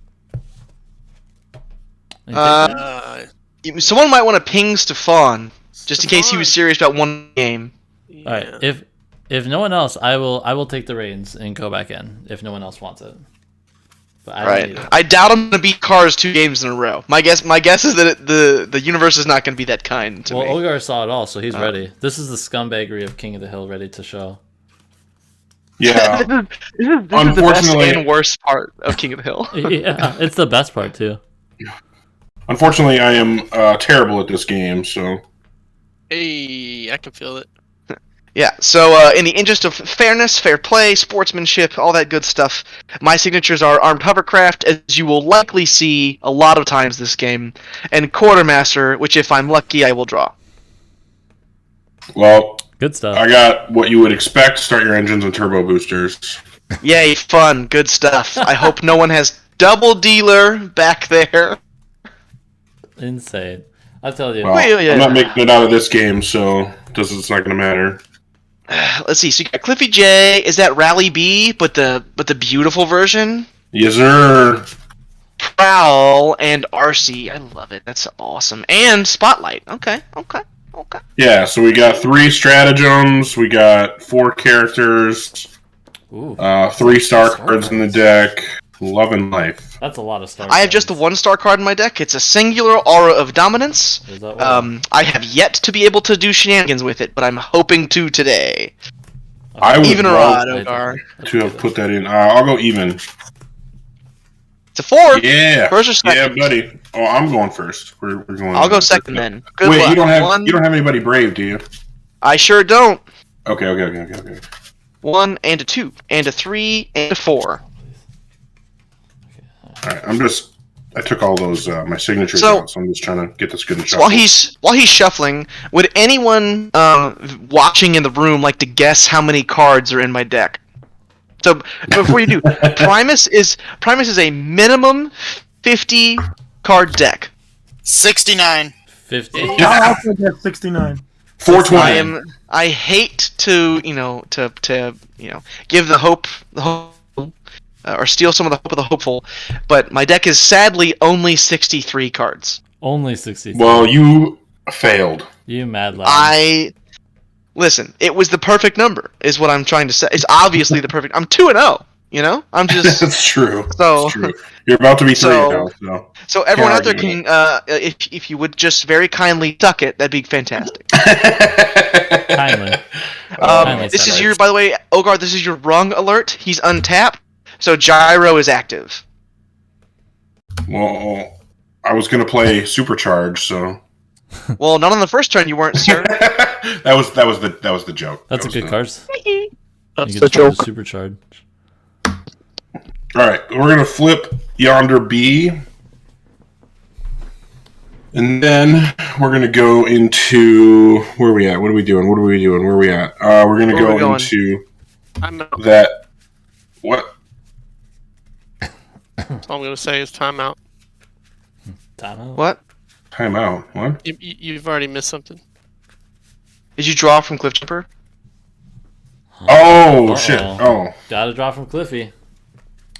Speaker 4: Someone might want to ping Stefan just in case he was serious about one game.
Speaker 1: All right. If no one else, I will take the reins and go back in. If no one else wants it. But I don't need it.
Speaker 4: I doubt I'm gonna beat Cars 2 games in a row. My guess is that the universe is not gonna be that kind to
Speaker 1: Well,
Speaker 4: me.
Speaker 1: Ogar saw it all, so he's ready. This is the scumbaggery of King of the Hill ready to show.
Speaker 8: Yeah,
Speaker 4: this is the best
Speaker 8: Unfortunately-
Speaker 4: and worst part of King of the Hill.
Speaker 1: Yeah, it's the best part too.
Speaker 8: unfortunately, I am terrible at this game, so
Speaker 5: Hey, I can feel it.
Speaker 4: Yeah, so in the interest of fairness, fair play, sportsmanship, all that good stuff, my signatures are Armed Hovercraft, as you will likely see a lot of times this game, and Quartermaster, which if I'm lucky, I will draw.
Speaker 8: well,
Speaker 1: Good stuff.
Speaker 8: I got what you would expect: start your engines and turbo boosters.
Speaker 4: Yay, fun, good stuff. I hope no one has Double Dealer back there.
Speaker 1: Insane. I'll tell you.
Speaker 8: Well,
Speaker 4: yeah.
Speaker 8: I'm not making it out of this game, so it's not going to matter.
Speaker 4: Let's see. So you got Cliffy J. Is that Rally B, but the beautiful version?
Speaker 8: Yes, sir.
Speaker 4: Prowl and RC. I love it. That's awesome. And Spotlight. Okay.
Speaker 8: Yeah, so we got 3 stratagems, we got 4 characters,
Speaker 1: Ooh,
Speaker 8: 3 star cards in the deck. Love and life.
Speaker 1: that's a lot of stars.
Speaker 4: I have just the 1-star card in my deck. It's a singular Aura of Dominance.
Speaker 1: Is that what?
Speaker 4: I have yet to be able to do shenanigans with it, but I'm hoping to today.
Speaker 8: I would
Speaker 4: Even or
Speaker 8: love
Speaker 4: odd, Ogar.
Speaker 8: to have put that in. I'll go even.
Speaker 4: It's a 4.
Speaker 8: Yeah.
Speaker 4: First or second?
Speaker 8: Yeah, buddy. Oh, I'm going first. We're going.
Speaker 4: I'll go second then. Good
Speaker 8: Wait,
Speaker 4: luck.
Speaker 8: you don't have
Speaker 4: 1.
Speaker 8: you don't have anybody brave, do you?
Speaker 4: I sure don't.
Speaker 8: Okay.
Speaker 4: 1 and a 2 and a 3 and a 4.
Speaker 8: All right. I took all those my signatures
Speaker 4: So-
Speaker 8: out, so I'm just trying to get this good and
Speaker 4: So
Speaker 8: shuffled.
Speaker 4: while he's shuffling, would anyone watching in the room like to guess how many cards are in my deck? So before you do, Primus is a minimum 50 card deck.
Speaker 2: 69.
Speaker 1: 50.
Speaker 3: I'll also get 69.
Speaker 8: 420.
Speaker 4: I hate to give the hope or steal some of the hope of the hopeful, but my deck is sadly only 63 cards.
Speaker 1: Only 60.
Speaker 8: Well, you failed.
Speaker 1: You mad lad.
Speaker 4: Listen, it was the perfect number, is what I'm trying to say. It's obviously the perfect. I'm 2-0. You know, I'm just.
Speaker 8: That's true.
Speaker 4: So-
Speaker 8: That's true. You're about to be 3
Speaker 4: So-
Speaker 8: now.
Speaker 4: So everyone out there
Speaker 8: argue
Speaker 4: can, if you would just very kindly tuck it, that'd be fantastic.
Speaker 1: Kindly. Kindly
Speaker 4: This
Speaker 1: said.
Speaker 4: is your, by the way, Ogar. This is your rung alert. He's untapped, so Gyro is active.
Speaker 8: Well, I was gonna play Supercharge, so
Speaker 4: Well, not on the first turn, you weren't, sir.
Speaker 8: that was the joke.
Speaker 1: That's a
Speaker 8: That
Speaker 1: good
Speaker 8: was
Speaker 1: card.
Speaker 5: That's
Speaker 1: You
Speaker 5: the
Speaker 1: get to
Speaker 5: joke.
Speaker 1: supercharge.
Speaker 8: All right, we're gonna flip Yonder B, and then we're gonna go into where are we at? What are we doing? Where are we at? We're gonna
Speaker 4: Where are we
Speaker 8: go
Speaker 4: going?
Speaker 8: into
Speaker 5: I'm out.
Speaker 8: that What?
Speaker 5: That's all I'm gonna say is timeout.
Speaker 1: Timeout.
Speaker 4: What?
Speaker 8: Time out. What?
Speaker 5: You've already missed something.
Speaker 4: Did you draw from Cliffjumper?
Speaker 8: Oh
Speaker 1: Uh-oh.
Speaker 8: shit! Oh.
Speaker 1: Gotta draw from Cliffy.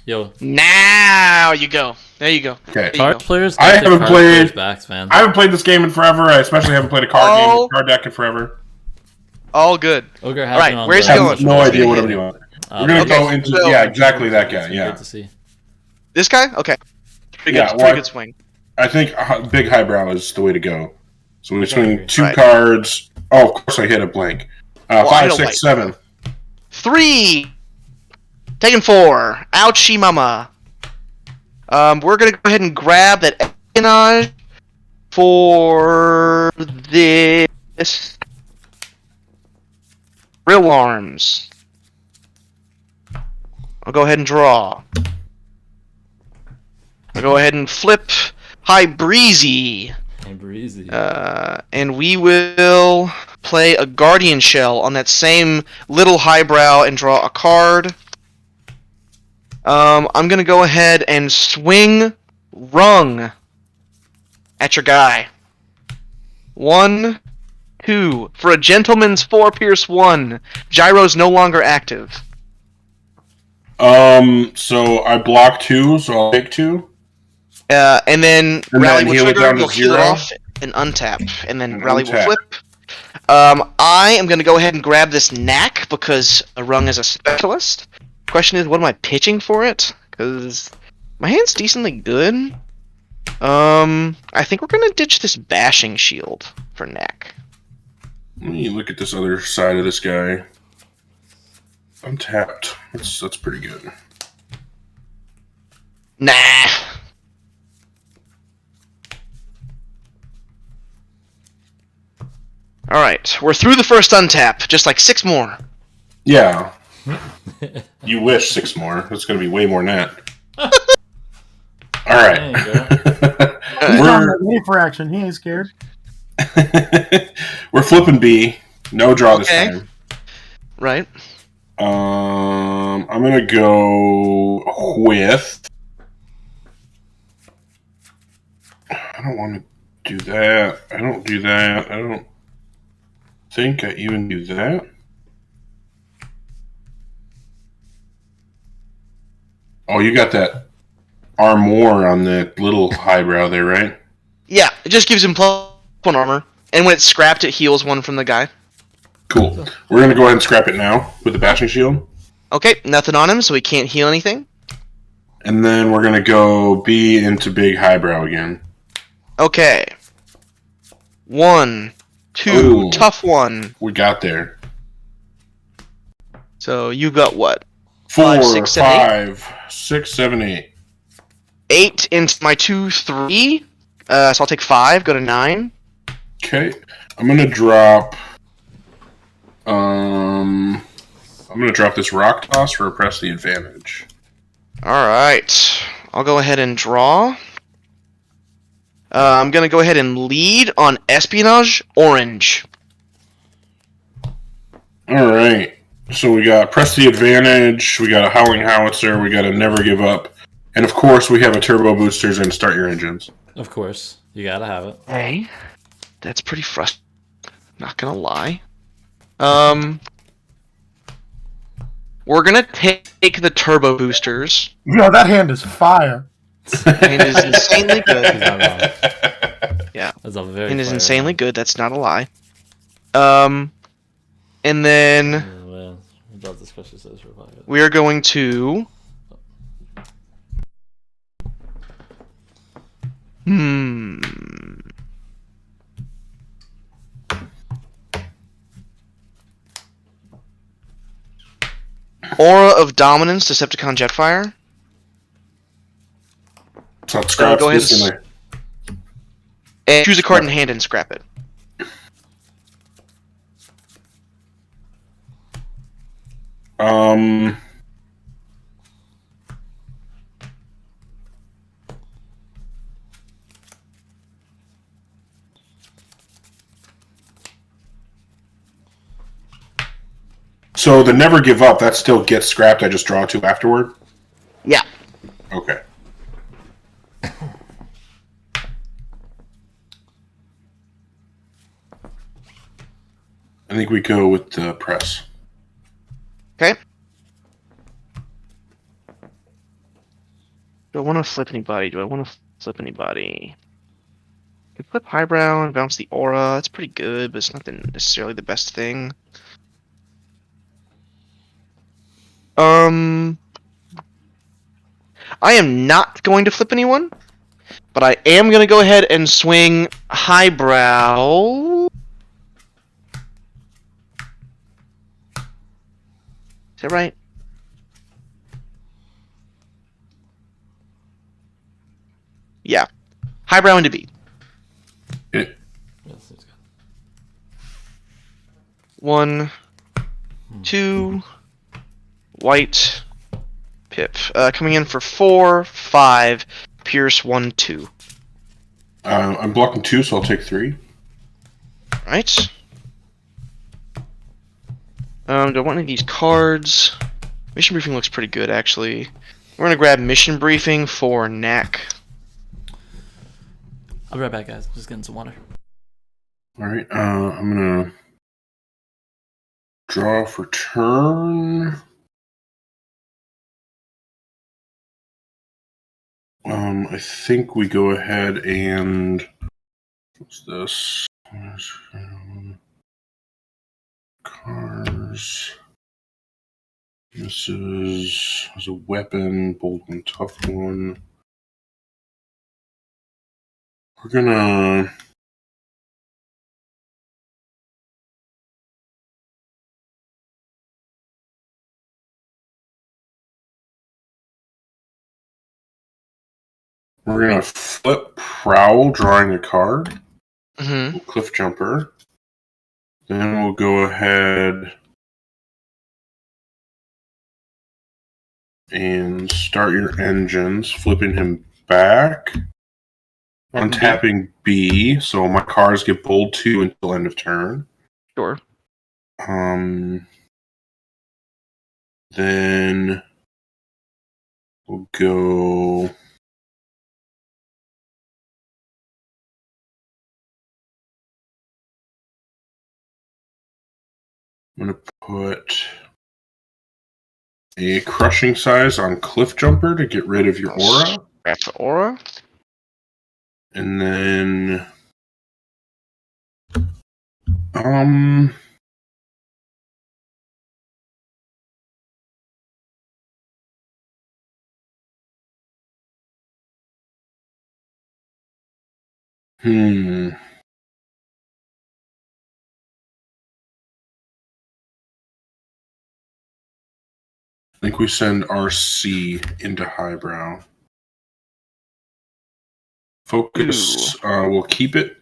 Speaker 1: Yo,
Speaker 4: Now you go. There you go.
Speaker 8: Okay.
Speaker 4: There you
Speaker 1: card
Speaker 4: go.
Speaker 1: players.
Speaker 8: I
Speaker 1: got their
Speaker 8: haven't
Speaker 1: card
Speaker 8: played-
Speaker 1: players backs, man.
Speaker 8: I haven't played this game in forever. I especially haven't played a card deck in forever.
Speaker 4: All good.
Speaker 1: Ogre has
Speaker 4: Right,
Speaker 1: been on
Speaker 4: where's
Speaker 1: the-
Speaker 4: he
Speaker 8: I
Speaker 4: going?
Speaker 8: have no
Speaker 4: Where's
Speaker 8: idea
Speaker 4: he
Speaker 8: what I'm
Speaker 4: heading?
Speaker 8: doing. We're gonna
Speaker 4: Okay,
Speaker 8: go into
Speaker 4: so-
Speaker 8: yeah, exactly that guy.
Speaker 1: It's good
Speaker 8: Yeah,
Speaker 1: to see.
Speaker 4: This guy? Okay. Pretty
Speaker 8: Yeah,
Speaker 4: good.
Speaker 8: well,
Speaker 4: Pretty good swing.
Speaker 8: I think big highbrow is the way to go. So we swing
Speaker 1: agree.
Speaker 8: 2
Speaker 4: Right.
Speaker 8: cards. Oh, of course I hit a blank.
Speaker 4: Well, I
Speaker 8: 5,
Speaker 4: hit a
Speaker 8: 6,
Speaker 4: white.
Speaker 8: 7.
Speaker 4: 3. Taking 4. Ouchie mama. We're gonna go ahead and grab that espionage for this real arms. I'll go ahead and draw. I'll go ahead and flip High Breezy.
Speaker 1: Hey, breezy.
Speaker 4: And we will play a Guardian Shell on that same little highbrow and draw a card. I'm gonna go ahead and swing Rung at your guy. 1, 2. For a gentleman's 4 pierce 1. Gyro's no longer active.
Speaker 8: So I block 2, so I'll take 2.
Speaker 4: And then
Speaker 8: And
Speaker 4: Rally
Speaker 8: then
Speaker 4: will
Speaker 8: heal it
Speaker 4: trigger,
Speaker 8: down to
Speaker 4: you'll heal it
Speaker 8: 0?
Speaker 4: off and untap. And then
Speaker 8: And
Speaker 4: Rally will
Speaker 8: untap.
Speaker 4: flip. I am going to go ahead and grab this Knack because Rung is a specialist. Question is, what am I pitching for it? Because my hand's decently good. I think we're going to ditch this Bashing Shield for Knack.
Speaker 8: Let me look at this other side of this guy. Untapped. That's pretty good.
Speaker 4: Nah. Alright, we're through the first untap. Just like 6 more.
Speaker 8: Yeah. You wish 6 more. It's going to be way more than that. All right.
Speaker 1: There you go.
Speaker 3: He's on
Speaker 8: We're
Speaker 3: ready for action. He ain't scared.
Speaker 8: we're flipping B. No draw this
Speaker 4: Okay.
Speaker 8: time.
Speaker 4: Right.
Speaker 8: I'm gonna go with. I don't want to do that. I don't do that. I don't think I even do that. Oh, you got that armor on the little highbrow there, right?
Speaker 4: Yeah, it just gives him +1 armor. And when it's scrapped, it heals 1 from the guy.
Speaker 8: Cool. We're gonna go ahead and scrap it now with the bashing shield,
Speaker 4: Okay, nothing on him, so he can't heal anything.
Speaker 8: and then we're gonna go B into big highbrow again.
Speaker 4: Okay. 1, 2,
Speaker 8: Ooh.
Speaker 4: tough 1.
Speaker 8: We got there.
Speaker 4: So you got what?
Speaker 8: 4,
Speaker 4: 5, 6, 7, 8.
Speaker 8: 5, 6, 7, 8.
Speaker 4: 8 into my 2, 3. So I'll take 5, go to 9.
Speaker 8: Okay, I'm gonna drop. I'm gonna drop this rock toss for a press the advantage.
Speaker 4: Alright. I'll go ahead and draw. I'm going to go ahead and lead on Espionage Orange.
Speaker 8: All right, so we got press the advantage. We got a howling howitzer. We got a never give up, and of course we have a turbo boosters and start your engines.
Speaker 1: Of course, you gotta have it.
Speaker 4: Hey. That's pretty frustrating. Not going to lie. We're going to take the turbo boosters.
Speaker 3: Yo, that hand is fire.
Speaker 4: And it is insanely
Speaker 1: He's
Speaker 4: good.
Speaker 1: not wrong.
Speaker 4: Yeah.
Speaker 1: That's a very.
Speaker 4: It is
Speaker 1: fire
Speaker 4: insanely
Speaker 1: round.
Speaker 4: good. That's not a lie. And then
Speaker 1: Oh, man. Without the special says for fire.
Speaker 4: we are going to. Aura of Dominance, Decepticon Jetfire.
Speaker 8: So it scraps
Speaker 4: go ahead
Speaker 8: this
Speaker 4: and
Speaker 8: in there.
Speaker 4: And choose a card in hand and scrap it.
Speaker 8: So the never give up, that still gets scrapped. I just draw 2 afterward?
Speaker 4: Yeah.
Speaker 8: Okay. I think we go with the press.
Speaker 4: Okay. Do I want to flip anybody? I can flip highbrow and bounce the aura. It's pretty good, but it's not necessarily the best thing. I am not going to flip anyone, but I am going to go ahead and swing highbrow. Is that right? Yeah. Highbrow into B.
Speaker 8: It,
Speaker 1: Yes, it's good.
Speaker 4: 1, 2, white, pip. Coming in for 4, 5, pierce 1, 2.
Speaker 8: I'm blocking 2, so I'll take 3.
Speaker 4: Right. Do I want any of these cards? Mission briefing looks pretty good, actually. We're gonna grab mission briefing for Knack.
Speaker 1: I'll be right back, guys. Just getting some water.
Speaker 8: Alright, I'm gonna draw for turn. I think we go ahead and what's this? Cars. This is a weapon, bold one, tough one. We're gonna flip Prowl, drawing a card.
Speaker 4: Mm-hmm.
Speaker 8: Cliff Jumper. Then we'll go ahead and start your engines, flipping him back. Untapping B, so my cars get bold 2 until end of turn.
Speaker 4: Sure.
Speaker 8: Then we'll go. I'm gonna put a crushing size on Cliff Jumper to get rid of your aura.
Speaker 4: That's the aura.
Speaker 8: And then I think we send RC into highbrow. Focus, we'll keep it.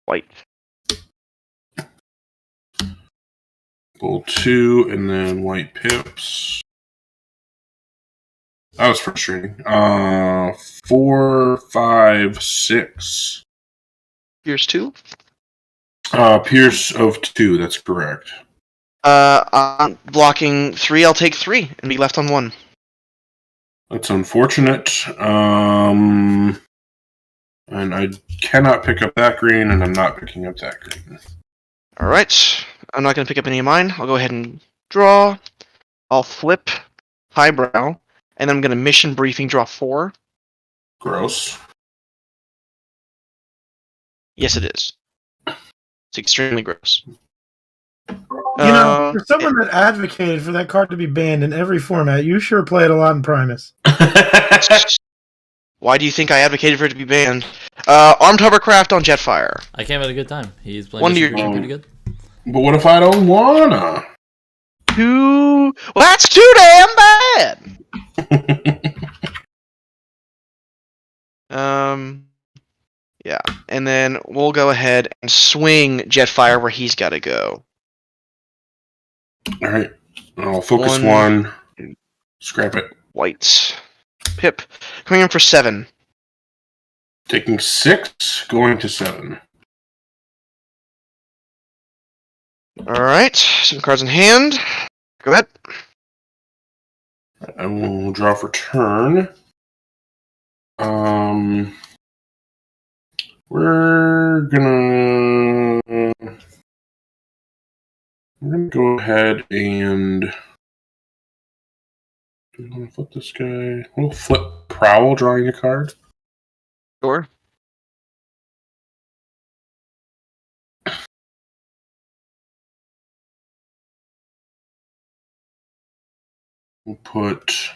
Speaker 4: White.
Speaker 8: Bold 2, and then white pips. That was frustrating. 4, 5, 6.
Speaker 4: Pierce 2.
Speaker 8: Pierce of 2, that's correct.
Speaker 4: I'm blocking 3, I'll take 3 and be left on 1.
Speaker 8: That's unfortunate. And I cannot pick up that green, and I'm not picking up that green.
Speaker 4: Alright. I'm not going to pick up any of mine. I'll go ahead and draw. I'll flip highbrow. And then I'm going to mission briefing draw 4.
Speaker 8: Gross.
Speaker 4: Yes, it is. It's extremely gross.
Speaker 3: You know, for someone that advocated for that card to be banned in every format, you sure play it a lot in Primus.
Speaker 4: Why do you think I advocated for it to be banned? Armed hovercraft on Jetfire.
Speaker 1: I came at a good time. He's playing
Speaker 4: One
Speaker 1: this
Speaker 4: to your-
Speaker 1: game pretty good.
Speaker 8: But what if I don't wanna?
Speaker 4: Well, that's too damn bad! Yeah. And then we'll go ahead and swing Jetfire where he's got to go.
Speaker 8: Alright. I'll focus 1. Scrap it.
Speaker 4: White. Pip. Coming in for 7.
Speaker 8: Taking 6, going to 7.
Speaker 4: Alright, some cards in hand. Go ahead.
Speaker 8: I will draw for turn. We're gonna go ahead and do we want to flip this guy? We'll flip Prowl, drawing a card.
Speaker 4: Sure.
Speaker 8: We'll put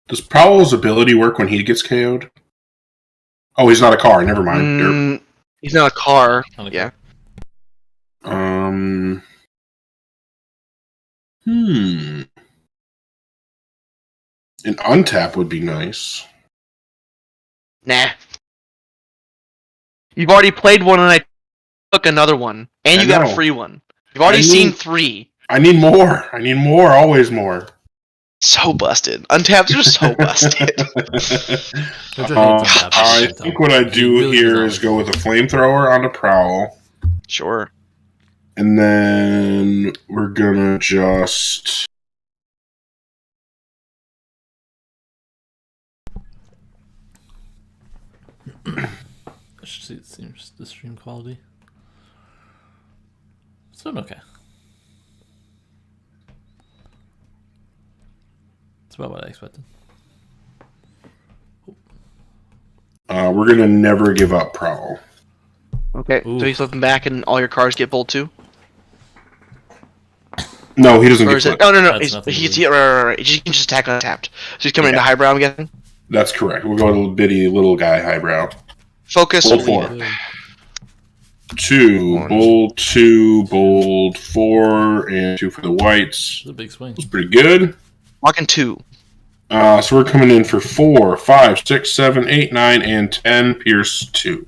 Speaker 8: Does Prowl's ability work when he gets KO'd? Oh, he's not a car. Never mind.
Speaker 4: He's not a car. Yeah.
Speaker 8: An untap would be nice.
Speaker 4: Nah. You've already played one and I took another one. And you got a free one. You've already seen 3.
Speaker 8: I need more. I need more. Always more.
Speaker 4: So busted. Untaps are so busted.
Speaker 8: I think what I do here is go with a flamethrower onto Prowl.
Speaker 4: Sure.
Speaker 8: And then we're gonna just...
Speaker 1: I should see it seems the stream quality. It's doing okay. It's about what I expected.
Speaker 8: We're gonna never give up Prowl.
Speaker 4: Okay, so you flip them back and all your cards get pulled too?
Speaker 8: No, he doesn't
Speaker 4: or
Speaker 8: get
Speaker 4: is it?
Speaker 8: flipped.
Speaker 4: No.
Speaker 8: Right.
Speaker 4: You can just attack untapped. So he's coming into highbrow, I'm guessing?
Speaker 8: That's correct. We'll go to bitty little guy highbrow.
Speaker 4: Focus.
Speaker 8: Bold 4. 2, bold 2, bold 4, and 2 for the whites.
Speaker 1: It's a big swing.
Speaker 8: It's pretty good.
Speaker 4: Walking 2.
Speaker 8: So we're coming in for 4, 5, 6, 7, 8, 9, and 10. Pierce 2.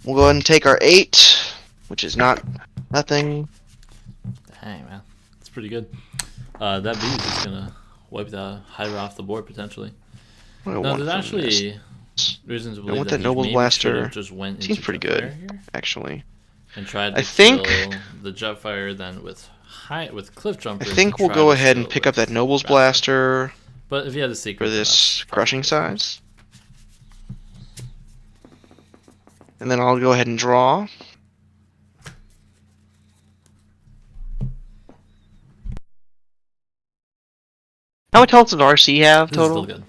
Speaker 4: We'll go ahead and take our 8, which is nothing.
Speaker 1: Dang, man. That's pretty good. That beat is just gonna wipe the Hydra off the board potentially. Now, there's actually reasons to believe that
Speaker 4: Noble Blaster
Speaker 1: just went
Speaker 4: seems
Speaker 1: into
Speaker 4: pretty
Speaker 1: Jetfire
Speaker 4: good,
Speaker 1: here
Speaker 4: actually.
Speaker 1: and tried to kill the Jetfire then with Cliff Jumper.
Speaker 4: I think we'll go ahead and pick up that Noble's Blaster.
Speaker 1: But if you had the secret
Speaker 4: for this crushing size, and then I'll go ahead and draw. How much health does RC have total?
Speaker 1: This is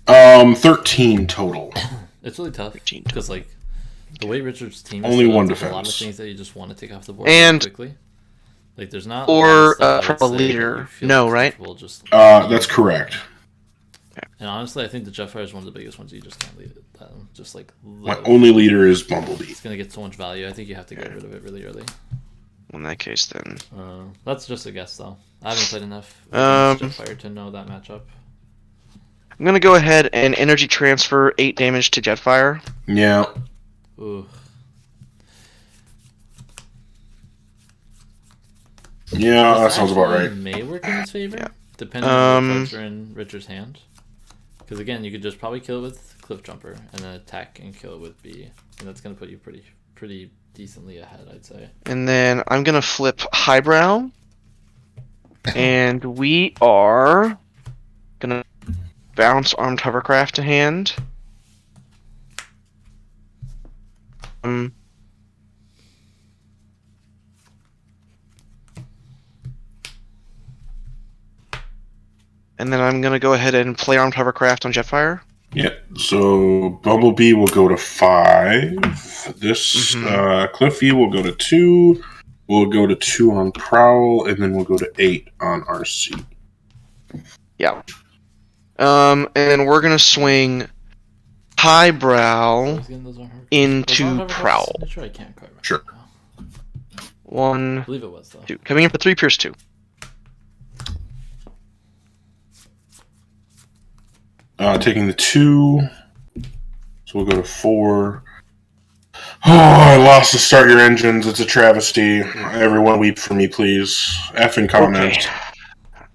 Speaker 1: still good.
Speaker 8: 13 total.
Speaker 1: It's really tough because like the way Richard's team is
Speaker 8: only one
Speaker 1: there's
Speaker 8: defense.
Speaker 1: A lot of things that you just want to take off the board
Speaker 4: and
Speaker 1: quickly. Like there's not
Speaker 4: or a leader. No, right?
Speaker 1: Just
Speaker 8: that's correct.
Speaker 1: And honestly, I think the Jetfire is one of the biggest ones. You just can't leave it. Just like
Speaker 8: my only leader is Bumblebee.
Speaker 1: It's gonna get so much value. I think you have to get rid of it really early.
Speaker 4: In that case, then.
Speaker 1: That's just a guess, though. I haven't played enough Jetfire to know that matchup.
Speaker 4: I'm gonna go ahead and energy transfer 8 damage to Jetfire.
Speaker 8: Yeah.
Speaker 1: Ooh.
Speaker 8: Yeah, that sounds about right.
Speaker 1: May work in his favor, depending on what cards are in Richard's hand. Because again, you could just probably kill it with Cliff Jumper and then attack and kill it with B, and that's gonna put you pretty decently ahead, I'd say.
Speaker 4: And then I'm gonna flip Highbrow, and we are gonna bounce Armed Hovercraft to hand. And then I'm gonna go ahead and play Armed Hovercraft on Jetfire.
Speaker 8: Yeah, so Bumblebee will go to 5. This Cliffy will go to 2. We'll go to 2 on Prowl, and then we'll go to 8 on RC.
Speaker 4: Yeah. And then we're gonna swing Highbrow into Prowl.
Speaker 8: Sure.
Speaker 4: 1,
Speaker 1: I believe it was, though.
Speaker 4: 2. Coming in for 3, Pierce 2.
Speaker 8: Taking the 2. So we'll go to 4. Oh, I lost the start your engines. It's a travesty. Everyone weep for me, please. F in comments.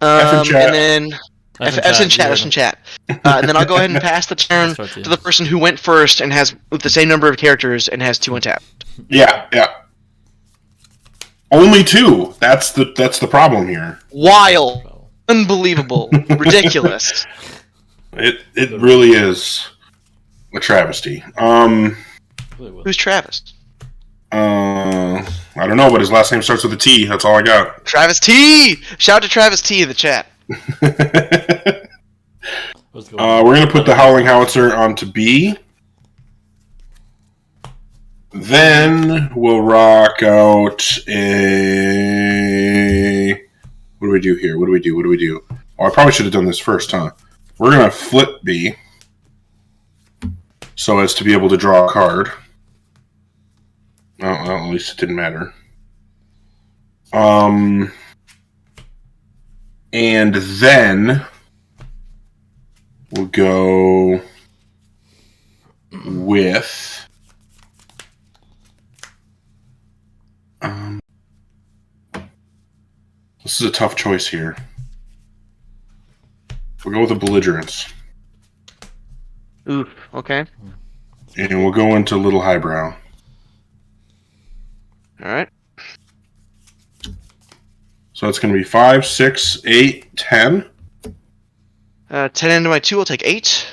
Speaker 4: Okay. And then F's in chat. F's in chat. And then I'll go ahead and pass the turn to the person who went first and has with the same number of characters and has 2 untapped.
Speaker 8: Yeah. Only 2. That's the problem here.
Speaker 4: Wild, unbelievable, ridiculous.
Speaker 8: It really is a travesty.
Speaker 4: Who's Travis?
Speaker 8: I don't know, but his last name starts with a T. That's all I got.
Speaker 4: Travis T. Shout out to Travis T in the chat.
Speaker 8: We're gonna put the Howling Howitzer onto B. Then we'll rock out a. What do we do here? What do we do? Oh, I probably should have done this first, huh? We're gonna flip B so as to be able to draw a card. Oh, well, at least it didn't matter. And then we'll go with this is a tough choice here. We'll go with a belligerence.
Speaker 4: Ooh, okay.
Speaker 8: And we'll go into Little Highbrow.
Speaker 4: Alright.
Speaker 8: So it's going to be 5, 6, 8, 10.
Speaker 4: 10 into my 2, I'll take 8.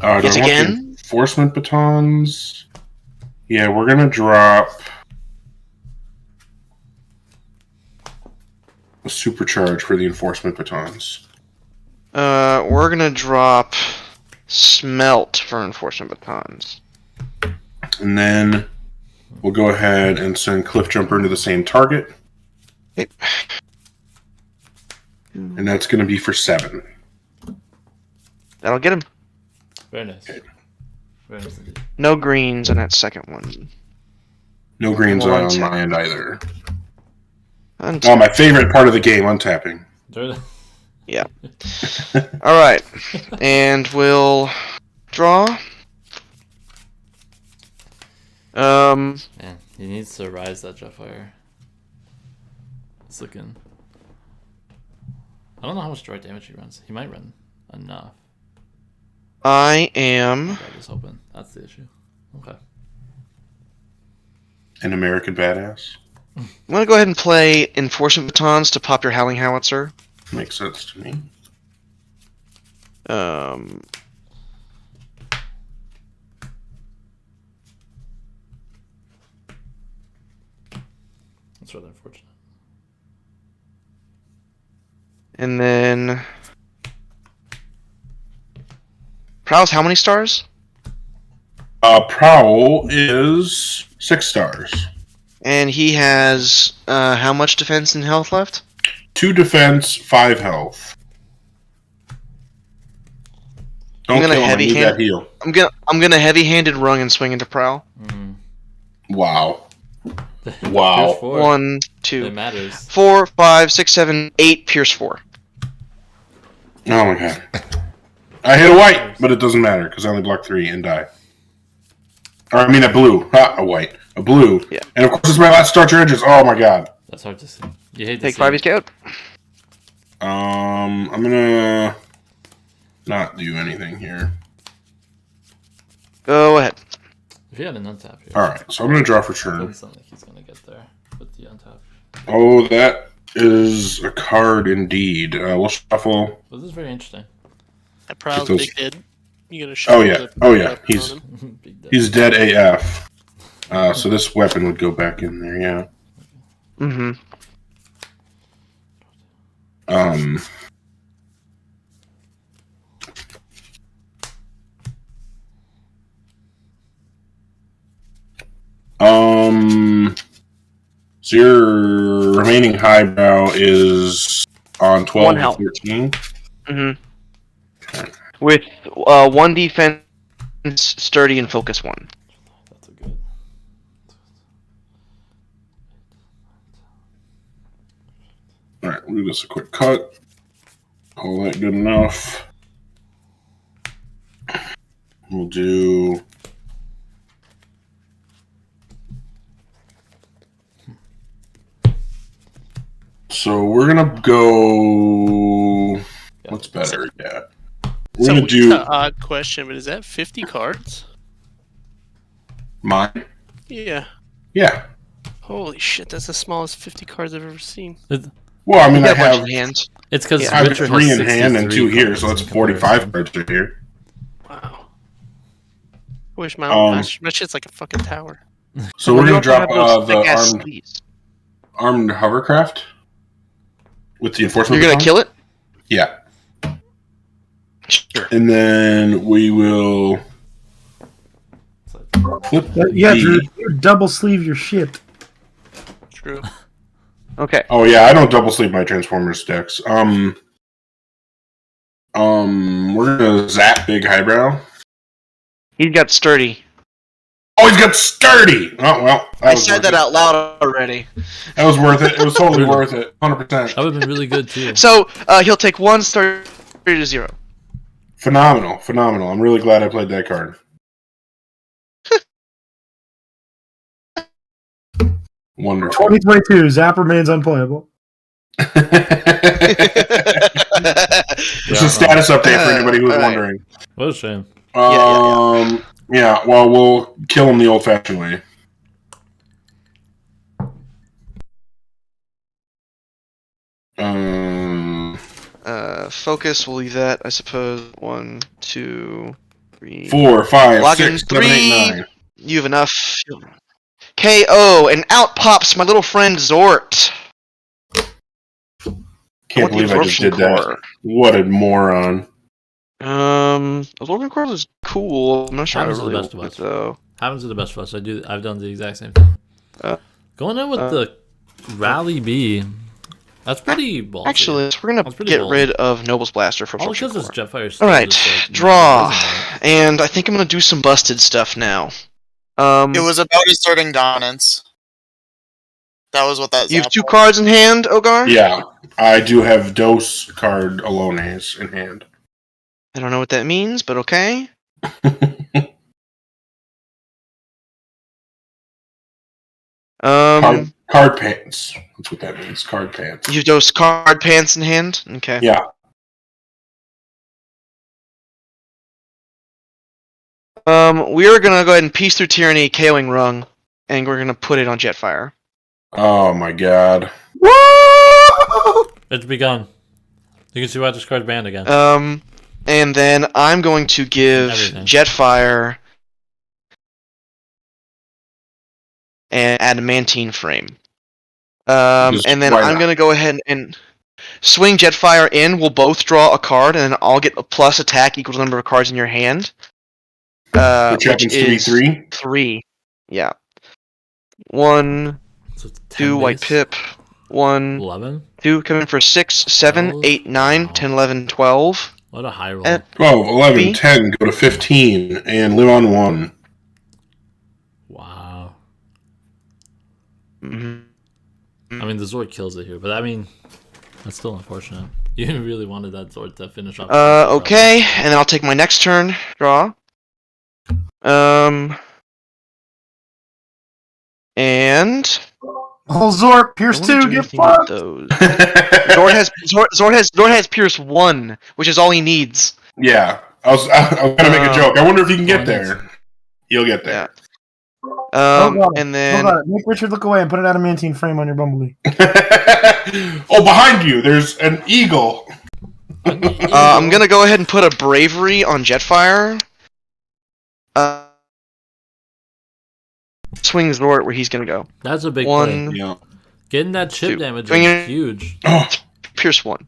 Speaker 8: Yet
Speaker 4: again?
Speaker 8: Enforcement batons. Yeah, we're going to drop a supercharge for the enforcement batons.
Speaker 4: We're gonna drop Smelt for enforcement batons.
Speaker 8: And then we'll go ahead and send Cliff Jumper into the same target.
Speaker 4: Okay.
Speaker 8: And that's going to be for 7.
Speaker 4: That'll get him.
Speaker 1: Very nice.
Speaker 8: Okay.
Speaker 1: Very nice indeed.
Speaker 4: No greens on that second one.
Speaker 8: No greens
Speaker 4: Well,
Speaker 8: on
Speaker 4: untap.
Speaker 8: my end either.
Speaker 4: Untap.
Speaker 8: Oh, my favorite part of the game, untapping.
Speaker 4: Yeah. Alright. And we'll draw.
Speaker 1: Man, he needs to rise that Jetfire. It's looking. I don't know how much direct damage he runs. He might run enough.
Speaker 4: I am.
Speaker 1: I just hoping that's the issue. Okay.
Speaker 8: An American badass.
Speaker 4: I'm gonna go ahead and play enforcement batons to pop your Howling Howitzer.
Speaker 8: Makes sense to me.
Speaker 1: That's rather unfortunate.
Speaker 4: And then Prowl's how many stars?
Speaker 8: Prowl is 6 stars.
Speaker 4: And he has how much defense and health left?
Speaker 8: 2 defense, 5 health. Don't
Speaker 4: I'm gonna
Speaker 8: kill him, I
Speaker 4: heavy
Speaker 8: need
Speaker 4: hand-
Speaker 8: that heal.
Speaker 4: I'm gonna heavy-handed rung and swing into Prowl.
Speaker 8: Wow.
Speaker 1: Pierce
Speaker 8: Wow.
Speaker 1: 4.
Speaker 4: 1,
Speaker 1: It
Speaker 4: 2,
Speaker 1: matters.
Speaker 4: 4, 5, 6, 7, 8. Pierce 4.
Speaker 8: Oh my god. I hit a white, but it doesn't matter because I only block 3 and die. Or I mean a blue. A white. A blue.
Speaker 4: Yeah.
Speaker 8: And of course it's my last start your edges. Oh my god.
Speaker 1: That's hard to see. You hate to
Speaker 4: Take
Speaker 1: see
Speaker 4: 5
Speaker 1: it.
Speaker 4: each out.
Speaker 8: I'm gonna not do anything here.
Speaker 4: Go ahead.
Speaker 1: If he had an untap here,
Speaker 8: Alright, so I'm gonna draw for
Speaker 1: it
Speaker 8: turn.
Speaker 1: doesn't sound like he's gonna get there with the untap.
Speaker 8: Oh, that is a card indeed. We'll shuffle.
Speaker 1: But this is very interesting.
Speaker 5: That Prowl's
Speaker 8: Those-
Speaker 5: big dead. You gotta
Speaker 8: Oh
Speaker 5: show
Speaker 8: yeah,
Speaker 5: the
Speaker 8: oh yeah.
Speaker 5: weapon
Speaker 8: He's
Speaker 5: on him.
Speaker 1: Big deal.
Speaker 8: he's dead AF. So this weapon would go back in there, yeah.
Speaker 4: Mm-hmm.
Speaker 8: So your remaining highbrow is on 12
Speaker 4: 1
Speaker 8: and
Speaker 4: health.
Speaker 8: 13.
Speaker 4: Mm-hmm. With 1 defense, sturdy, and focus 1.
Speaker 1: That's a good.
Speaker 8: Alright, we'll do this a quick cut. Call that good enough. We'll do. So we're gonna go. What's better? Yeah. We're gonna do
Speaker 5: an odd question, but is that 50 cards?
Speaker 8: mine.
Speaker 5: Yeah.
Speaker 8: Yeah.
Speaker 5: Holy shit, that's the smallest 50 cards I've ever seen.
Speaker 8: Well, I mean,
Speaker 4: You
Speaker 8: I
Speaker 4: got a bunch
Speaker 8: have
Speaker 4: in hands.
Speaker 1: It's because
Speaker 8: I have
Speaker 1: Richard
Speaker 8: 3
Speaker 1: has
Speaker 8: in hand and 2 here, so
Speaker 1: cards
Speaker 8: that's
Speaker 1: in
Speaker 8: 45
Speaker 1: comparison.
Speaker 8: cards right here.
Speaker 5: Wow. I wish my shit's like a fucking tower.
Speaker 8: So
Speaker 4: Well,
Speaker 8: we're
Speaker 4: you
Speaker 8: gonna
Speaker 4: also
Speaker 8: drop
Speaker 4: have those
Speaker 8: the
Speaker 4: thick-ass sleeves.
Speaker 8: armed hovercraft with the enforcement.
Speaker 4: You're gonna kill it?
Speaker 8: Yeah.
Speaker 4: Sure.
Speaker 8: And then we will flip
Speaker 3: Yeah,
Speaker 8: the...
Speaker 3: Drew, double sleeve your shit.
Speaker 5: True.
Speaker 4: Okay.
Speaker 8: Oh yeah, I don't double sleeve my Transformers decks. We're gonna zap Big Highbrow.
Speaker 4: He's got sturdy.
Speaker 8: Oh, he's got sturdy. Oh well,
Speaker 4: I said that out loud already.
Speaker 8: That was worth it. It was totally worth it. 100%.
Speaker 1: That would have been really good too.
Speaker 4: So he'll take 1 sturdy to 0.
Speaker 8: Phenomenal. I'm really glad I played that card. Wonderful.
Speaker 3: 2022, Zap remains unplayable.
Speaker 8: Just a status update for anybody who's wondering.
Speaker 1: What a shame.
Speaker 8: Yeah, well, we'll kill him the old-fashioned way.
Speaker 4: Focus, we'll leave that, I suppose. 1, 2, 3,
Speaker 8: 4, 5,
Speaker 4: Log in
Speaker 8: 6, 7, 8, 9.
Speaker 4: You have enough. KO, and out pops my little friend Zort.
Speaker 8: Can't believe I just did that. What a moron.
Speaker 4: Absorption Core is cool. I'm not sure
Speaker 1: Happens
Speaker 4: how
Speaker 1: to
Speaker 4: really
Speaker 1: the best of us.
Speaker 4: though.
Speaker 1: Happens to the best of us. I've done the exact same thing. Going in with the Rally B. That's pretty ballsy.
Speaker 4: Actually, we're gonna get rid of Noble's Blaster from
Speaker 1: all
Speaker 4: Absorption
Speaker 1: because
Speaker 4: Core.
Speaker 1: it's Jetfire.
Speaker 4: Alright, draw. And I think I'm gonna do some busted stuff now.
Speaker 2: It was about asserting dominance. That was what that.
Speaker 4: You have 2 cards in hand, Ogar?
Speaker 8: Yeah, I do have Dose card Alones in hand.
Speaker 4: I don't know what that means, but okay.
Speaker 8: Card pants. That's what that means. Card pants.
Speaker 4: You have those card pants in hand? Okay.
Speaker 8: Yeah.
Speaker 4: We are gonna go ahead and piece through Tyranny, KOing Rung, and we're gonna put it on Jetfire.
Speaker 8: Oh my god.
Speaker 1: It's begun. You can see why this card's banned again.
Speaker 4: And then I'm going to give Jetfire an Adamantine Frame. And then I'm going to go ahead and swing Jetfire in. We'll both draw a card, and then I'll get a plus attack equal to the number of cards in your hand.
Speaker 8: Which happens to be 3?
Speaker 4: 3. Yeah. 1, 2, White Pip. 1,
Speaker 1: 11?
Speaker 4: 2, coming for 6, 7, 8, 9, 10, 11, 12.
Speaker 1: What a high roll.
Speaker 8: 12, 11, 10, go to 15, and live on 1.
Speaker 1: Wow.
Speaker 4: Mm-hmm.
Speaker 1: I mean, the Zord kills it here, but I mean, that's still unfortunate. You really wanted that Zord to finish off.
Speaker 4: Okay, and then I'll take my next turn. Draw. And
Speaker 3: Oh, Zort, Pierce 2, get fucked!
Speaker 4: Zord has Pierce 1, which is all he needs.
Speaker 8: Yeah, I was gonna make a joke. I wonder if you can get there. You'll get there.
Speaker 4: Yeah. And then
Speaker 3: Make Richard look away and put an adamantine frame on your Bumblebee.
Speaker 8: Oh, behind you, there's an eagle.
Speaker 4: I'm gonna go ahead and put a Bravery on Jetfire. Swing Zort where he's gonna go.
Speaker 1: That's a big
Speaker 4: 1.
Speaker 1: play.
Speaker 8: Yeah.
Speaker 1: Getting that chip
Speaker 4: 2.
Speaker 1: damage
Speaker 4: Swing
Speaker 1: is
Speaker 4: it.
Speaker 1: huge.
Speaker 8: Oh,
Speaker 4: Pierce 1.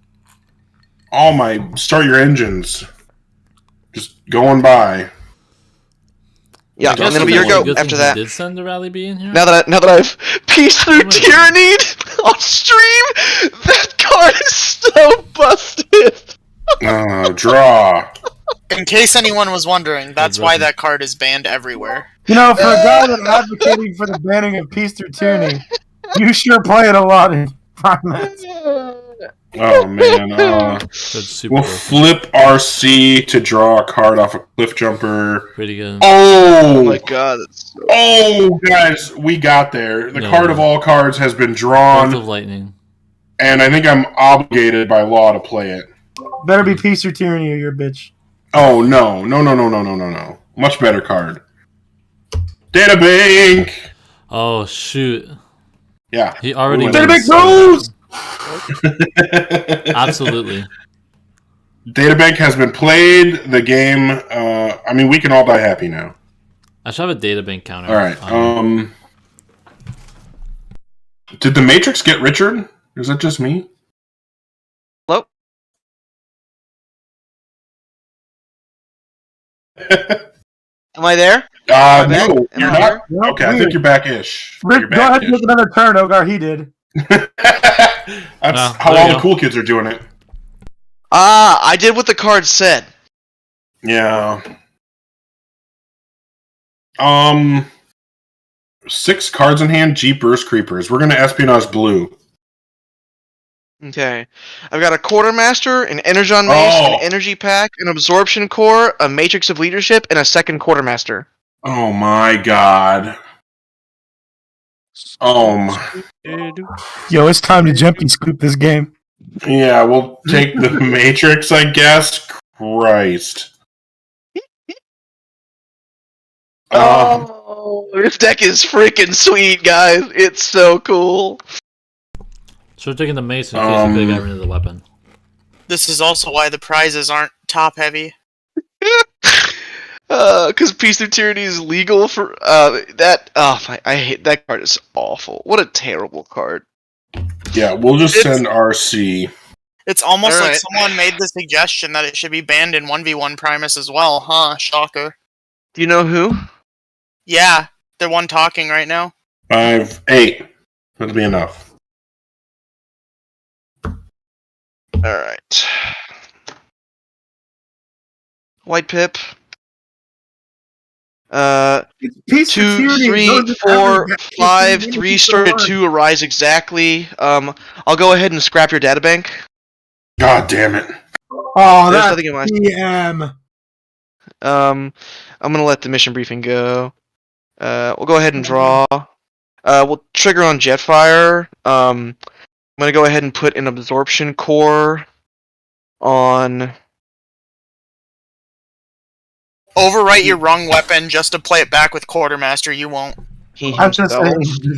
Speaker 8: oh my! Start your engines. Just going by.
Speaker 4: Yeah, and then it'll be your go after that.
Speaker 1: Did send the Rally B in here?
Speaker 4: Now that I've pieced through Tyranny on stream, that card is so busted.
Speaker 8: Draw.
Speaker 2: In case anyone was wondering, that's why that card is banned everywhere.
Speaker 3: You know, for a guy that's advocating for the banning of Peace Through Tyranny, you sure play it a lot in Primus.
Speaker 8: Oh man. We'll flip RC to draw a card off a Cliff Jumper.
Speaker 1: Pretty good.
Speaker 8: Oh
Speaker 4: my god. That's so
Speaker 8: oh, guys, we got there. The card of all cards has been drawn.
Speaker 1: Bolt of Lightning.
Speaker 8: and I think I'm obligated by law to play it.
Speaker 3: Better be Peace or Tyranny or you're a bitch.
Speaker 8: Oh, no. No. Much better card. Databank!
Speaker 1: Oh, shoot.
Speaker 8: Yeah.
Speaker 1: He already
Speaker 8: Ooh,
Speaker 3: Databank
Speaker 1: wins.
Speaker 3: goes!
Speaker 1: Absolutely.
Speaker 8: Databank has been played. The game, I mean, we can all die happy now.
Speaker 1: I should have a databank counter.
Speaker 8: All right. Did the Matrix get Richard? Is that just me?
Speaker 4: Hello? Am I there? Am I back?
Speaker 8: No,
Speaker 4: Am
Speaker 8: you're
Speaker 4: I
Speaker 8: not.
Speaker 3: here?
Speaker 8: Okay, I think you're back-ish.
Speaker 3: Rick,
Speaker 8: You're
Speaker 3: go ahead and
Speaker 8: back-ish.
Speaker 3: take another turn, Ogar. He did.
Speaker 8: That's how
Speaker 1: there
Speaker 8: all
Speaker 1: you
Speaker 8: the
Speaker 1: go.
Speaker 8: cool kids are doing it.
Speaker 4: I did what the card said.
Speaker 8: Yeah. 6 cards in hand, Jeepers Creepers. We're gonna espionage blue.
Speaker 4: Okay. I've got a Quartermaster, an Energon Mace, an Energy Pack, an Absorption Core, a Matrix of Leadership, and a second Quartermaster.
Speaker 8: Oh my god.
Speaker 3: Yo, it's time to jumpy scoop this game.
Speaker 8: Yeah, we'll take the Matrix, I guess. Christ.
Speaker 4: This deck is freaking sweet, guys. It's so cool.
Speaker 1: Should have taken the mace in case you could have got rid of the weapon.
Speaker 2: This is also why the prizes aren't top heavy.
Speaker 4: Because Peace Through Tyranny is legal for that. I hate that card. Is awful. What a terrible card.
Speaker 8: Yeah, we'll just send RC.
Speaker 2: It's almost
Speaker 4: All
Speaker 2: like
Speaker 4: right.
Speaker 2: someone made the suggestion that it should be banned in 1v1 Primus as well, huh? Shocker.
Speaker 4: Do you know who?
Speaker 2: Yeah, the one talking right now.
Speaker 8: 5, 8. That'll be enough.
Speaker 4: Alright. White Pip.
Speaker 3: Peace
Speaker 4: 2,
Speaker 3: or Tyranny
Speaker 4: 3,
Speaker 3: goes with
Speaker 4: 4,
Speaker 3: every-
Speaker 4: 5,
Speaker 3: it's
Speaker 4: 3
Speaker 3: the
Speaker 4: started
Speaker 3: one.
Speaker 4: 2 arise exactly. I'll go ahead and scrap your databank.
Speaker 8: God damn it.
Speaker 3: Oh,
Speaker 4: There's
Speaker 3: that's
Speaker 4: nothing in my
Speaker 3: PM.
Speaker 4: I'm gonna let the mission briefing go. We'll go ahead and draw. We'll trigger on Jetfire. I'm gonna go ahead and put an absorption core on.
Speaker 2: Overwrite your wrong weapon just to play it back with Quartermaster, you won't.
Speaker 4: He
Speaker 3: I'm just
Speaker 4: himself.
Speaker 3: saying to do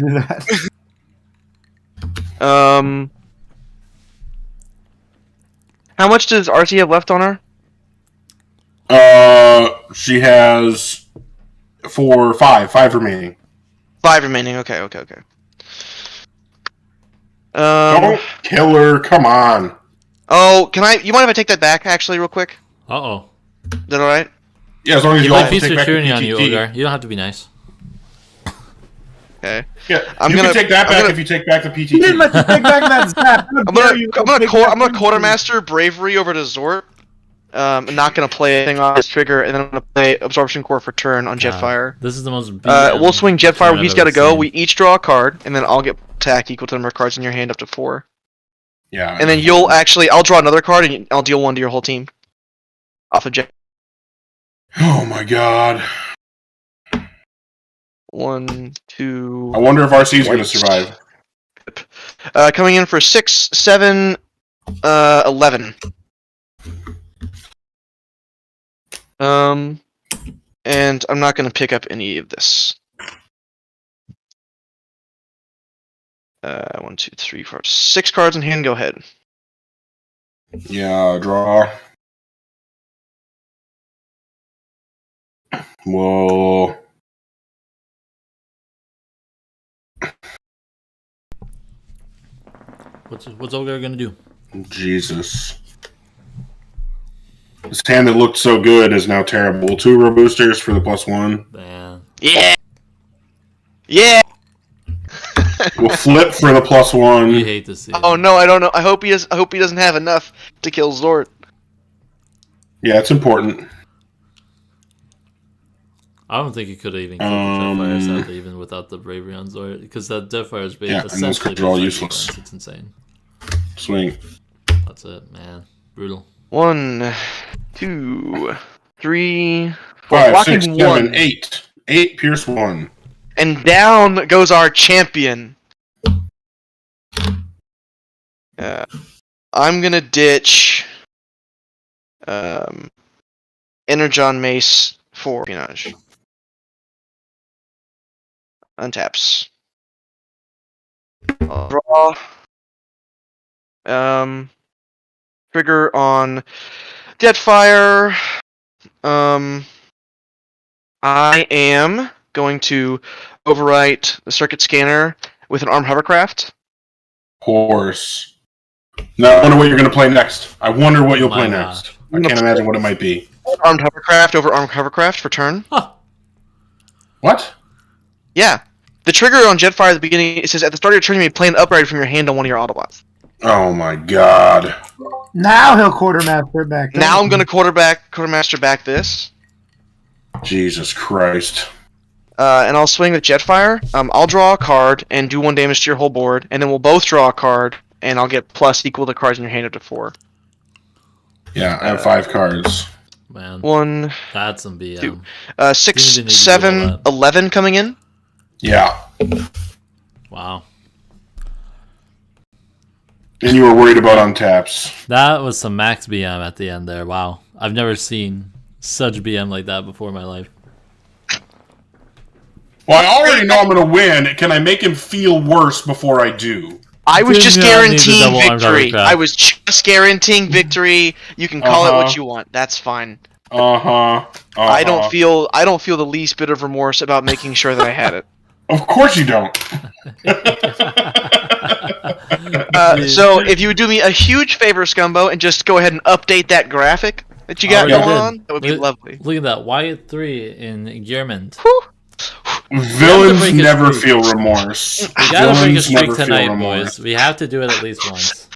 Speaker 3: that.
Speaker 4: How much does RC have left on her?
Speaker 8: She has 5 remaining.
Speaker 4: 5 remaining. Okay.
Speaker 8: Don't kill her, come on.
Speaker 4: Oh, can I? You mind if I take that back, actually, real quick?
Speaker 1: Uh-oh.
Speaker 4: Is that alright?
Speaker 8: Yeah, as long as you
Speaker 1: Play
Speaker 8: all
Speaker 1: Peace
Speaker 8: take
Speaker 1: or
Speaker 8: back the
Speaker 1: Tyranny on you,
Speaker 8: PTT.
Speaker 1: Ogar. You don't have to be nice.
Speaker 4: Okay.
Speaker 8: Yeah,
Speaker 4: I'm
Speaker 8: you
Speaker 4: gonna-
Speaker 8: can take that
Speaker 4: I'm
Speaker 8: back
Speaker 4: gonna-
Speaker 8: if you take back the PTT.
Speaker 3: He didn't let you take back that zap.
Speaker 4: I'm gonna Quartermaster Bravery over to Zort. I'm not gonna play anything on this trigger, and then I'm gonna play Absorption Core for turn on Jetfire.
Speaker 1: This is the most BM
Speaker 4: We'll swing Jetfire.
Speaker 1: turn
Speaker 4: He's
Speaker 1: I've
Speaker 4: got to
Speaker 1: ever
Speaker 4: go.
Speaker 1: seen.
Speaker 4: We each draw a card, and then I'll get attack equal to the number of cards in your hand up to 4.
Speaker 8: Yeah.
Speaker 4: And then I'll draw another card, and I'll deal 1 to your whole team. Off of Jet.
Speaker 8: Oh my god.
Speaker 4: 1, 2.
Speaker 8: I wonder if RC is going to survive.
Speaker 4: Coming in for 6, 7, 11. And I'm not gonna pick up any of this. 1, 2, 3, 4, 6 cards in hand. Go ahead.
Speaker 8: Yeah, draw. Whoa.
Speaker 1: What's Ogar gonna do?
Speaker 8: Jesus. This hand that looked so good is now terrible. 2 row boosters for the +1.
Speaker 1: Man.
Speaker 4: Yeah. Yeah.
Speaker 8: We'll flip for the
Speaker 1: You
Speaker 8: +1.
Speaker 1: hate to see
Speaker 4: Oh
Speaker 1: it.
Speaker 4: no, I don't know. I hope he doesn't have enough to kill Zort.
Speaker 8: Yeah, it's important.
Speaker 1: I don't think he could have even killed the Jetfire sadly, even without the bravery on Zord, because that Jetfire is
Speaker 8: Yeah, and those
Speaker 1: essentially
Speaker 8: cards are all
Speaker 1: fight
Speaker 8: useless.
Speaker 1: defense. It's insane.
Speaker 8: Swing.
Speaker 1: That's it, man. Brutal.
Speaker 4: 1, 2, 3,
Speaker 8: 5,
Speaker 4: blocking
Speaker 8: 6,
Speaker 4: 1.
Speaker 8: 7, 8. 8 pierce 1.
Speaker 4: And down goes our champion. I'm gonna ditch Energon Mace for espionage. Untaps. I'll draw. Trigger on Jetfire. I am going to overwrite the circuit scanner with an armed hovercraft.
Speaker 8: Horse. Now I wonder what you're going to play next. I wonder what you'll
Speaker 1: My
Speaker 8: play
Speaker 1: gosh.
Speaker 8: next. I can't imagine what it might be.
Speaker 4: Armed hovercraft over armed hovercraft for turn.
Speaker 1: Huh.
Speaker 8: What?
Speaker 4: Yeah. The trigger on Jetfire at the beginning, it says at the start of your turn you may play an upgrade from your hand on one of your Autobots.
Speaker 8: Oh my god.
Speaker 3: Now he'll quartermaster it back.
Speaker 4: Now I'm going to quartermaster back this.
Speaker 8: Jesus Christ.
Speaker 4: And I'll swing with Jetfire. I'll draw a card and do 1 damage to your whole board, and then we'll both draw a card, and I'll get plus equal to cards in your hand up to 4.
Speaker 8: Yeah, I have 5 cards.
Speaker 1: Man,
Speaker 4: 1,
Speaker 1: that's some BM.
Speaker 4: 2,
Speaker 1: Didn't
Speaker 4: 6,
Speaker 1: even need to do all
Speaker 4: 7,
Speaker 1: that.
Speaker 4: 11 coming in.
Speaker 8: Yeah.
Speaker 1: Wow.
Speaker 8: And you were worried about untaps.
Speaker 1: That was some max BM at the end there. Wow. I've never seen such BM like that before in my life.
Speaker 8: Well, I already know I'm going to win. Can I make him feel worse before I do?
Speaker 4: I was
Speaker 1: Did
Speaker 4: just
Speaker 1: not need the
Speaker 4: guaranteeing
Speaker 1: double armed
Speaker 4: victory.
Speaker 1: hovercraft.
Speaker 4: I was just guaranteeing victory. You can call it what you want. That's fine.
Speaker 8: Uh-huh.
Speaker 4: I don't feel the least bit of remorse about making sure that I had it.
Speaker 8: Of course you don't.
Speaker 4: So if you would do me a huge favor, Scumbo, and just go ahead and update that graphic that you got
Speaker 1: Already
Speaker 4: going
Speaker 1: did.
Speaker 4: on, that would be lovely.
Speaker 1: Look at that. Wyatt 3 in Gearman.
Speaker 4: Whew.
Speaker 8: Villains
Speaker 1: break a
Speaker 8: never
Speaker 1: streak.
Speaker 8: feel remorse.
Speaker 1: We gotta break a
Speaker 8: Villains
Speaker 1: streak
Speaker 8: never feel
Speaker 1: tonight,
Speaker 8: remorse.
Speaker 1: boys. We have to do it at least once.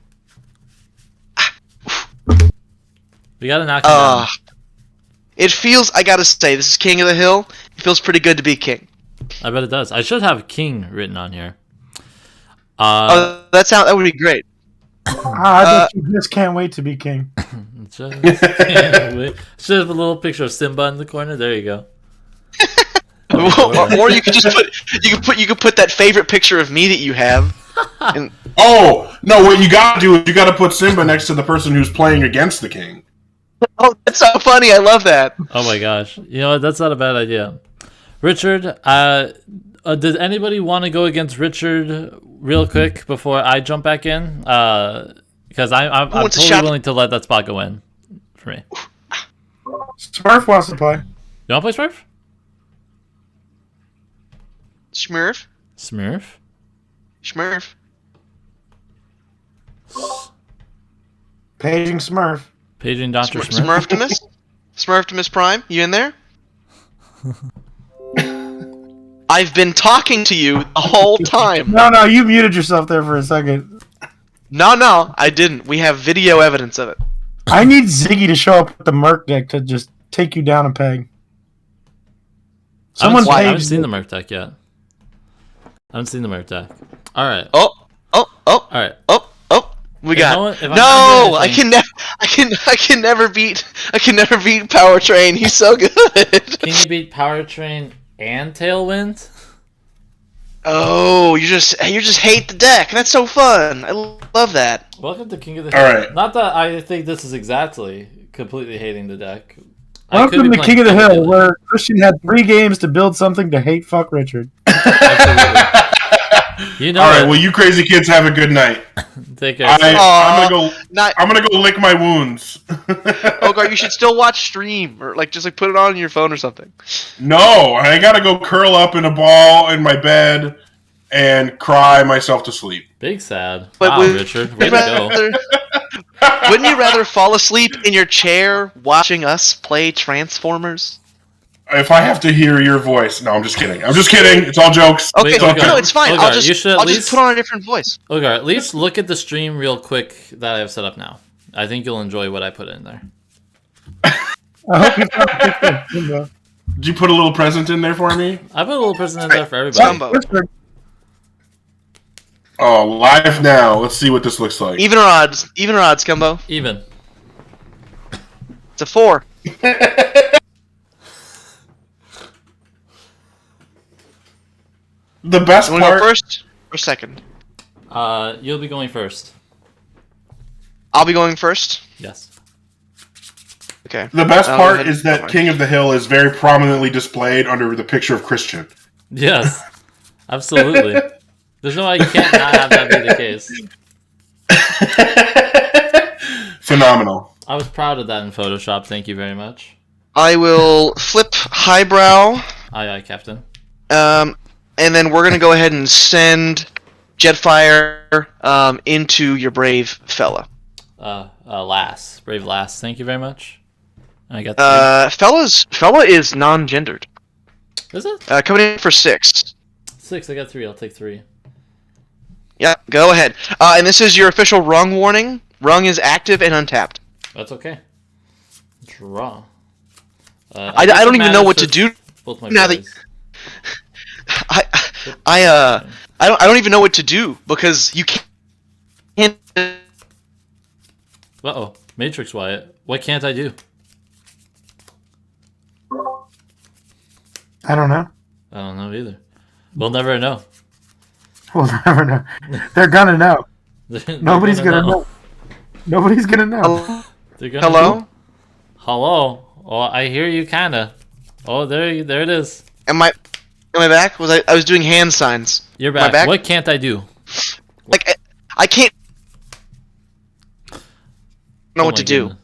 Speaker 1: We gotta knock it down.
Speaker 4: It feels, I gotta say, this is King of the Hill. It feels pretty good to be king.
Speaker 1: I bet it does. I should have King written on here.
Speaker 4: That would be great.
Speaker 3: I bet you just can't wait to be king.
Speaker 1: Just can't wait. Should have a little picture of Simba in the corner. There you go.
Speaker 4: Or you could just put that favorite picture of me that you have. And,
Speaker 8: Oh, no, what you gotta do is you gotta put Simba next to the person who's playing against the king.
Speaker 4: oh, that's so funny. I love that.
Speaker 1: Oh my gosh. You know what? That's not a bad idea. Richard, did anybody want to go against Richard real quick before I jump back in? Because I'm
Speaker 4: wants a
Speaker 1: totally
Speaker 4: shot?
Speaker 1: willing to let that spot go in for me.
Speaker 3: Smurf wants to play.
Speaker 1: You want to play Smurf?
Speaker 4: Smurf.
Speaker 1: Smurf?
Speaker 4: Smurf.
Speaker 3: Paging Smurf.
Speaker 1: Paging Dr. Smurf?
Speaker 4: Smurftimus? Smurftimus Prime, you in there? I've been talking to you the whole time.
Speaker 3: No, you muted yourself there for a second.
Speaker 4: No, I didn't. We have video evidence of it.
Speaker 3: I need Ziggy to show up with the Merc deck to just take you down a peg.
Speaker 1: I haven't
Speaker 3: Someone
Speaker 1: seen the Merc deck yet. I haven't seen the Merc deck. Alright.
Speaker 4: Oh.
Speaker 1: Alright.
Speaker 4: We
Speaker 1: If
Speaker 4: got.
Speaker 1: no one- if I'm
Speaker 4: No,
Speaker 1: not
Speaker 4: I
Speaker 1: doing
Speaker 4: can never beat Powertrain. He's so good.
Speaker 1: Can you beat Powertrain and Tailwind?
Speaker 4: Oh, you just hate the deck. That's so fun. I love that.
Speaker 1: Welcome to King of the Hill.
Speaker 8: Alright.
Speaker 1: Not that I think this is exactly completely hating the deck.
Speaker 3: Welcome to King of the Hill, where Christian had 3 games to build something to hate fuck Richard.
Speaker 1: You know.
Speaker 8: All right, well, you crazy kids have a good night.
Speaker 1: Take care.
Speaker 8: I'm gonna go lick my wounds.
Speaker 4: Ogar, you should still watch stream or just put it on your phone or something.
Speaker 8: No, I gotta go curl up in a ball in my bed and cry myself to sleep.
Speaker 1: Big sad.
Speaker 4: But
Speaker 1: Wow,
Speaker 4: would-
Speaker 1: Richard. Way to go.
Speaker 4: Wouldn't you rather fall asleep in your chair watching us play Transformers?
Speaker 8: If I have to hear your voice, no, I'm just kidding. It's all jokes.
Speaker 4: Okay,
Speaker 1: Wait,
Speaker 4: no,
Speaker 1: Ogar,
Speaker 4: it's fine.
Speaker 1: Ogar,
Speaker 4: I'll
Speaker 1: you should at
Speaker 4: just
Speaker 1: least-
Speaker 4: put on a different voice.
Speaker 1: Okay, at least look at the stream real quick that I have set up now. I think you'll enjoy what I put in there.
Speaker 3: I hope you found a good.
Speaker 8: Did you put a little present in there for me?
Speaker 1: I put a little person in there for everybody.
Speaker 4: Scumbo.
Speaker 3: Richard,
Speaker 8: Oh, live now. Let's see what this looks like.
Speaker 4: Even or odds, Scumbo.
Speaker 1: Even.
Speaker 4: It's a 4.
Speaker 8: The best
Speaker 4: You want to go
Speaker 8: part.
Speaker 4: first or second?
Speaker 1: You'll be going first.
Speaker 4: I'll be going first.
Speaker 1: Yes.
Speaker 4: Okay.
Speaker 8: The best
Speaker 4: I'll go
Speaker 8: part
Speaker 4: ahead
Speaker 8: is
Speaker 4: and-
Speaker 8: that King of the Hill is very prominently displayed under the picture of Christian.
Speaker 1: Yes. Absolutely. There's no way you can't not have that be the case.
Speaker 8: Phenomenal.
Speaker 1: I was proud of that in Photoshop. Thank you very much.
Speaker 4: I will flip highbrow.
Speaker 1: Aye, Captain.
Speaker 4: And then we're gonna go ahead and send Jetfire into your brave fella.
Speaker 1: Lass. Brave Lass. Thank you very much. I got three.
Speaker 4: Fella is non-gendered.
Speaker 1: Is it?
Speaker 4: Coming in for 6.
Speaker 1: 6. I got 3. I'll take 3.
Speaker 4: Yeah, go ahead. And this is your official rung warning. Rung is active and untapped.
Speaker 1: That's okay. Draw.
Speaker 4: I don't even know what to do
Speaker 1: Both my
Speaker 4: now that
Speaker 1: boys.
Speaker 4: I don't even know what to do because you can't.
Speaker 1: Uh-oh. Matrix Wyatt. What can't I do?
Speaker 3: I don't know.
Speaker 1: I don't know either. We'll never know.
Speaker 3: We'll never know. They're gonna know. Nobody's gonna know. Nobody's gonna know.
Speaker 1: They're gonna
Speaker 4: Hello?
Speaker 1: know. Hello? Oh, I hear you kinda. Oh, there it is.
Speaker 4: Am I back? I was doing hand signs.
Speaker 1: You're
Speaker 4: Am I
Speaker 1: back.
Speaker 4: back?
Speaker 1: What can't I do?
Speaker 4: Like I can't know
Speaker 1: Oh
Speaker 4: what
Speaker 1: my
Speaker 4: to do.
Speaker 1: goodness.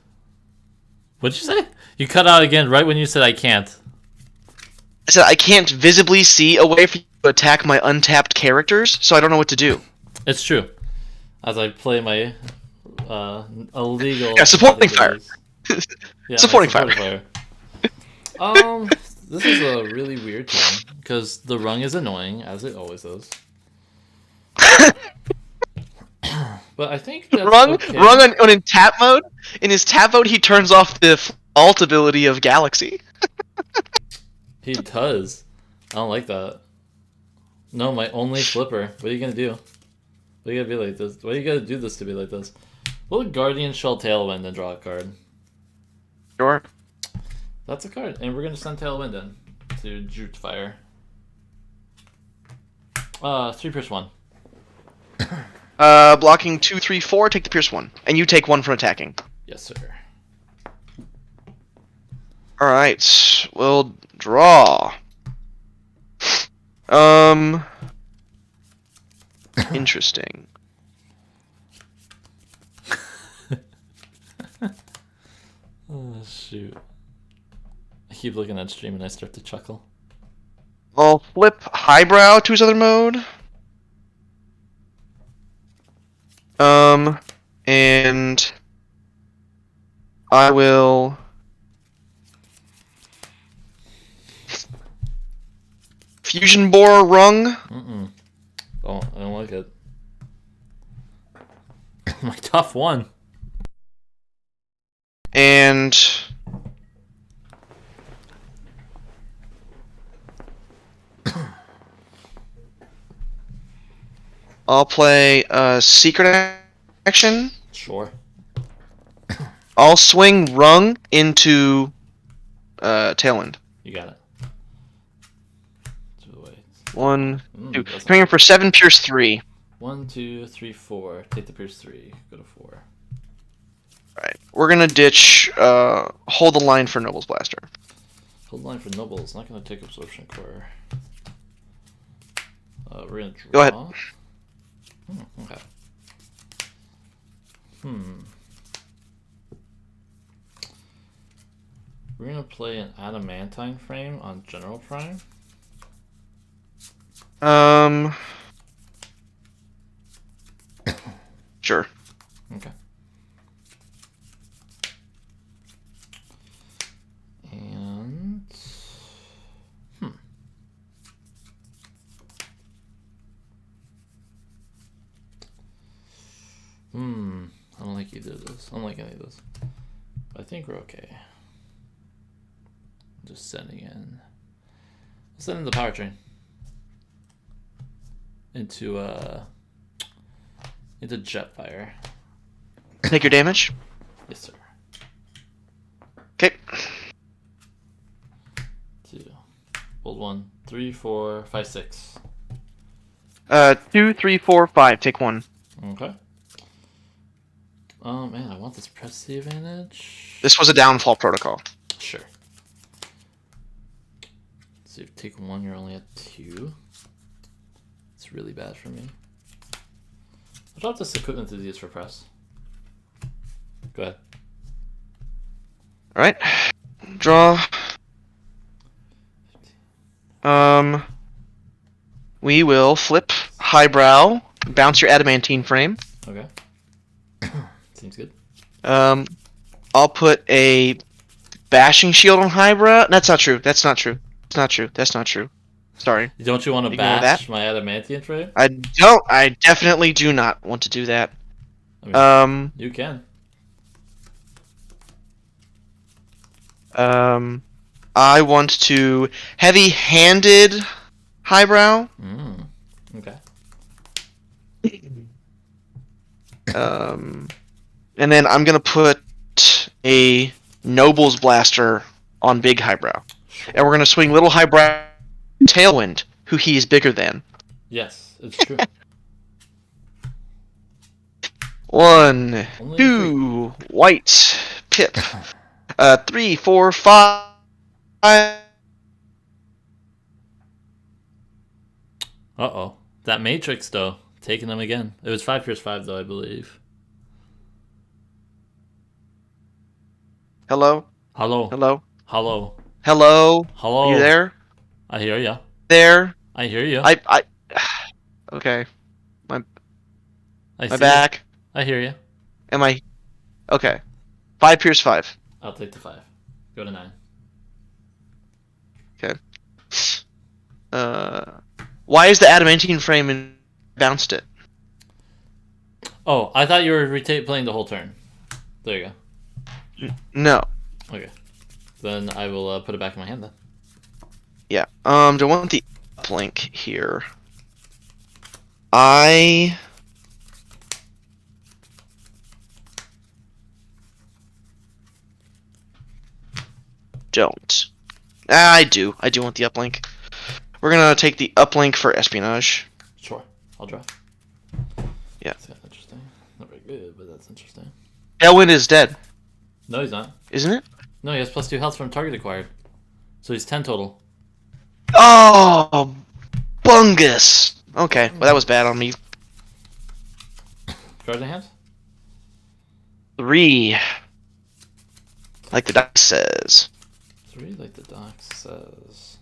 Speaker 1: What'd you say? You cut out again right when you said I can't.
Speaker 4: I said I can't visibly see a way for you to attack my untapped characters, so I don't know what to do.
Speaker 1: It's true. As I play my illegal.
Speaker 4: Yeah, supporting fire.
Speaker 1: Yeah,
Speaker 4: Supporting
Speaker 1: fire. This is a really weird turn because the rung is annoying as it always is. But I think that's
Speaker 4: Rung
Speaker 1: okay.
Speaker 4: on in tap mode. In his tap mode, he turns off the alt ability of Galaxy.
Speaker 1: He does. I don't like that. No, my only flipper. What are you gonna do? What are you gonna be like this? Why are you gonna do this to be like this? Will Guardian Shell Tailwind and draw a card?
Speaker 4: Sure.
Speaker 1: That's a card, and we're gonna send Tailwind in to Jute Fire. 3 pierce 1.
Speaker 4: Blocking 2, 3, 4. Take the pierce 1, and you take 1 for attacking.
Speaker 1: Yes, sir.
Speaker 4: All right, we'll draw. Interesting.
Speaker 1: Oh shoot! I keep looking at stream and I start to chuckle.
Speaker 4: I'll flip highbrow to his other mode. And I will fusion bore rung.
Speaker 1: Oh, I don't like it. My tough one.
Speaker 4: And I'll play a secret action.
Speaker 1: Sure.
Speaker 4: I'll swing rung into Tailwind.
Speaker 1: You got it. 2
Speaker 4: 1, 2.
Speaker 1: that's
Speaker 4: Coming in for 7, pierce 3.
Speaker 1: 1, 2, 3, 4. Take the pierce 3. Go to 4.
Speaker 4: Alright. We're gonna ditch hold the line for Noble's Blaster.
Speaker 1: Hold line for Nobles. Not gonna take Absorption Core. We're gonna draw.
Speaker 4: Go ahead.
Speaker 1: Okay. We're gonna play an Adamantine Frame on General Prime.
Speaker 4: Sure.
Speaker 1: Okay. And I don't like either of this. I don't like any of this. I think we're okay. Just sending in. Let's send in the powertrain into Jetfire.
Speaker 4: Take your damage.
Speaker 1: Yes, sir.
Speaker 4: Okay.
Speaker 1: 2. Bold 1. 3, 4, 5, 6.
Speaker 4: 2, 3, 4, 5. Take 1.
Speaker 1: Okay. Oh man, I want this press the advantage.
Speaker 4: This was a downfall protocol.
Speaker 1: Sure. So if you take 1, you're only at 2. It's really bad for me. I'll drop this equipment to use for press. Go ahead.
Speaker 4: Alright. Draw. We will flip highbrow, bounce your adamantine frame.
Speaker 1: Okay. Seems good.
Speaker 4: I'll put a bashing shield on highbrow. That's not true. That's not true. That's not true. That's not true. Sorry.
Speaker 1: Don't you want to
Speaker 4: Ignore
Speaker 1: bash
Speaker 4: that.
Speaker 1: my adamantine frame?
Speaker 4: I don't. I definitely do not want to do that.
Speaker 1: I mean, you can.
Speaker 4: I want to heavy-handed highbrow.
Speaker 1: Okay.
Speaker 4: And then I'm gonna put a Noble's Blaster on big highbrow, and we're gonna swing little highbrow Tailwind, who he is bigger than.
Speaker 1: Yes, it's true.
Speaker 4: 1,
Speaker 1: Only
Speaker 4: 2, white, pip. 3, 4, 5.
Speaker 1: Uh-oh. That Matrix, though. Taking them again. It was 5 Pierce 5, though, I believe.
Speaker 4: Hello?
Speaker 1: Hello.
Speaker 4: Hello?
Speaker 1: Hello.
Speaker 4: Hello?
Speaker 1: Hello.
Speaker 4: Are you there?
Speaker 1: I hear ya.
Speaker 4: There?
Speaker 1: I hear you.
Speaker 4: Okay.
Speaker 1: I
Speaker 4: My
Speaker 1: see
Speaker 4: back.
Speaker 1: you. I hear you.
Speaker 4: Am I... Okay. 5 Pierce 5.
Speaker 1: I'll take the 5. Go to 9.
Speaker 4: Okay. Why is the adamantine frame in... bounced it?
Speaker 1: Oh, I thought you were playing the whole turn. There you go.
Speaker 4: No.
Speaker 1: Okay. Then I will put it back in my hand then.
Speaker 4: Yeah. Do I want the uplink here? I don't. I do. I do want the uplink. We're gonna take the uplink for espionage.
Speaker 1: Sure. I'll draw.
Speaker 4: Yeah.
Speaker 1: That's kind of interesting. Not very good, but that's interesting.
Speaker 4: Tailwind is dead,
Speaker 1: No, he's not.
Speaker 4: isn't it?
Speaker 1: No, he has +2 health from target acquired. So he's 10 total.
Speaker 4: Oh, bungus. Okay, well that was bad on me.
Speaker 1: Cards in hand?
Speaker 4: 3. Like the dice says.
Speaker 1: 3, like the doc says.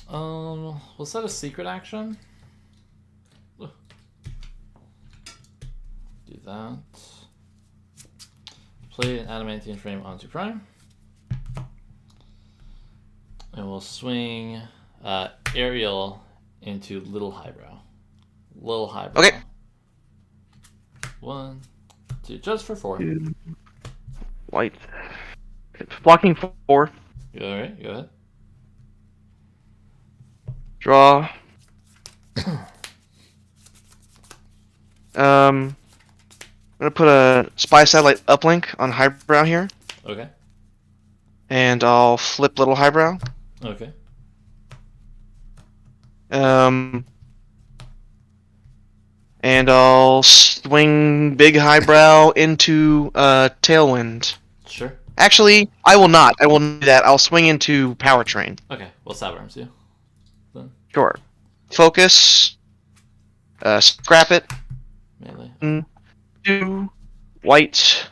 Speaker 1: Was that a secret action? Ugh. Do that. Play an adamantine frame onto prime. And we'll swing Ariel into little highbrow. Little highbrow.
Speaker 4: Okay.
Speaker 1: 1, 2, just for 4.
Speaker 4: White. Blocking 4.
Speaker 1: You alright? Go ahead.
Speaker 4: Draw. I'm gonna put a spy satellite uplink on highbrow here,
Speaker 1: Okay.
Speaker 4: and I'll flip little highbrow.
Speaker 1: Okay.
Speaker 4: And I'll swing big highbrow into tailwind.
Speaker 1: Sure.
Speaker 4: Actually, I will not. I will do that. I'll swing into powertrain.
Speaker 1: Okay. Well, stab arms you. Then
Speaker 4: Sure. Focus. Scrap it.
Speaker 1: melee.
Speaker 4: 2 white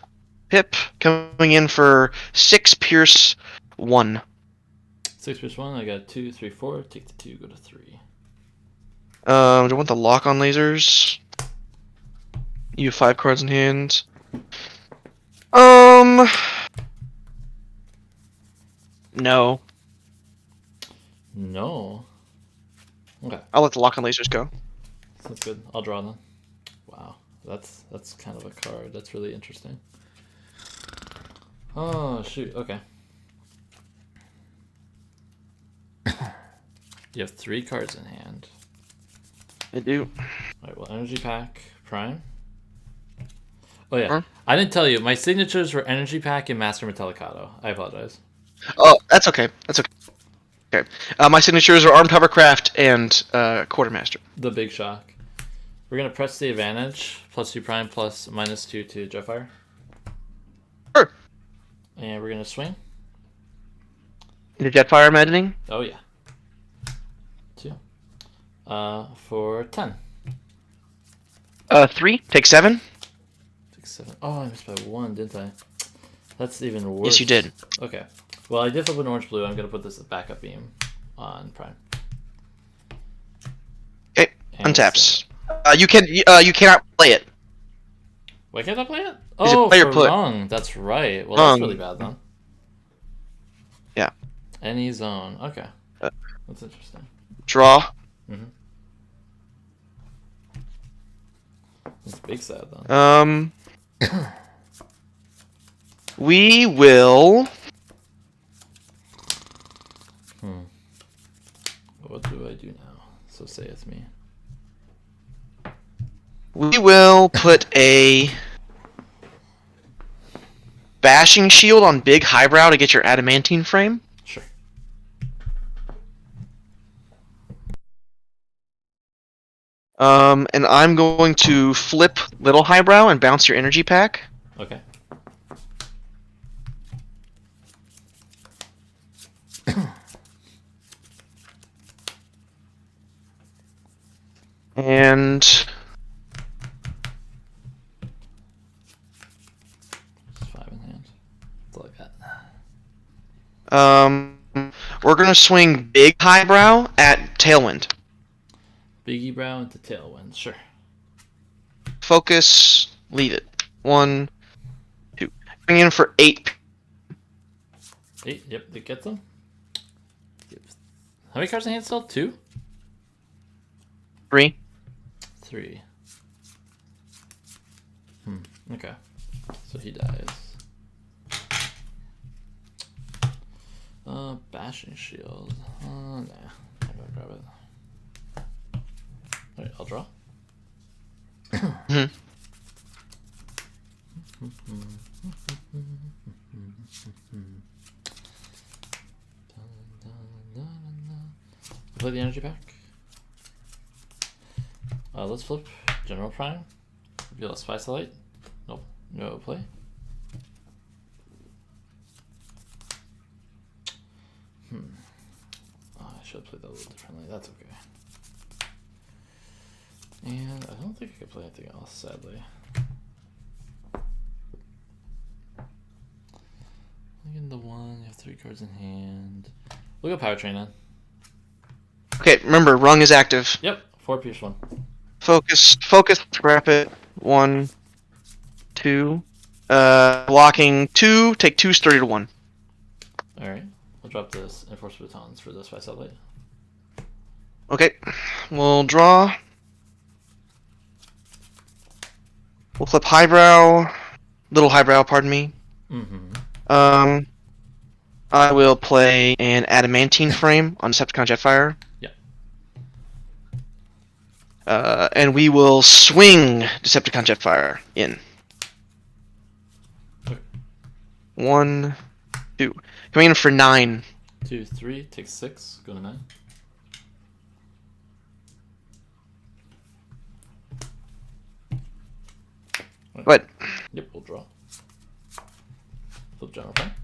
Speaker 4: pip coming in for 6 pierce 1.
Speaker 1: 6 plus 1. I got 2, 3, 4. Take the 2. Go to 3.
Speaker 4: Do I want the lock on lasers? You have 5 cards in hand. No.
Speaker 1: No. Okay.
Speaker 4: I'll let the lock on lasers go.
Speaker 1: That's good. I'll draw then. Wow. That's kind of a card. That's really interesting. Oh shoot. Okay. You have 3 cards in hand.
Speaker 4: I do.
Speaker 1: Alright, well, energy pack, prime. Oh yeah,
Speaker 4: Huh?
Speaker 1: I didn't tell you. My signatures were energy pack and master metallicato. I apologize.
Speaker 4: Oh, that's okay. That's okay. Okay. My signatures are armed hovercraft and quartermaster.
Speaker 1: The big shock. We're gonna press the advantage +2 prime plus -2 to Jetfire.
Speaker 4: Sure.
Speaker 1: And we're gonna swing.
Speaker 4: The Jetfire I'm editing.
Speaker 1: Oh yeah. 2. For 10.
Speaker 4: 3. Take 7.
Speaker 1: 6, 7. Oh, I missed by 1, didn't I? That's even worse.
Speaker 4: Yes, you did.
Speaker 1: Okay. Well, I did flip an orange blue. I'm gonna put this as backup beam on prime.
Speaker 4: Okay.
Speaker 1: And
Speaker 4: Untaps. You cannot play it.
Speaker 1: Why can't I play it?
Speaker 4: Is it
Speaker 1: Oh,
Speaker 4: player
Speaker 1: for
Speaker 4: put?
Speaker 1: Rung. That's right. Well,
Speaker 4: Rung.
Speaker 1: that's really bad then.
Speaker 4: Yeah.
Speaker 1: Any zone. Okay. That's interesting.
Speaker 4: Draw.
Speaker 1: It's big sad then.
Speaker 4: We will.
Speaker 1: What do I do now? So saith me.
Speaker 4: We will put a bashing shield on big highbrow to get your adamantine frame.
Speaker 1: Sure.
Speaker 4: And I'm going to flip little highbrow and bounce your energy pack.
Speaker 1: Okay.
Speaker 4: And
Speaker 1: Just 5 in hand. That's all I got.
Speaker 4: we're gonna swing big highbrow at tailwind.
Speaker 1: Biggie brow into tailwind. Sure.
Speaker 4: Focus. Leave it. 1, 2. Bring in for 8.
Speaker 1: 8. Yep, it gets them. How many cards in hand still? 2?
Speaker 4: 3.
Speaker 1: 3. Okay. So he dies. Bashing shield. Nah. I'm gonna grab it. Alright, I'll draw. Play the energy pack. Let's flip General Prime. Reveal a Spy Satellite. Nope, no play. Oh, I should have played that a little differently. That's okay. And I don't think I could play anything else, sadly. Look in the 1, you have 3 cards in hand. We'll go Powertrain then.
Speaker 4: Okay, remember, Rung is active.
Speaker 1: Yep, 4 pierce 1.
Speaker 4: Focus, scrap it. 1, 2. Blocking 2, take 2, sturdy to 1.
Speaker 1: Alright, we'll drop this Enforce Batons for this by satellite.
Speaker 4: Okay, we'll draw. We'll flip highbrow. Little highbrow, pardon me. I will play an adamantine frame on Decepticon Jetfire.
Speaker 1: Yeah.
Speaker 4: And we will swing Decepticon Jetfire in.
Speaker 1: Okay.
Speaker 4: 1, 2. Coming in for 9.
Speaker 1: 2, 3, take 6, go to 9.
Speaker 4: What?
Speaker 1: Yep, we'll draw. Flip General Prime.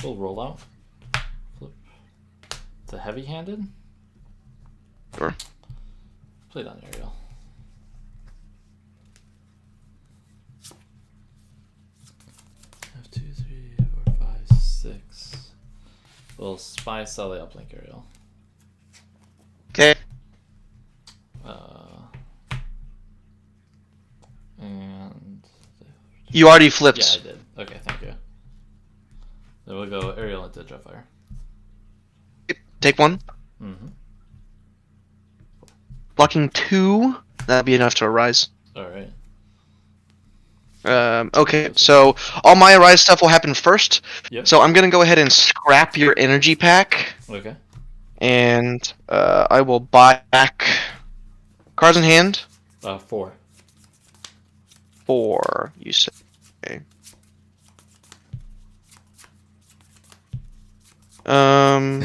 Speaker 1: We'll roll out. Flip. It's a heavy-handed.
Speaker 4: Sure.
Speaker 1: Play it on Ariel. I have 2, 3, 4, 5, 6. We'll Spy Satellite uplink Ariel.
Speaker 4: Okay.
Speaker 1: And
Speaker 4: You already flipped.
Speaker 1: yeah, I did. Okay, thank you. Then we'll go Ariel into Jetfire.
Speaker 4: Take 1. Blocking 2. That'd be enough to arise.
Speaker 1: Alright.
Speaker 4: Okay, so all my arise stuff will happen first.
Speaker 1: Yep.
Speaker 4: So I'm gonna go ahead and scrap your energy pack,
Speaker 1: Okay.
Speaker 4: and I will buy back cards in hand.
Speaker 1: 4.
Speaker 4: 4. You said. Okay. Hmm.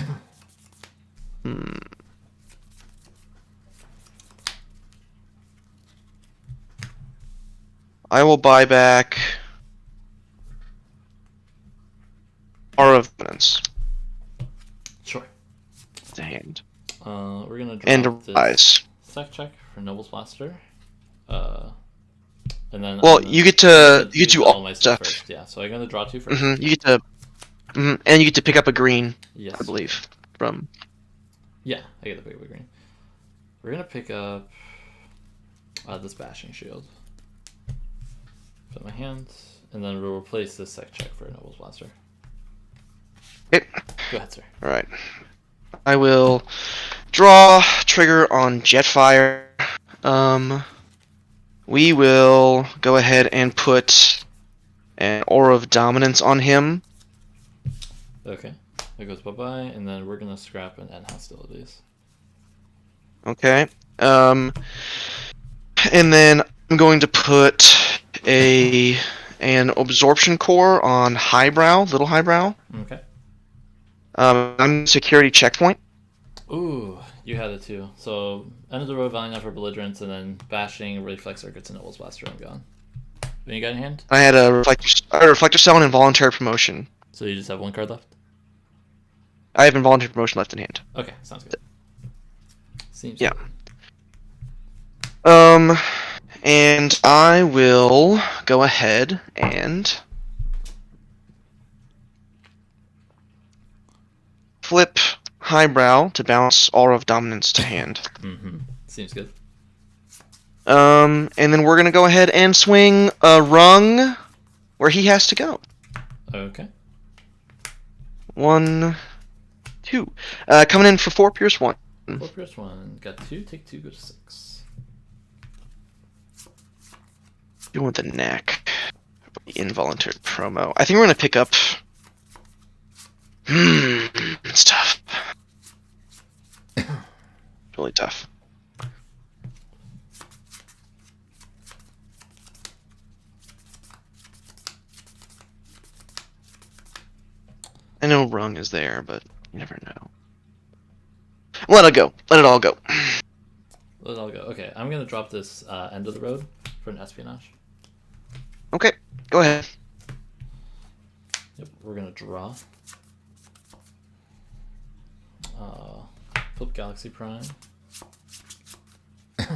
Speaker 4: I will buy back Aura of Dominance
Speaker 1: Sure.
Speaker 4: to hand.
Speaker 1: We're gonna drop
Speaker 4: And
Speaker 1: this
Speaker 4: Rise.
Speaker 1: sec check for Noble's Blaster. And then
Speaker 4: Well, you get to do
Speaker 1: all
Speaker 4: all
Speaker 1: my
Speaker 4: stuff.
Speaker 1: stuff first. Yeah, so I'm gonna draw 2 first.
Speaker 4: You get to, and you get to pick up a green.
Speaker 1: Yes,
Speaker 4: I believe from.
Speaker 1: Yeah, I get to pick up a green. We're gonna pick up this Bashing Shield. Put in my hand, and then we'll replace this sec check for Noble's Blaster.
Speaker 4: Okay.
Speaker 1: Go ahead, sir.
Speaker 4: All right. I will draw trigger on Jetfire. We will go ahead and put an Aura of Dominance on him.
Speaker 1: Okay, that goes bye-bye, and then we're gonna scrap and end hostilities.
Speaker 4: Okay. And then I'm going to put an Absorption Core on Highbrow, Little Highbrow.
Speaker 1: Okay.
Speaker 4: I'm security checkpoint.
Speaker 1: Ooh, you had it too. So, end of the road, Valiant for Belligerence, and then Bashing, Reflex Circuits, and Noble's Blaster. I'm gone. What you got in hand?
Speaker 4: I had a Reflector Cell and Involuntary Promotion.
Speaker 1: So you just have 1 card left?
Speaker 4: I have Involuntary Promotion left in hand.
Speaker 1: Okay, sounds good. Seems
Speaker 4: Yeah.
Speaker 1: good.
Speaker 4: And I will go ahead and flip Highbrow to bounce Aura of Dominance to hand.
Speaker 1: Mm-hmm. Seems good.
Speaker 4: And then we're gonna go ahead and swing a rung where he has to go.
Speaker 1: Okay.
Speaker 4: 1, 2. Coming in for 4 Pierce 1.
Speaker 1: 4 Pierce 1. Got 2, take 2, go to 6.
Speaker 4: Doing the neck. Involuntary promo. I think we're gonna pick up. It's tough. It's really tough. I know rung is there, but you never know. Let it go. Let it all go.
Speaker 1: Let it all go. Okay, I'm gonna drop this end of the road for an espionage.
Speaker 4: Okay, go ahead.
Speaker 1: Yep, we're gonna draw. Flip Galaxy Prime. Let's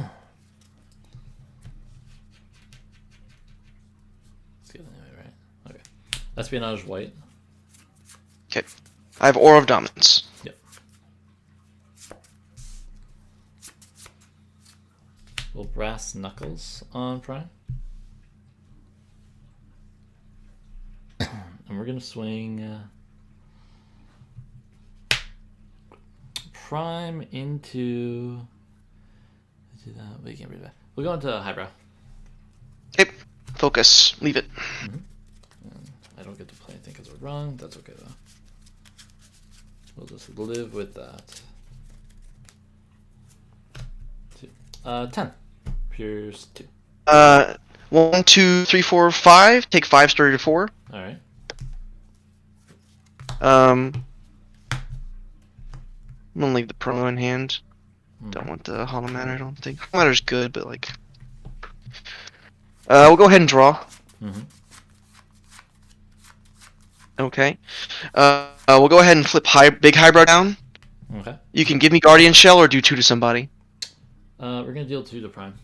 Speaker 1: get it anyway, right? Okay. Espionage white.
Speaker 4: Okay. I have Aura of Dominance.
Speaker 1: Yep. We'll Brass Knuckles on Prime. And we're gonna swing Prime into do that. We can't read that. We'll go into Highbrow.
Speaker 4: Okay. Focus. Leave it.
Speaker 1: I don't get to play anything because we're wrong. That's okay though. We'll just live with that. 10. Pierce 2.
Speaker 4: 1, 2, 3, 4, 5. Take 5 story to 4.
Speaker 1: All right.
Speaker 4: I'm gonna leave the promo in hand. Don't want the Hollow Matter, I don't think. Hollow Matter's good, but like... we'll go ahead and draw. Okay. We'll go ahead and flip Big Highbrow down.
Speaker 1: Okay.
Speaker 4: You can give me Guardian Shell or do 2 to somebody.
Speaker 1: We're gonna deal 2 to Prime.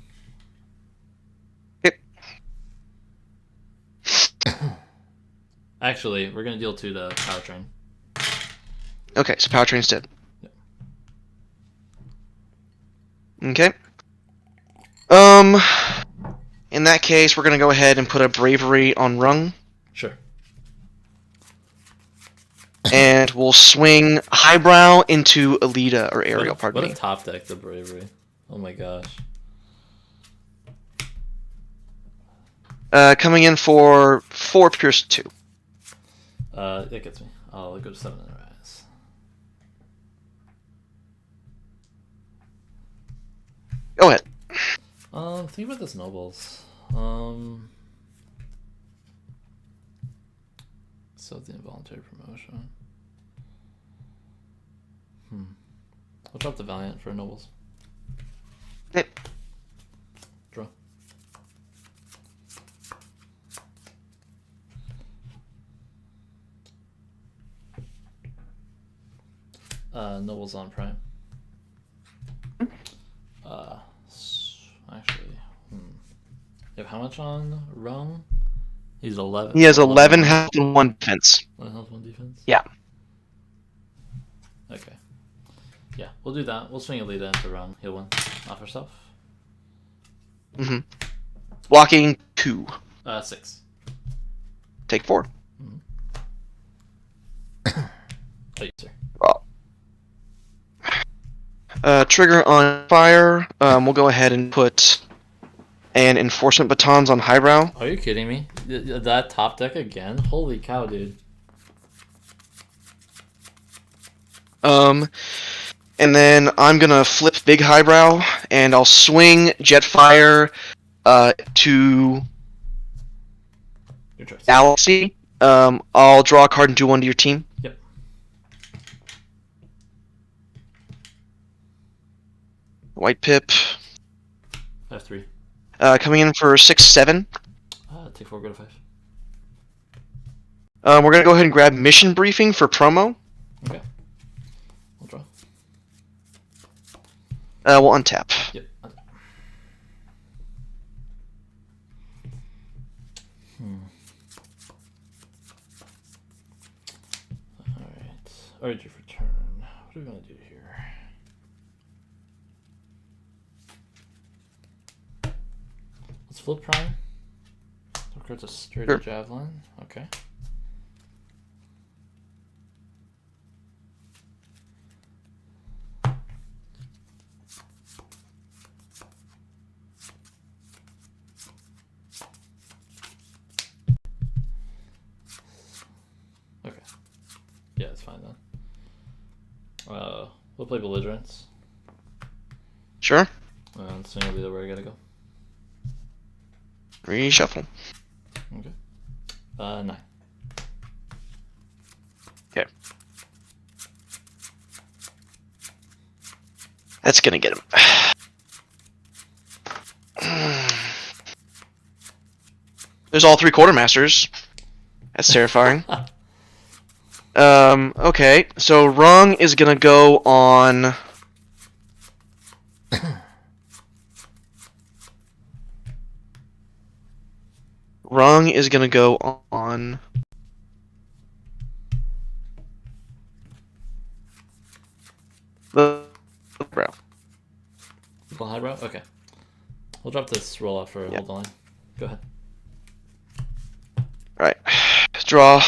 Speaker 4: Okay.
Speaker 1: Actually, we're gonna deal 2 to Powertrain.
Speaker 4: Okay, so Powertrain's dead.
Speaker 1: Yep.
Speaker 4: Okay. In that case, we're gonna go ahead and put a Bravery on Rung.
Speaker 1: Sure.
Speaker 4: And we'll swing Highbrow into Alita, or Ariel, pardon me.
Speaker 1: What a top deck, the Bravery. Oh my gosh.
Speaker 4: Coming in for 4 Pierce 2.
Speaker 1: That gets me. I'll go to 7 and rise.
Speaker 4: Go ahead.
Speaker 1: Think about this Nobles. So the involuntary promotion. I'll drop the Valiant for Nobles.
Speaker 4: Okay.
Speaker 1: Draw. Nobles on Prime. Actually, you have how much on Rung? He's 11.
Speaker 4: He has 11 health and 1 defense.
Speaker 1: 11 health, 1 defense?
Speaker 4: Yeah.
Speaker 1: Okay. Yeah, we'll do that. We'll swing Alita into Rung. He'll win. Off herself.
Speaker 4: Mm-hmm. Blocking 2.
Speaker 1: 6.
Speaker 4: Take 4.
Speaker 1: Please, sir.
Speaker 4: Trigger on fire. We'll go ahead and put an enforcement batons on highbrow.
Speaker 1: Are you kidding me? That top deck again? Holy cow, dude.
Speaker 4: And then I'm gonna flip big highbrow, and I'll swing Jetfire to
Speaker 1: Your choice.
Speaker 4: Galaxy. I'll draw a card and do 1 to your team.
Speaker 1: Yep.
Speaker 4: White Pip.
Speaker 1: I have 3.
Speaker 4: Coming in for 6/7.
Speaker 1: Take 4, go to 5.
Speaker 4: We're gonna go ahead and grab mission briefing for promo.
Speaker 1: Okay. We'll draw.
Speaker 4: We'll untap.
Speaker 1: Yep. Alright. Urge of return. What are we gonna do here? Let's flip Prime. It's a sturdy
Speaker 4: Sure.
Speaker 1: javelin. Okay. Okay. Yeah, it's fine then. We'll play Belligerence.
Speaker 4: Sure.
Speaker 1: And swing Alita where I gotta go.
Speaker 4: Reshuffle.
Speaker 1: Okay. 9.
Speaker 4: Okay. That's gonna get him. There's all 3 quartermasters. That's terrifying. Okay, so Rung is gonna go on. Rung is gonna go on. The brow.
Speaker 1: Little highbrow? Okay. We'll drop this roll out for
Speaker 4: Yep.
Speaker 1: hold the line. Go ahead.
Speaker 4: Right. Draw.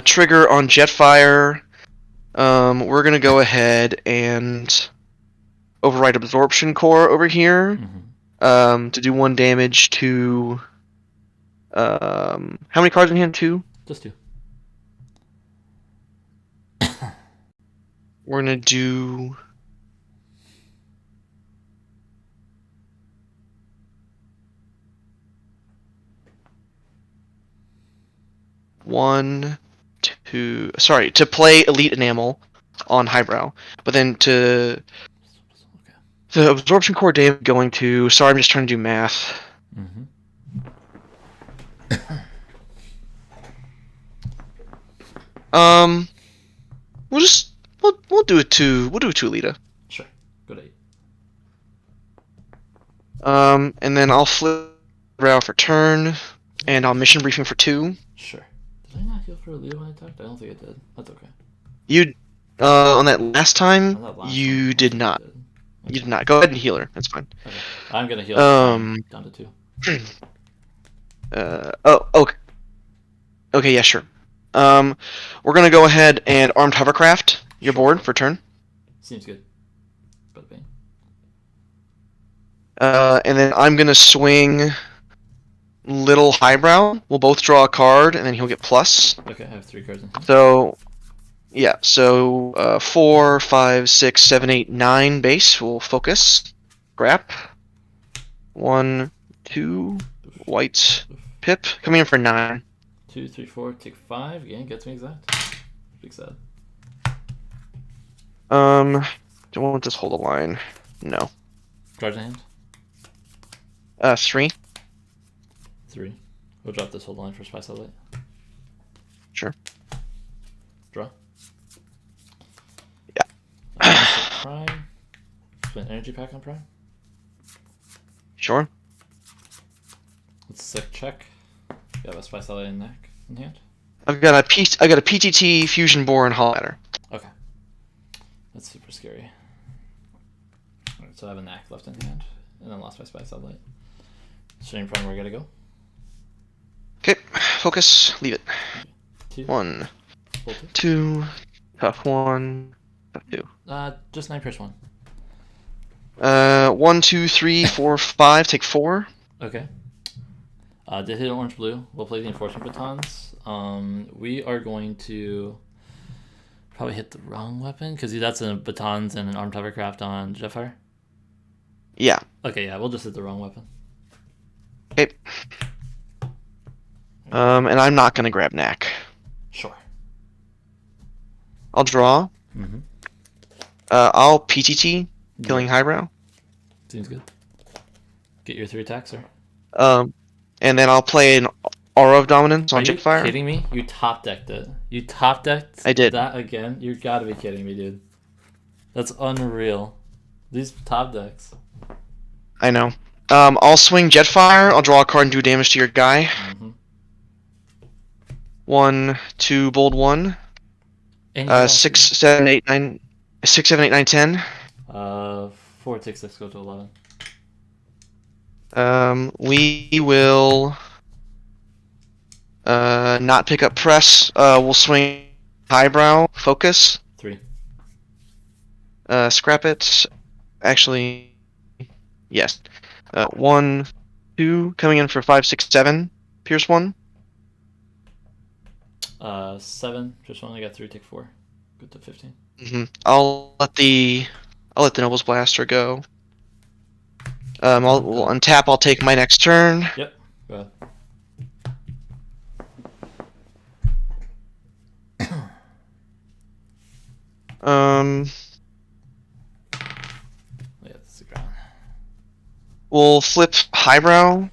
Speaker 4: Trigger on Jetfire. We're gonna go ahead and override Absorption Core over here. To do 1 damage to. How many cards in hand? 2.
Speaker 1: Just 2.
Speaker 4: We're gonna do. One, two. Sorry, to play Elite Enamel on Highbrow, but then to
Speaker 1: Okay.
Speaker 4: the Absorption Core damage going to. Sorry, I'm just trying to do math. We'll do it to Alita.
Speaker 1: Sure. Good 8.
Speaker 4: And then I'll flip Brow for turn, and I'll mission briefing for 2.
Speaker 1: Sure. Did I not heal for Alita when I attacked? I don't think I did. That's okay.
Speaker 4: You, on that last time,
Speaker 1: On that last
Speaker 4: you
Speaker 1: one,
Speaker 4: did
Speaker 1: I
Speaker 4: not.
Speaker 1: did.
Speaker 4: You did not. Go ahead and heal her. That's fine.
Speaker 1: Okay. I'm gonna heal down to 2.
Speaker 4: Okay. Okay, yeah, sure. We're gonna go ahead and Armed Hovercraft your board for turn.
Speaker 1: Seems good. But bang.
Speaker 4: And then I'm gonna swing Little Highbrow. We'll both draw a card, and then he'll get plus.
Speaker 1: Okay, I have 3 cards in hand.
Speaker 4: So, yeah, so 4, 5, 6, 7, 8, 9 base will focus. Grap. 1, 2, white pip. Coming in for 9.
Speaker 1: 2, 3, 4, take 5. Again, gets me exact. Big sad.
Speaker 4: Do I want this hold a line? No.
Speaker 1: Charge in hand.
Speaker 4: 3.
Speaker 1: 3. We'll drop this hold line for Spy Satellite.
Speaker 4: Sure.
Speaker 1: Draw.
Speaker 4: Yeah.
Speaker 1: Prime. Spend energy pack on Prime.
Speaker 4: Sure.
Speaker 1: Let's sick check. You have a Spy Satellite in neck in hand.
Speaker 4: I got a PTT Fusion Boar and Hollow Matter.
Speaker 1: Okay. That's super scary. Alright, so I have a knack left in hand. And then lost my Spy Satellite. Stream Prime, we're gonna go.
Speaker 4: Okay, focus, leave it.
Speaker 1: 2.
Speaker 4: 1,
Speaker 1: Pull
Speaker 4: 2, tough 1, tough 2.
Speaker 1: 2. Just 9 press 1.
Speaker 4: 1, 2, 3, 4, 5, take 4.
Speaker 1: Okay. Did hit orange blue. We'll play the enforcement batons. We are going to probably hit the wrong weapon because that's a batons and an armed hovercraft on Jetfire.
Speaker 4: Yeah.
Speaker 1: Okay, yeah, we'll just hit the wrong weapon.
Speaker 4: Okay. And I'm not gonna grab knack.
Speaker 1: Sure.
Speaker 4: I'll draw.
Speaker 1: Mm-hmm.
Speaker 4: I'll PTT, killing highbrow.
Speaker 1: Seems good. Get your 3 attacks, sir.
Speaker 4: And then I'll play an Aura of Dominance on
Speaker 1: Are you
Speaker 4: Jetfire.
Speaker 1: kidding me? You top decked it. You top decked
Speaker 4: I did.
Speaker 1: that again? You gotta be kidding me, dude. That's unreal. These top decks.
Speaker 4: I know. I'll swing Jetfire. I'll draw a card and do damage to your guy.
Speaker 1: Mm-hmm.
Speaker 4: 1, 2, bold 1. 6, 7, 8, 9. 6, 7, 8, 9, 10.
Speaker 1: 4, 6, 6, go to 11.
Speaker 4: We will not pick up press. We'll swing highbrow, focus.
Speaker 1: 3.
Speaker 4: Scrap it. Actually, yes. 1, 2, coming in for 5, 6, 7. Pierce 1.
Speaker 1: 7, just one. I got 3, take 4. Good to 15.
Speaker 4: I'll let the Noble's Blaster go. We'll untap. I'll take my next turn.
Speaker 1: Yep. Go ahead. Yeah, that's the ground.
Speaker 4: We'll flip highbrow.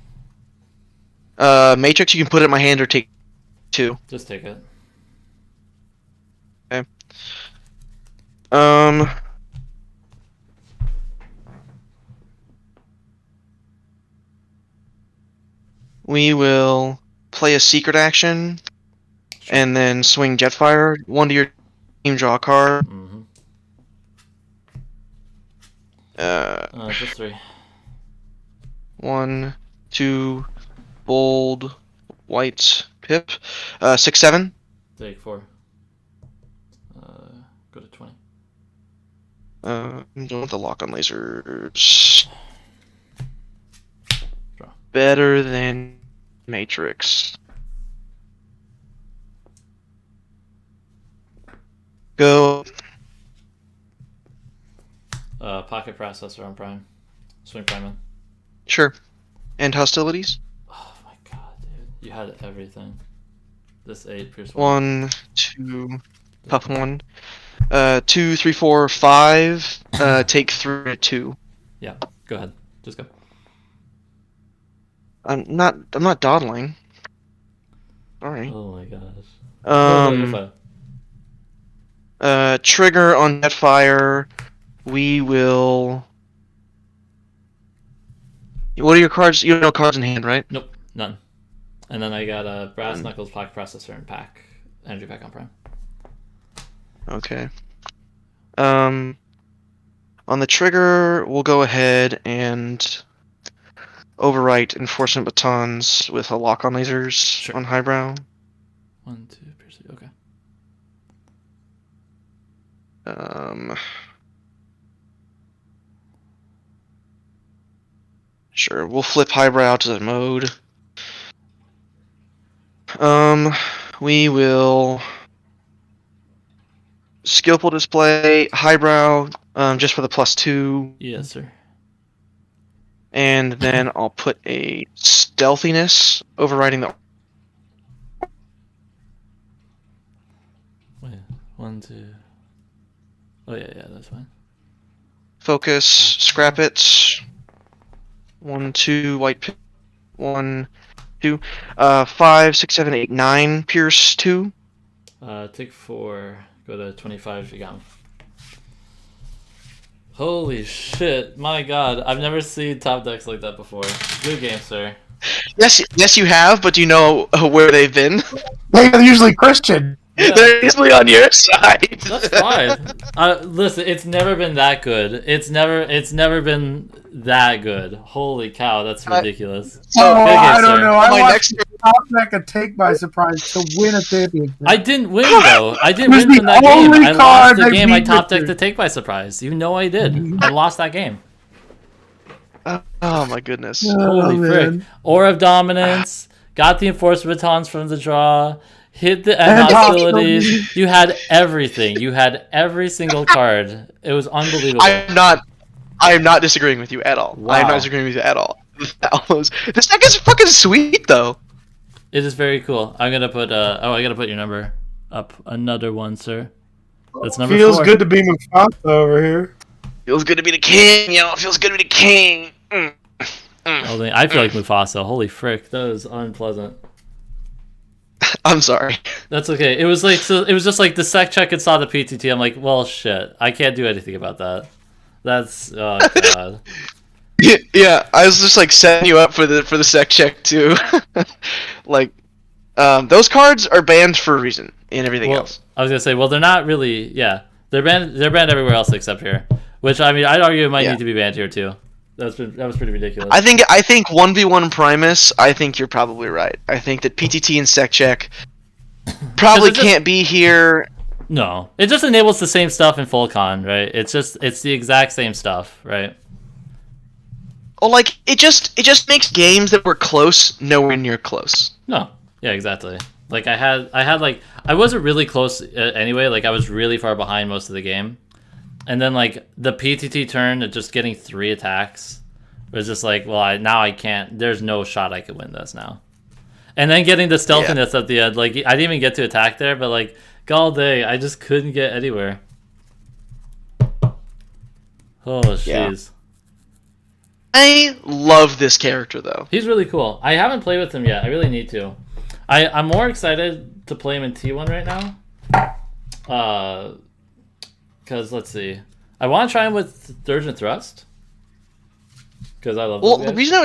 Speaker 4: Matrix, you can put it in my hand or take 2.
Speaker 1: Just take it.
Speaker 4: Okay. We will play a secret action, and then swing Jetfire. 1 to your team, draw a card.
Speaker 1: Mm-hmm.
Speaker 4: Uh,
Speaker 1: Just 3.
Speaker 4: 1, 2, bold, white, pip. 6, 7.
Speaker 1: Take 4. Go to 20.
Speaker 4: I'm going with the lock on lasers.
Speaker 1: Draw.
Speaker 4: Better than Matrix. Go.
Speaker 1: Pocket processor on Prime. Swing Prime in.
Speaker 4: Sure. And hostilities.
Speaker 1: Oh my god, dude. You had everything. This 8, Pierce 1.
Speaker 4: 1, 2, puff 1. 2, 3, 4, 5. Take 3 to 2.
Speaker 1: Yeah, go ahead. Just go.
Speaker 4: I'm not dawdling. Sorry.
Speaker 1: Oh my gosh.
Speaker 4: Trigger on Jetfire. We will. What are your cards? You have no cards in hand, right?
Speaker 1: Nope, none. And then I got a Brass Knuckles, Pocket Processor, and Pack. Energy Pack on Prime.
Speaker 4: Okay. On the trigger, we'll go ahead and overwrite Enforcement Batons with a lock on lasers on highbrow.
Speaker 1: 1, 2, Pierce. Okay.
Speaker 4: Sure, we'll flip highbrow to the mode. We will skillful display highbrow, just for the +2.
Speaker 1: Yes, sir.
Speaker 4: And then I'll put a stealthiness overriding the
Speaker 1: 1, 2. Oh yeah, that's fine.
Speaker 4: Focus, scrap it. 1, 2, white pit. 1, 2. 5, 6, 7, 8, 9, pierce 2.
Speaker 1: Take 4. Go to 25 if you got 'em. Holy shit! My God, I've never seen top decks like that before. Good game, sir.
Speaker 4: Yes, you have, but do you know where they've been?
Speaker 3: They're usually Christian.
Speaker 1: Yeah.
Speaker 4: They're usually on your side.
Speaker 1: That's fine. Listen, it's never been that good. It's never been that good. Holy cow, that's ridiculous.
Speaker 3: I don't know. I
Speaker 4: My
Speaker 3: watched top deck a take by surprise to win a championship.
Speaker 1: I didn't win though. I didn't
Speaker 3: It was
Speaker 1: win from
Speaker 3: the
Speaker 1: that game.
Speaker 3: only
Speaker 1: I lost
Speaker 3: card
Speaker 1: the
Speaker 3: that
Speaker 1: game. I
Speaker 3: beat
Speaker 1: top decked
Speaker 3: Victor.
Speaker 1: the take by surprise. You know I did. I lost that game.
Speaker 4: Oh my goodness.
Speaker 1: Holy frick! Aura of Dominance. Got the Enforcement Batons from the draw. Hit the end hostilities. You had everything. You had every single card. It was unbelievable.
Speaker 4: I am not disagreeing with you at all.
Speaker 1: Wow.
Speaker 4: I am not disagreeing with you at all. This deck is fucking sweet though.
Speaker 1: It is very cool. I'm gonna put I gotta put your number up. Another one, sir. That's number 4.
Speaker 3: Feels good to be Mufasa over here.
Speaker 4: Feels good to be the king, yo. Feels good to be the king.
Speaker 1: I feel like Mufasa. Holy frick, that was unpleasant.
Speaker 4: I'm sorry.
Speaker 1: That's okay. It was like it was just like the sec check and saw the PTT. I'm like, well, shit. I can't do anything about that. That's oh god.
Speaker 4: Yeah, I was just like setting you up for the sec check too. Like, those cards are banned for a reason and everything else.
Speaker 1: I was gonna say, well, they're not really. Yeah, they're banned. They're banned everywhere else except here. Which I mean, I'd argue it might need to be banned here too. That was pretty ridiculous.
Speaker 4: I think 1v1 Primus. I think you're probably right. I think that PTT and sec check probably can't be here.
Speaker 1: No, it just enables the same stuff in full con, right? It's the exact same stuff, right?
Speaker 4: Oh, like it just makes games that were close nowhere near close.
Speaker 1: No, yeah, exactly. Like I had like I wasn't really close anyway. Like I was really far behind most of the game, and then like the PTT turn of just getting 3 attacks was just like, well, now I can't. There's no shot I could win this now. And then getting the stealthiness at the end, like I didn't even get to attack there, but like all day I just couldn't get anywhere. Oh jeez.
Speaker 4: Yeah. I love this character though.
Speaker 1: He's really cool. I haven't played with him yet. I really need to. I'm more excited to play him in T1 right now. Because let's see, I want to try him with Surge and Thrust. Because I love.
Speaker 4: Well, the reason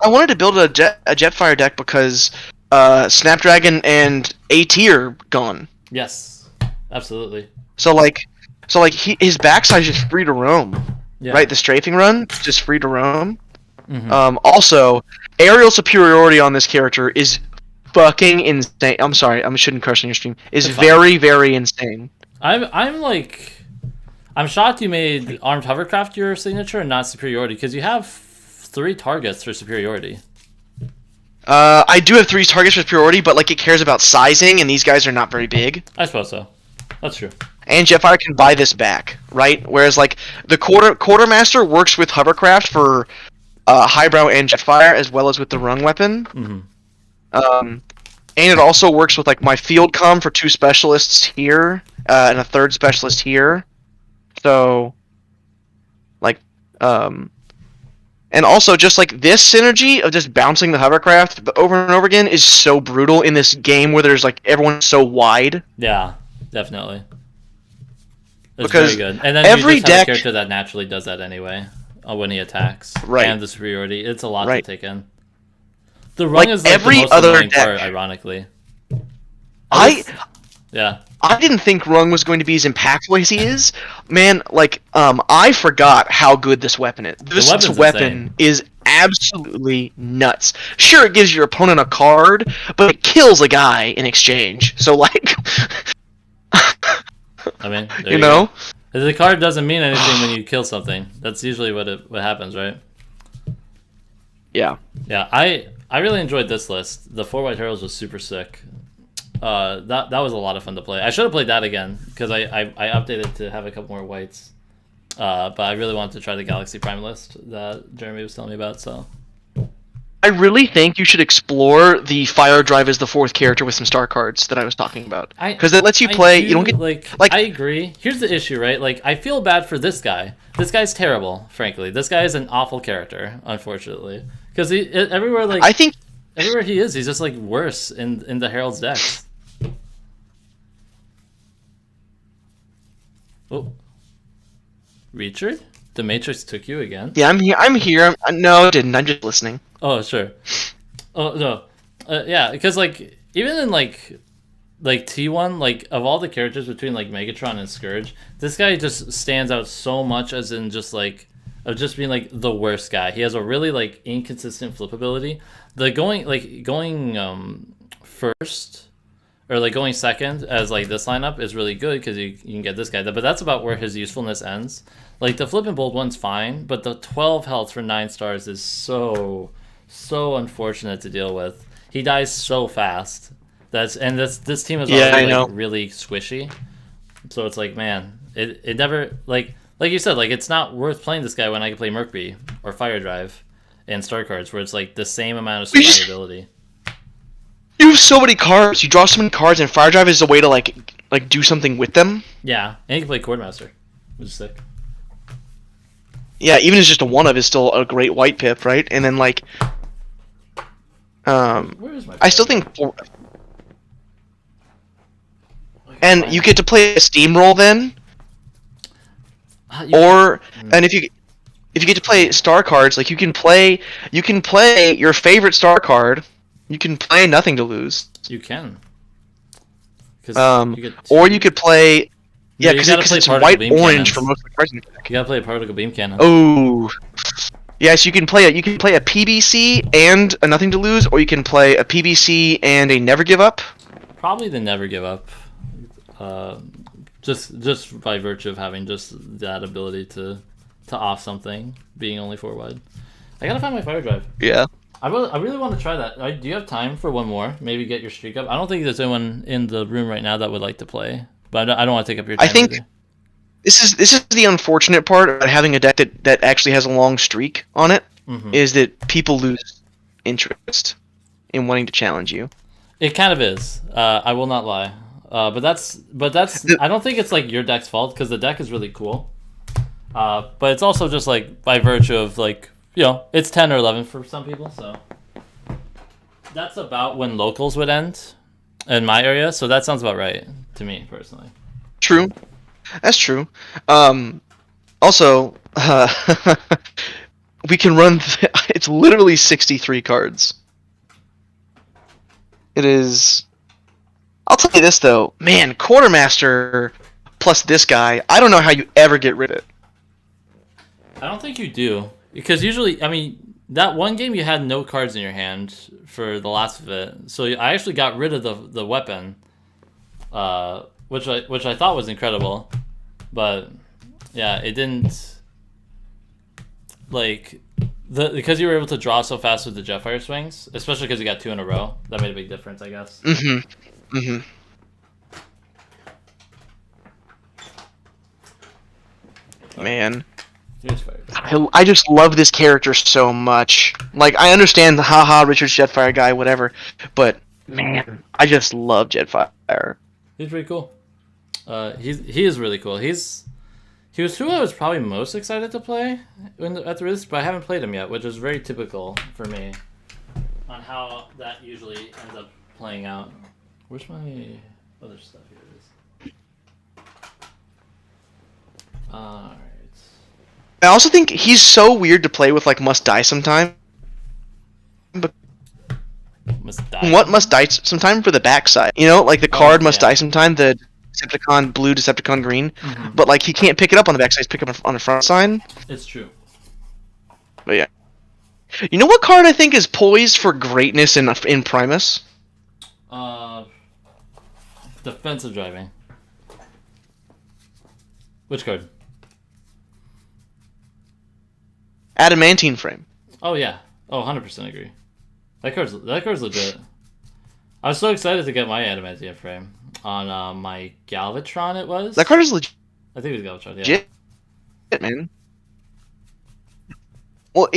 Speaker 4: I wanted to build a Jetfire deck because Snapdragon and AT are gone.
Speaker 1: Yes, absolutely.
Speaker 4: So his backside is just free to roam.
Speaker 1: Yeah.
Speaker 4: Right, the strafing run just free to roam.
Speaker 1: Mm-hmm.
Speaker 4: Also, aerial superiority on this character is fucking insane. I'm sorry, I shouldn't curse on your stream. Is very, very insane.
Speaker 1: I'm shocked you made armed hovercraft your signature and not superiority, because you have 3 targets for superiority.
Speaker 4: I do have 3 targets for superiority, but like it cares about sizing, and these guys are not very big.
Speaker 1: I suppose so. That's true.
Speaker 4: And Jetfire can buy this back, right? Whereas like the Quartermaster works with hovercraft for highbrow and Jetfire, as well as with the rung weapon.
Speaker 1: Mm-hmm.
Speaker 4: And it also works with like my field comm for 2 specialists here and a 3rd specialist here. So, like, and also just like this synergy of just bouncing the hovercraft over and over again is so brutal in this game where there's like everyone's so wide.
Speaker 1: Yeah, definitely. It's
Speaker 4: because
Speaker 1: very good. And then
Speaker 4: every
Speaker 1: you just have
Speaker 4: deck
Speaker 1: a character that naturally does that anyway when he attacks.
Speaker 4: Right.
Speaker 1: And the superiority. It's a lot
Speaker 4: Right.
Speaker 1: to take in. The rung is like
Speaker 4: every
Speaker 1: the most
Speaker 4: other
Speaker 1: annoying
Speaker 4: deck.
Speaker 1: part, ironically. Yeah.
Speaker 4: I didn't think Rung was going to be as impactful as he is. Man, like, I forgot how good this weapon is. This
Speaker 1: weapon's
Speaker 4: weapon
Speaker 1: insane.
Speaker 4: is absolutely nuts. Sure, it gives your opponent a card, but it kills a guy in exchange. So, like...
Speaker 1: I mean, there
Speaker 4: you know?
Speaker 1: go. The card doesn't mean anything when you kill something. That's usually what happens, right?
Speaker 4: Yeah.
Speaker 1: Yeah, I really enjoyed this list. The 4 White Heralds was super sick. That was a lot of fun to play. I should have played that again because I updated to have a couple more whites. But I really wanted to try the Galaxy Prime list that Jeremy was telling me about. So
Speaker 4: I really think you should explore the Fire Drive as the 4th character with some star cards that I was talking about. Because it lets you play. You don't get
Speaker 1: like. I agree. Here's the issue, right? Like, I feel bad for this guy. This guy's terrible, frankly. This guy is an awful character, unfortunately. Because everywhere, like,
Speaker 4: I think
Speaker 1: everywhere he is, he's just like worse in the Herald's decks. Oh, Richard, the Matrix took you again.
Speaker 4: Yeah, I'm here. No, I didn't. I'm just listening.
Speaker 1: Oh, sure. Oh no, yeah, because like even in like T1, like of all the characters between like Megatron and Scourge, this guy just stands out so much as in just like of just being like the worst guy. He has a really like inconsistent flip ability. The going first or like going second as like this lineup is really good because you can get this guy. But that's about where his usefulness ends. Like the flip and bold one's fine, but the 12 health for 9 stars is so unfortunate to deal with. He dies so fast. This team is already like really squishy. So it's like, man, it never like you said, like it's not worth playing this guy when I can play Merkby or Fire Drive and star cards where it's like the same amount of survivability.
Speaker 4: You have so many cards. You draw so many cards, and Fire Drive is a way to like do something with them.
Speaker 1: Yeah, and you can play Cordmaster, which is sick.
Speaker 4: Yeah, even as just a 1-of is still a great white pip, right? And then like,
Speaker 1: Where is my
Speaker 4: I still think, and you get to play a steamroll then, and if you get to play star cards, like you can play your favorite star card. You can play Nothing to Lose.
Speaker 1: You can.
Speaker 4: Or you could play. Yeah, because it's white
Speaker 1: cannons.
Speaker 4: orange for most of the cards in the deck.
Speaker 1: You gotta play a particle beam cannon.
Speaker 4: Oh. Yes, you can play a PBC and a Nothing to Lose, or you can play a PBC and a Never Give Up.
Speaker 1: Probably the Never Give Up. Just by virtue of having just that ability to off something, being only 4 wide. I gotta find my Fire Drive.
Speaker 4: Yeah.
Speaker 1: I really want to try that. Do you have time for one more? Maybe get your streak up. I don't think there's anyone in the room right now that would like to play, but I don't want to take up your time.
Speaker 4: I think
Speaker 1: either.
Speaker 4: this is the unfortunate part about having a deck that actually has a long streak on it, is that people lose interest in wanting to challenge you.
Speaker 1: It kind of is. I will not lie. But that's. I don't think it's like your deck's fault because the deck is really cool. But it's also just like by virtue of like. It's 10 or 11 for some people, so that's about when locals would end in my area, so that sounds about right to me, personally.
Speaker 4: True. That's true. Also, we can run... it's literally 63 cards. It is... I'll tell you this, though. Man, Quartermaster plus this guy, I don't know how you ever get rid of it.
Speaker 1: I don't think you do. Because usually, I mean, that one game you had no cards in your hand for the last of it. So I actually got rid of the weapon, which I thought was incredible. But yeah, it didn't like because you were able to draw so fast with the Jetfire swings, especially because you got 2 in a row. That made a big difference, I guess. Man.
Speaker 4: I just love this character so much. Like, I understand the haha Richard's Jetfire guy, whatever, but man, I just love Jetfire.
Speaker 1: He's pretty cool. He is really cool. He was who I was probably most excited to play at the release, but I haven't played him yet, which is very typical for me on how that usually ends up playing out. Where's my other stuff? Here it is. Alright.
Speaker 4: I also think he's so weird to play with, like, Must Die Sometime. But what Must Die Sometime for the backside? You know, like the card Must Die Sometime, the Decepticon blue, Decepticon green. But, like, he can't pick it up on the backside, he's pick it up on the front side.
Speaker 1: It's true.
Speaker 4: But yeah. You know what card I think is poised for greatness in Primus?
Speaker 1: Defensive driving. Which card?
Speaker 4: Adamantine Frame.
Speaker 1: Oh yeah. Oh, 100% agree. That card's legit. I was so excited to get my Adamantine Frame on my Galvatron. It was.
Speaker 4: That card is legit.
Speaker 1: I think it was Galvatron. Yeah.
Speaker 4: Legit, man. Well,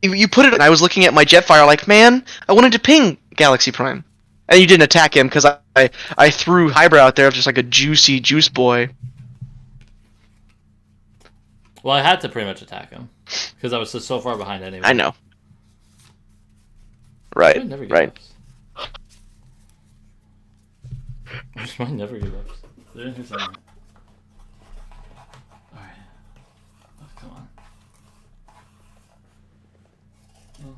Speaker 4: you put it, and I was looking at my Jetfire like, man, I wanted to ping Galaxy Prime. And you didn't attack him because I threw Highbrow out there just like a juicy juice boy.
Speaker 1: Well, I had to pretty much attack him because I was just so far behind anyway.
Speaker 4: I know. Right,
Speaker 1: Never give
Speaker 4: right.
Speaker 1: ups. I never give ups. They're in here somewhere. Alright. Oh, come on. Oh.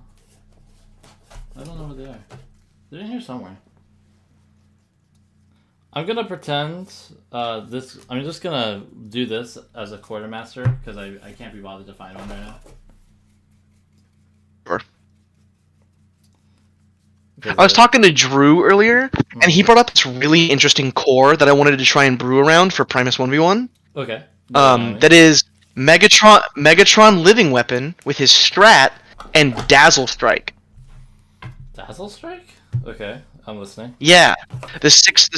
Speaker 1: I don't know where they are. They're in here somewhere. I'm gonna pretend this. I'm just gonna do this as a quartermaster because I can't be bothered to find one right now.
Speaker 4: Sure. I was talking to Drew earlier, and he brought up this really interesting core that I wanted to try and brew around for Primus 1v1.
Speaker 1: Okay.
Speaker 4: That is Megatron Living Weapon with his Strat and Dazzle Strike.
Speaker 1: Dazzle Strike? Okay, I'm listening.
Speaker 4: Yeah, the six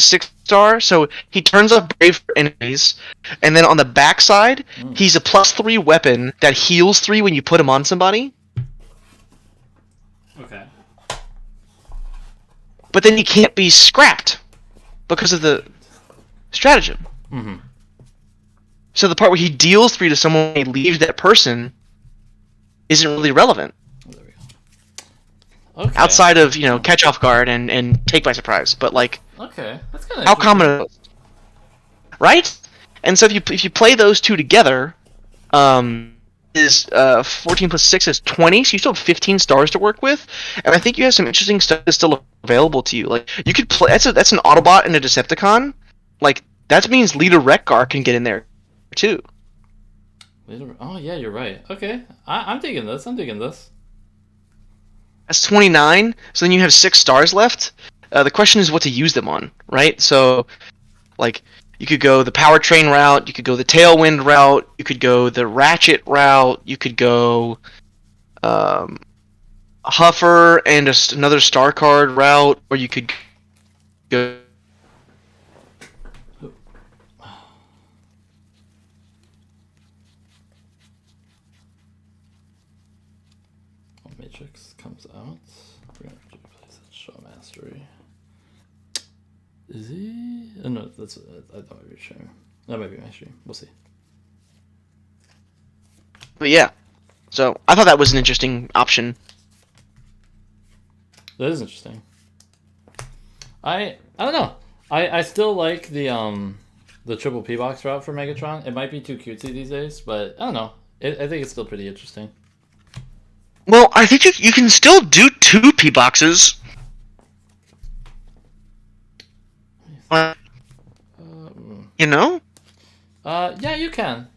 Speaker 4: star. So he turns off Brave for enemies, and then on the backside, he's a +3 weapon that heals 3 when you put him on somebody.
Speaker 1: Okay.
Speaker 4: But then he can't be scrapped because of the stratagem.
Speaker 1: Mm-hmm.
Speaker 4: So the part where he deals 3 to someone and he leaves that person isn't really relevant.
Speaker 1: There we go. Okay.
Speaker 4: Outside of, catch off guard and take by surprise. But like,
Speaker 1: okay, that's kind of
Speaker 4: how common are those? Right? And so if you play those two together, is 14 plus 6 is 20, so you still have 15 stars to work with, and I think you have some interesting stuff that's still available to you. Like, you could play, that's an Autobot and a Decepticon. Like, that means Leader Wreck-Gar can get in there, too.
Speaker 1: Oh, yeah, you're right. Okay, I'm digging this,
Speaker 4: That's 29, so then you have 6 stars left. The question is what to use them on, right? So, like, you could go the powertrain route, you could go the tailwind route, you could go the ratchet route, you could go Huffer and another star card route, or you could go.
Speaker 1: Matrix comes out. We're gonna have to replace that show mastery. Is he? Oh, no, that's. I thought we were sharing. That might be my stream. We'll see.
Speaker 4: But yeah, so I thought that was an interesting option.
Speaker 1: That is interesting. I don't know. I still like the triple P box route for Megatron. It might be too cutesy these days, but I don't know. I think it's still pretty interesting.
Speaker 4: Well, I think you can still do 2 P boxes. You know?
Speaker 1: Yeah, you can.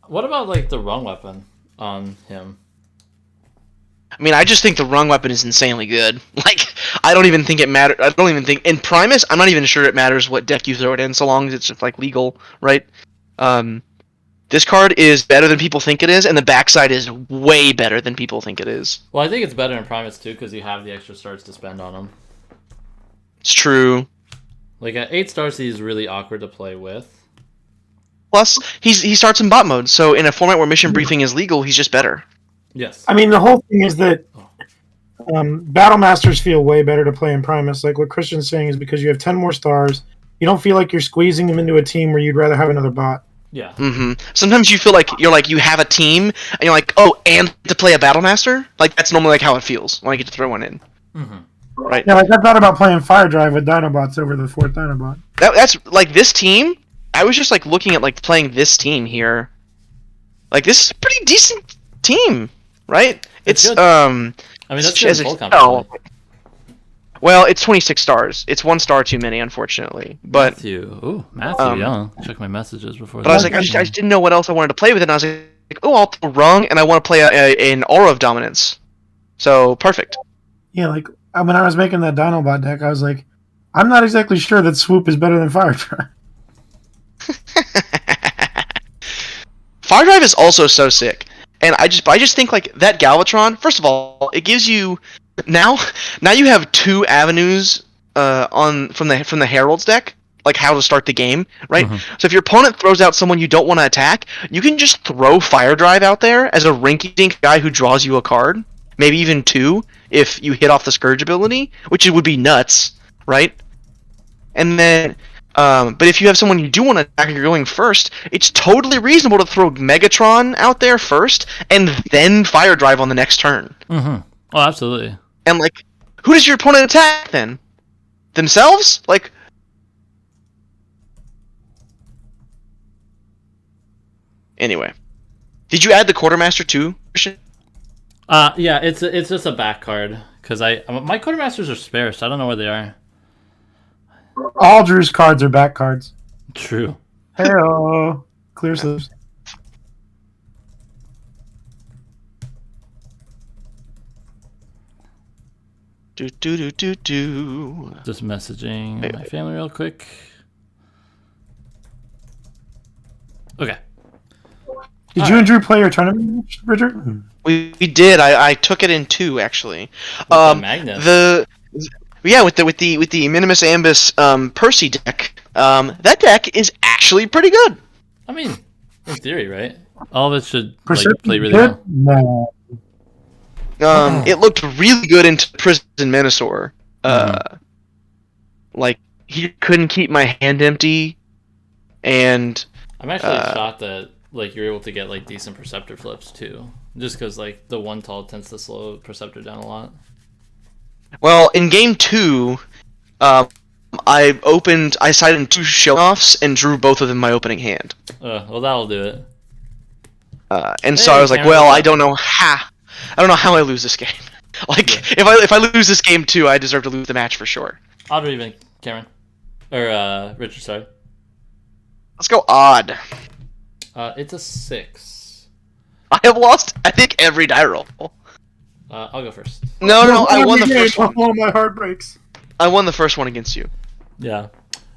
Speaker 1: What about like the rung weapon on him?
Speaker 4: I mean, I just think the rung weapon is insanely good. Like, I don't even think it matters. I don't even think in Primus. I'm not even sure it matters what deck you throw it in, so long as it's just like legal, right? This card is better than people think it is, and the backside is way better than people think it is.
Speaker 1: Well, I think it's better in Primus too because you have the extra stars to spend on him.
Speaker 4: It's true.
Speaker 1: Like at 8 stars, he's really awkward to play with.
Speaker 4: Plus, he starts in bot mode, so in a format where mission briefing is legal, he's just better.
Speaker 1: Yes.
Speaker 3: I mean, the whole thing is that Battle Masters feel way better to play in Primus. Like what Christian's saying is because you have 10 more stars, you don't feel like you're squeezing them into a team where you'd rather have another bot.
Speaker 1: Yeah.
Speaker 4: Mm-hmm. Sometimes you feel like you have a team, and you're like, oh, and to play a Battle Master? Like, that's normally like how it feels when I get to throw one in.
Speaker 1: Mm-hmm.
Speaker 4: Right.
Speaker 3: Yeah, like I thought about playing Fire Drive with Dinobots over the 4th Dinobot.
Speaker 4: That's like this team. I was just like looking at like playing this team here. Like this is a pretty decent team, right? It's
Speaker 1: good. I mean, that's good full comp.
Speaker 4: Well, it's 26 stars. It's 1 star too many, unfortunately. But
Speaker 1: Matthew, yeah. Check my messages before.
Speaker 4: But I was like, I just didn't know what else I wanted to play with it. And I was like, oh, I'll throw Rung, and I want to play an Aura of Dominance. So perfect.
Speaker 3: Yeah, like when I was making that Dinobot deck, I was like, I'm not exactly sure that Swoop is better than Fire Drive.
Speaker 4: Fire Drive is also so sick, and I just think like that Galvatron. First of all, it gives you now you have 2 avenues from the Herald's deck. like how to start the game, right? So if your opponent throws out someone you don't want to attack, you can just throw Fire Drive out there as a rinky-dink guy who draws you a card, maybe even 2 if you hit off the Scourge ability, which would be nuts, right? And then, but if you have someone you do want to attack and you're going first, it's totally reasonable to throw Megatron out there first and then Fire Drive on the next turn.
Speaker 1: Oh, absolutely.
Speaker 4: And like, who does your opponent attack then? Themselves? Like, anyway, did you add the Quartermaster too, Christian?
Speaker 1: Yeah, it's just a back card because my Quartermasters are spare, so I don't know where they are.
Speaker 3: All Drew's cards are back cards.
Speaker 1: True.
Speaker 3: Hello. Clear sleeves.
Speaker 4: Do.
Speaker 1: Just messaging my family real quick. Okay.
Speaker 3: Did you and Drew play your tournament, Richard?
Speaker 4: We did. I took it in 2 actually.
Speaker 1: Magnus.
Speaker 4: With the Minimus Ambus Percy deck. That deck is actually pretty good.
Speaker 1: I mean, in theory, right? All of it should
Speaker 3: Perception
Speaker 1: play really
Speaker 3: good?
Speaker 1: well.
Speaker 3: No.
Speaker 4: It looked really good into Prison Minosaur. Like, he couldn't keep my hand empty, and
Speaker 1: I'm actually shocked that like you're able to get like decent Perceptor flips too, just because like the 1 tall tends to slow Perceptor down a lot.
Speaker 4: well, in game 2, I sided in 2 show-offs and drew both of them in my opening hand.
Speaker 1: Well, that'll do it.
Speaker 4: And so I was like, well, I don't know how I lose this game. Like, if I lose this game too, I deserve to lose the match for sure.
Speaker 1: Odd or even, Cameron? Or Richard, sorry.
Speaker 4: Let's go odd.
Speaker 1: It's a 6.
Speaker 4: I have lost, I think, every die roll.
Speaker 1: I'll go first.
Speaker 4: No, I won the first one.
Speaker 3: Oh, my heart breaks.
Speaker 4: I won the first one against you.
Speaker 1: Yeah.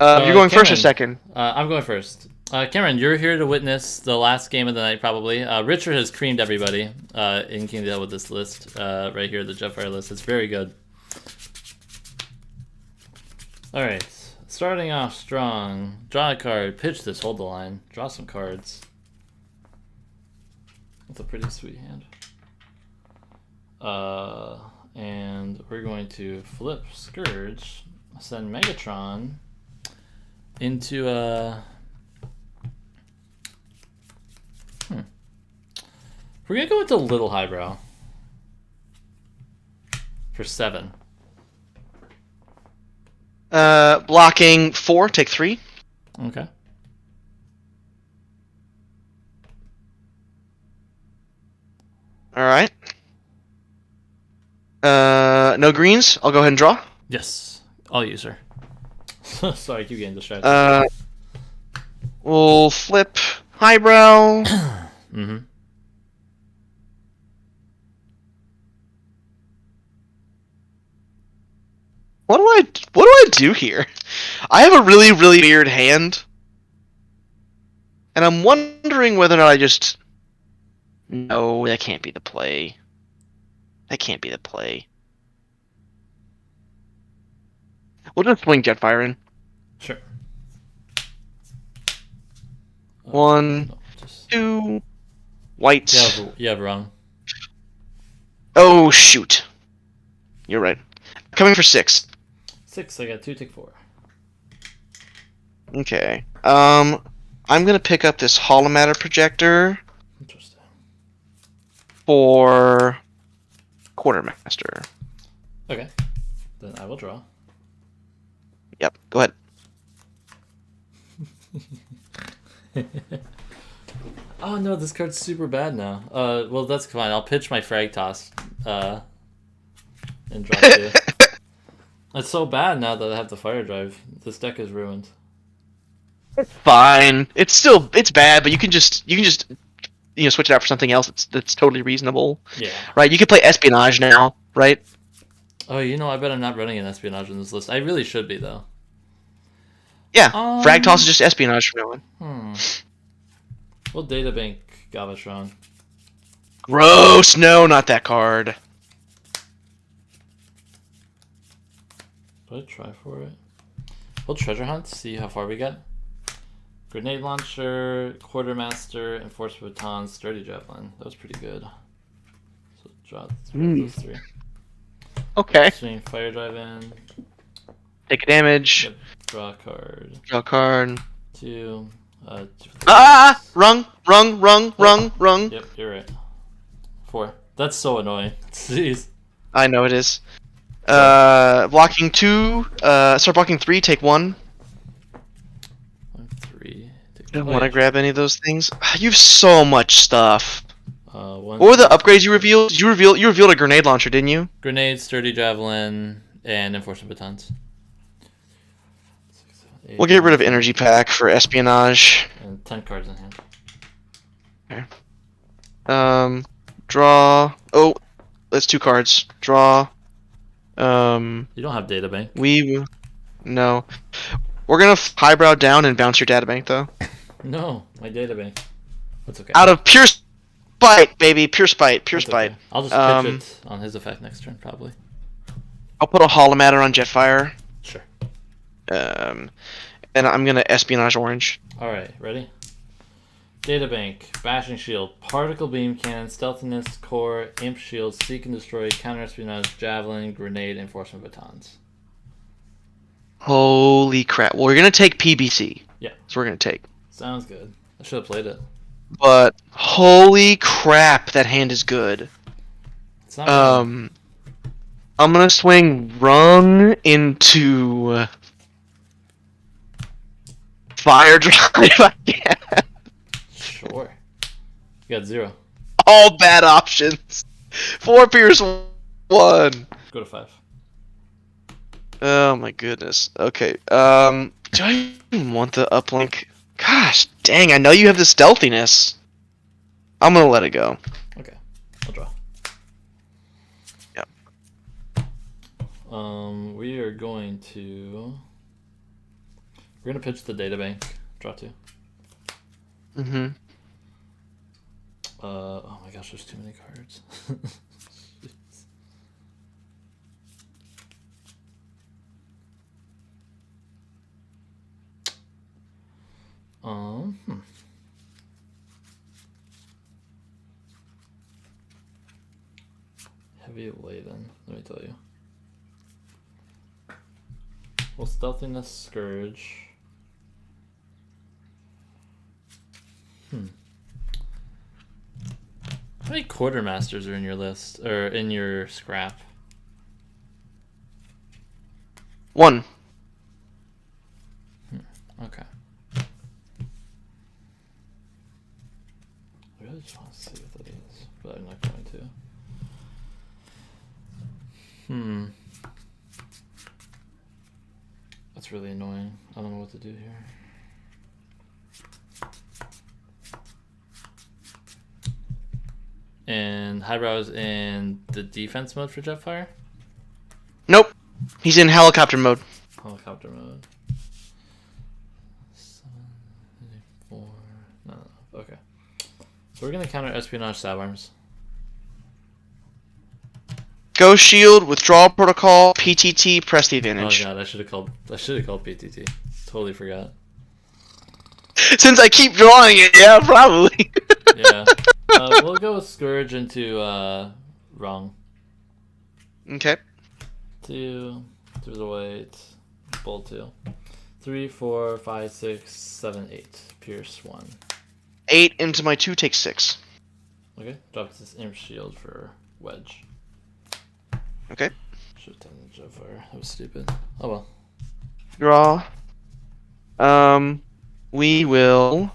Speaker 4: You're going first or
Speaker 1: Cameron,
Speaker 4: second?
Speaker 1: I'm going first. Cameron, you're here to witness the last game of the night, probably. Richard has creamed everybody in King of the Hill with this list right here, the Jetfire list. It's very good. All right, starting off strong. Draw a card, pitch this, hold the line, draw some cards. That's a pretty sweet hand. And we're going to flip Scourge, send Megatron into a... We're going to go with the Little Highbrow for 7.
Speaker 4: Blocking 4, take 3.
Speaker 1: Okay.
Speaker 4: Alright. No greens. I'll go ahead and draw.
Speaker 1: Yes, I'll use her. Sorry, I keep getting distracted.
Speaker 4: We'll flip Highbrow.
Speaker 1: Mm-hmm.
Speaker 4: What do I do here? I have a really, really weird hand. And I'm wondering whether or not I just... No, that can't be the play. That can't be the play. We'll just swing Jetfire in.
Speaker 1: Sure.
Speaker 4: 1,
Speaker 1: No, just...
Speaker 4: 2, white.
Speaker 1: You have wrong.
Speaker 4: Oh, shoot. You're right. Coming for 6.
Speaker 1: 6, I got 2, take 4.
Speaker 4: Okay. I'm gonna pick up this Holomatter projector
Speaker 1: Interesting.
Speaker 4: for Quartermaster.
Speaker 1: Okay. Then I will draw.
Speaker 4: Yep, go ahead.
Speaker 1: Oh no, this card's super bad now. Well that's fine. I'll pitch my Frag Toss. And draw 2. It's so bad now that I have the Fire Drive. This deck is ruined.
Speaker 4: Fine. It's bad, but you can just switch it out for something else that's totally reasonable.
Speaker 1: Yeah.
Speaker 4: Right? You can play Espionage now, right?
Speaker 1: Oh, I bet I'm not running an Espionage on this list. I really should be though.
Speaker 4: Yeah. Frag Toss is just Espionage from now on.
Speaker 1: Well, Databank Galvatron.
Speaker 4: Gross! No, not that card.
Speaker 1: Do I try for it? We'll treasure hunt, see how far we get. Grenade launcher, quartermaster, enforcement baton, sturdy javelin. That was pretty good. So draw those 3.
Speaker 4: Okay.
Speaker 1: Swing fire drive in.
Speaker 4: Take a damage.
Speaker 1: Yep. Draw a card.
Speaker 4: Draw a card.
Speaker 1: 2.
Speaker 4: Rung.
Speaker 1: Yep, you're right. 4. That's so annoying. Jeez.
Speaker 4: I know it is. Blocking 2. Start blocking 3. Take 1.
Speaker 1: 3.
Speaker 4: Don't want to grab any of those things. You have so much stuff.
Speaker 1: 1.
Speaker 4: What were the upgrades you revealed? You revealed a grenade launcher, didn't you?
Speaker 1: Grenade, sturdy javelin, and enforcement batons. 6, 7, 8,
Speaker 4: We'll get rid of energy pack for espionage.
Speaker 1: And 10 cards in hand.
Speaker 4: Okay. Draw. Oh, that's 2 cards. Draw.
Speaker 1: You don't have data bank.
Speaker 4: No. We're gonna highbrow down and bounce your databank though.
Speaker 1: No, my data bank. That's okay.
Speaker 4: Out of pure spite, baby. Pure spite. Pure
Speaker 1: That's
Speaker 4: spite.
Speaker 1: okay. I'll just pitch it on his effect next turn, probably.
Speaker 4: I'll put a holomatter on Jetfire.
Speaker 1: Sure.
Speaker 4: And I'm gonna espionage orange.
Speaker 1: Alright, ready? Databank, bashing shield, particle beam cannon, stealthiness, core, imp shield, seek and destroy, counter espionage, javelin, grenade, enforcement batons.
Speaker 4: Holy crap. Well, we're gonna take PBC.
Speaker 1: Yeah.
Speaker 4: So we're gonna take.
Speaker 1: Sounds good. I should have played it.
Speaker 4: But holy crap, that hand is good.
Speaker 1: It's not bad.
Speaker 4: I'm gonna swing rung into fire drive. I guess.
Speaker 1: Sure. You got 0.
Speaker 4: All bad options. 4 Pierce 1.
Speaker 1: Go to 5.
Speaker 4: Oh my goodness. Okay. Do I even want the uplink? Gosh dang, I know you have the stealthiness. I'm gonna let it go.
Speaker 1: Okay. I'll draw.
Speaker 4: Yep.
Speaker 1: We are going to... We're gonna pitch the data bank. Draw 2.
Speaker 4: Mm-hmm.
Speaker 1: Oh my gosh, there's too many cards. Heavy laden, let me tell you. Well, stealthiness, scourge. How many quartermasters are in your list or in your scrap?
Speaker 4: 1.
Speaker 1: Okay. I really just want to see what that is, but I'm not going to. That's really annoying. I don't know what to do here. And Highbrow's in the defense mode for Jetfire?
Speaker 4: Nope. He's in helicopter mode.
Speaker 1: Helicopter mode. 7, 4. No. Okay. So we're gonna counter espionage stab arms.
Speaker 4: Ghost shield, withdrawal protocol, PTT, press the advantage.
Speaker 1: Oh god, I should have called PTT. Totally forgot.
Speaker 4: Since I keep drawing it, yeah, probably.
Speaker 1: Yeah. We'll go with Scourge into Wrong.
Speaker 4: Okay.
Speaker 1: 2 through the weight. Bolt 2. 3, 4, 5, 6, 7, 8. Pierce 1.
Speaker 4: 8 into my 2 takes 6.
Speaker 1: Okay. Drops this imp shield for wedge.
Speaker 4: Okay.
Speaker 1: Should have done the Jetfire. That was stupid. Oh well.
Speaker 4: Draw. We will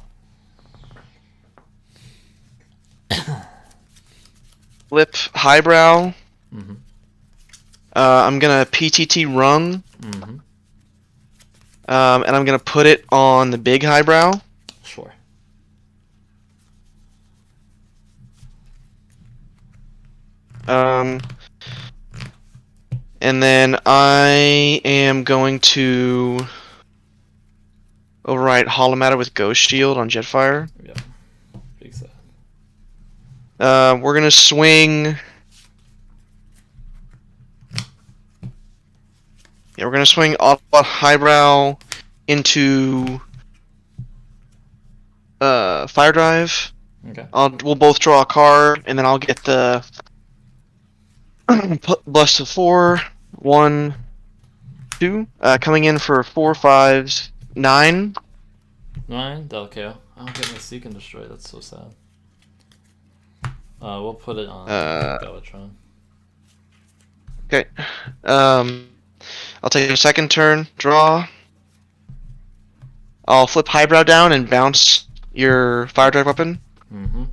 Speaker 4: flip highbrow.
Speaker 1: Mm-hmm.
Speaker 4: I'm gonna PTT rung.
Speaker 1: Mm-hmm.
Speaker 4: And I'm gonna put it on the big highbrow.
Speaker 1: Sure.
Speaker 4: And then I am going to overwrite Holomatter with Ghost Shield on Jetfire.
Speaker 1: Yep. Big sad.
Speaker 4: We're gonna swing Yeah, we're gonna swing Autobot Highbrow into Fire Drive.
Speaker 1: Okay.
Speaker 4: We'll both draw a card, and then I'll get the Bless to 4, 1, 2. Coming in for 4, 5, 9.
Speaker 1: 9, that'll KO. I don't get my Seek and Destroy, that's so sad. We'll put it on Galvatron.
Speaker 4: Okay. I'll take a second turn, draw. I'll flip Highbrow down and bounce your Fire Drive weapon.
Speaker 1: Mm-hmm.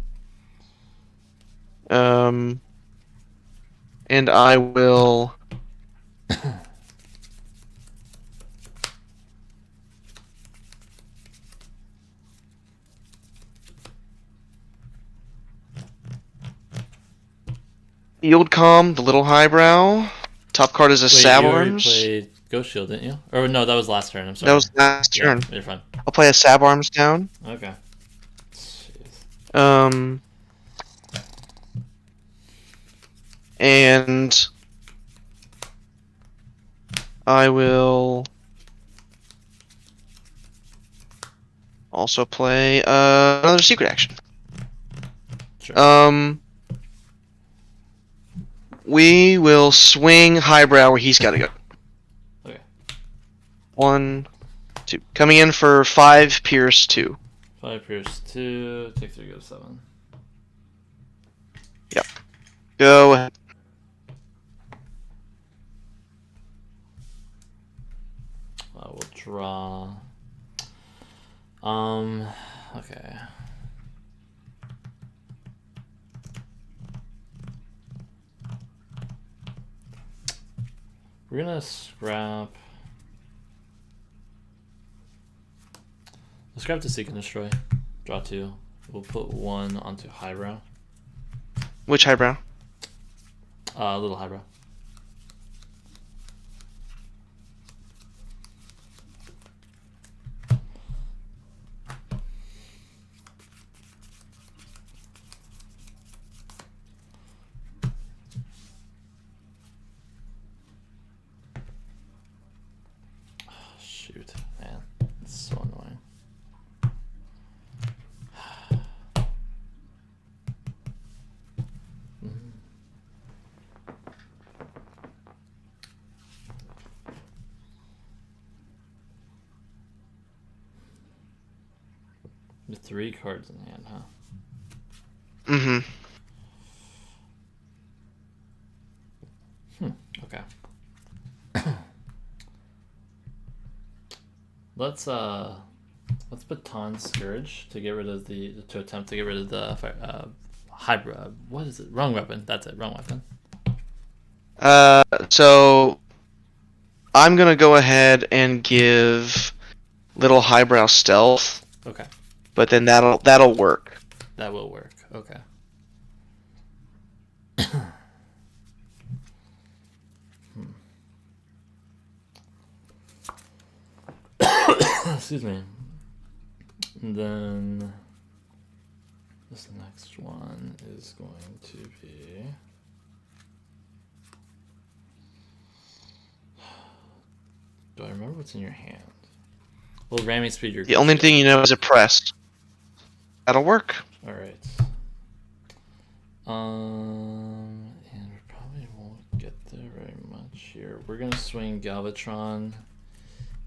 Speaker 4: And I will Field Calm, the little Highbrow. Top card is a
Speaker 1: Wait, you already
Speaker 4: Saborms.
Speaker 1: played Ghost Shield, didn't you? Or no, that was last turn, I'm sorry.
Speaker 4: That was last
Speaker 1: Yeah,
Speaker 4: turn.
Speaker 1: you're fine.
Speaker 4: I'll play a Saborms down.
Speaker 1: Okay. Jeez.
Speaker 4: And I will also play another secret action.
Speaker 1: Sure.
Speaker 4: We will swing Highbrow where he's got to go.
Speaker 1: Okay.
Speaker 4: 1, 2. Coming in for 5, Pierce 2.
Speaker 1: 5 Pierce 2, take 3, go to 7.
Speaker 4: Yep. Go ahead.
Speaker 1: We'll draw. Okay. We're gonna scrap. Let's scrap the Seek and Destroy. Draw 2. We'll put 1 onto Highbrow.
Speaker 4: Which Highbrow?
Speaker 1: Little Highbrow. Shoot, man, it's so annoying. With 3 cards in hand, huh?
Speaker 4: Mm-hmm.
Speaker 1: Okay. Let's Baton Scourge to get rid of to attempt to get rid of the hybrid. What is it? Wrong weapon. That's it. Wrong weapon.
Speaker 4: So I'm gonna go ahead and give little Highbrow Stealth.
Speaker 1: Okay.
Speaker 4: But then that'll work.
Speaker 1: That will work. Okay. Excuse me. And then this next one is going to be. Do I remember what's in your hand? Well, ramming speed. Your
Speaker 4: The only thing you know is a press. That'll work.
Speaker 1: All right. And we probably won't get there very much here. We're gonna swing Galvatron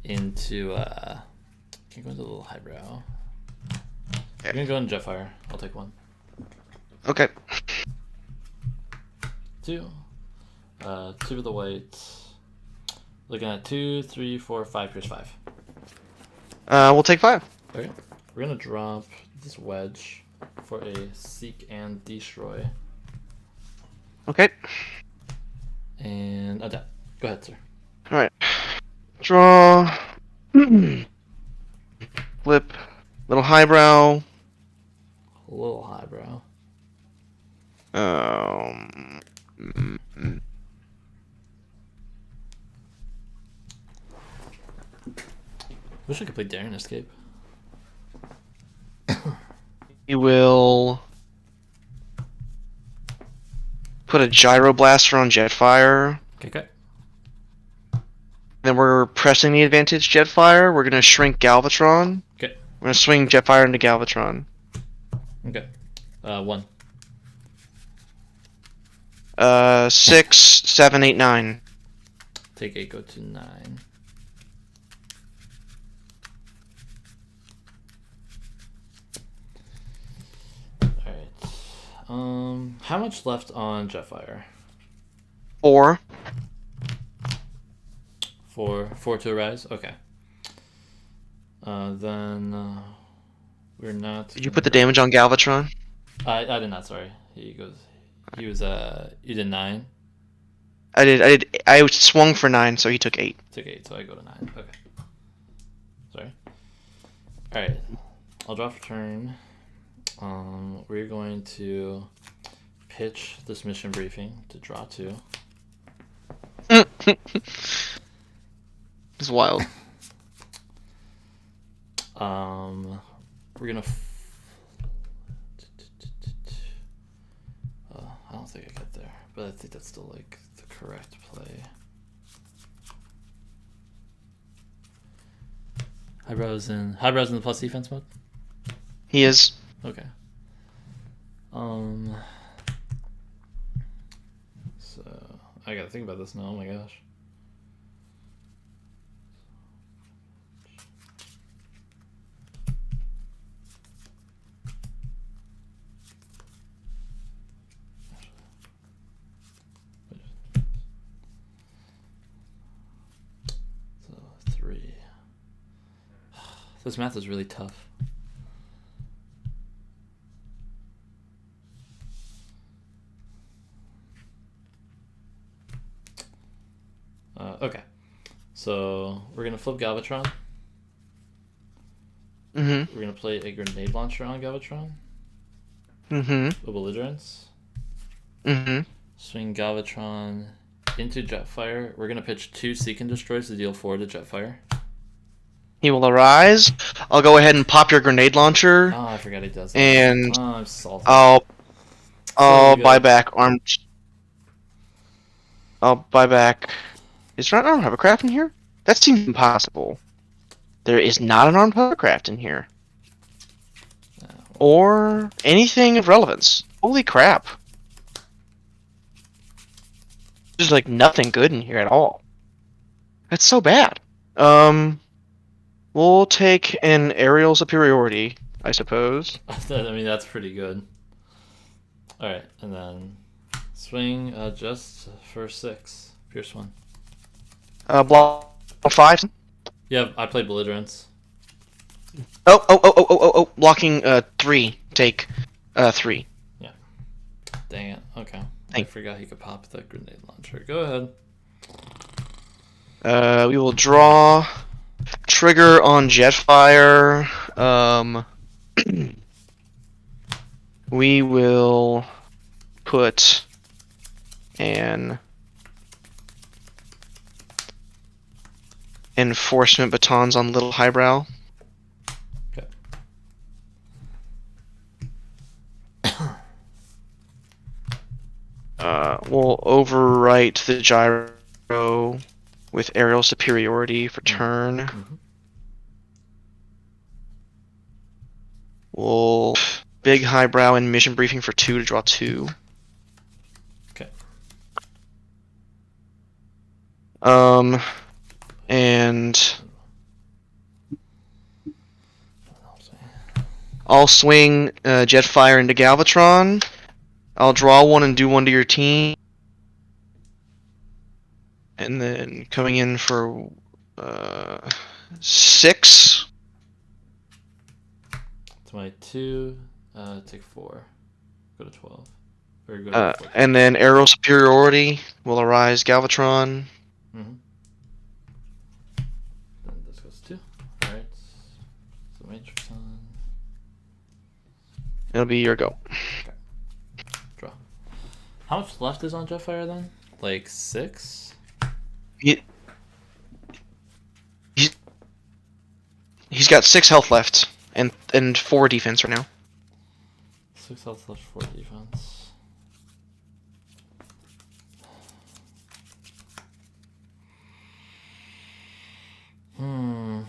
Speaker 1: into can go into the little Highbrow.
Speaker 4: Okay.
Speaker 1: We're gonna go in Jetfire. I'll take 1.
Speaker 4: Okay.
Speaker 1: 2. 2 with the white. Looking at 2, 3, 4, 5. Here's 5.
Speaker 4: We'll take 5.
Speaker 1: Okay. We're gonna drop this wedge for a Seek and Destroy.
Speaker 4: Okay.
Speaker 1: And adapt. Go ahead, sir.
Speaker 4: Alright. Draw. Flip. Little Highbrow.
Speaker 1: A little Highbrow. Wish I could play Daring Escape.
Speaker 4: We will put a Gyro Blaster on Jetfire.
Speaker 1: Okay.
Speaker 4: Then we're pressing the advantage Jetfire. We're gonna shrink Galvatron.
Speaker 1: Okay.
Speaker 4: We're gonna swing Jetfire into Galvatron.
Speaker 1: Okay. 1.
Speaker 4: 6, 7, 8, 9.
Speaker 1: Take 8, go to 9. Alright. How much left on Jetfire?
Speaker 4: 4.
Speaker 1: 4 to rise? Okay. Then we're not.
Speaker 4: Did you put the damage on Galvatron?
Speaker 1: I did not, sorry. He was you did 9.
Speaker 4: I swung for 9, so he took 8.
Speaker 1: Took 8, so I go to 9. Okay. Sorry. Alright. I'll draw for turn. We're going to pitch this mission briefing to draw 2.
Speaker 4: It's wild.
Speaker 1: We're gonna. I don't think I get there, but I think that's still like the correct play. Highbrow's in the plus defense mode.
Speaker 4: He is.
Speaker 1: Okay. So I gotta think about this now. Oh my gosh. So 3. This math is really tough. Okay, so we're gonna flip Galvatron.
Speaker 4: Mm-hmm.
Speaker 1: We're gonna play a grenade launcher on Galvatron.
Speaker 4: Mm-hmm.
Speaker 1: A belligerence.
Speaker 4: Mm-hmm.
Speaker 1: Swing Galvatron into Jetfire. We're gonna pitch 2 Seek and Destroys to deal 4 to Jetfire.
Speaker 4: He will arise. I'll go ahead and pop your grenade launcher.
Speaker 1: Oh, I forgot he does that.
Speaker 4: And
Speaker 1: I'm salty.
Speaker 4: I'll buy back armed. I'll buy back. Is there an armed hovercraft in here? That seems impossible. There is not an armed hovercraft in here. Or anything of relevance. Holy crap. There's like nothing good in here at all. That's so bad. We'll take an aerial superiority, I suppose.
Speaker 1: I mean, that's pretty good. Alright, and then swing just for 6. Pierce 1.
Speaker 4: Block 5.
Speaker 1: Yeah, I played belligerence.
Speaker 4: Oh, blocking 3. Take 3.
Speaker 1: Yeah. Dang it. Okay. I
Speaker 4: Thank-
Speaker 1: forgot he could pop the grenade launcher. Go ahead.
Speaker 4: We will draw. Trigger on Jetfire. We will put an enforcement batons on Little Highbrow.
Speaker 1: Okay.
Speaker 4: We'll overwrite the gyro with aerial superiority for turn.
Speaker 1: Mm-hmm.
Speaker 4: We'll big highbrow and mission briefing for 2 to draw 2.
Speaker 1: Okay.
Speaker 4: And I'll swing Jetfire into Galvatron. I'll draw 1 and do 1 to your team. And then coming in for 6.
Speaker 1: It's my 2. Take 4. Go to 12. Or go to 14.
Speaker 4: And then Aerial Superiority will arise Galvatron.
Speaker 1: Mm-hmm. Then this goes 2. Alright. So Matrix on.
Speaker 4: It'll be your go.
Speaker 1: Okay. Draw. How much left is on Jetfire then? Like 6?
Speaker 4: He's got 6 health left and 4 defense right now.
Speaker 1: 6 health left, 4 defense. Hmm.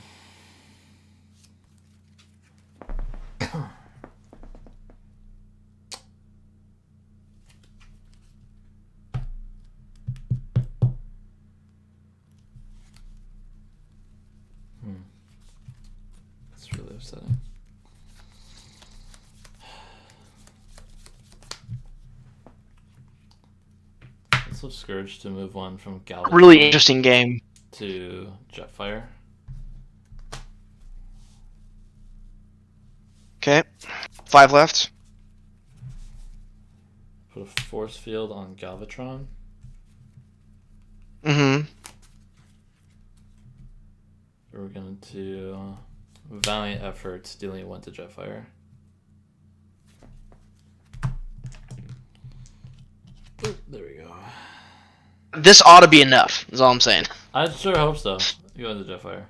Speaker 1: It's really upsetting. Let's switch Scourge to move one from Galvatron
Speaker 4: Really interesting game.
Speaker 1: to Jetfire.
Speaker 4: Okay. 5 left.
Speaker 1: Put a Force Field on Galvatron.
Speaker 4: Mm-hmm.
Speaker 1: We're going to Valiant Efforts, dealing 1 to Jetfire. Oop, there we go.
Speaker 4: This ought to be enough, is all I'm saying.
Speaker 1: I sure hope so. Go into Jetfire.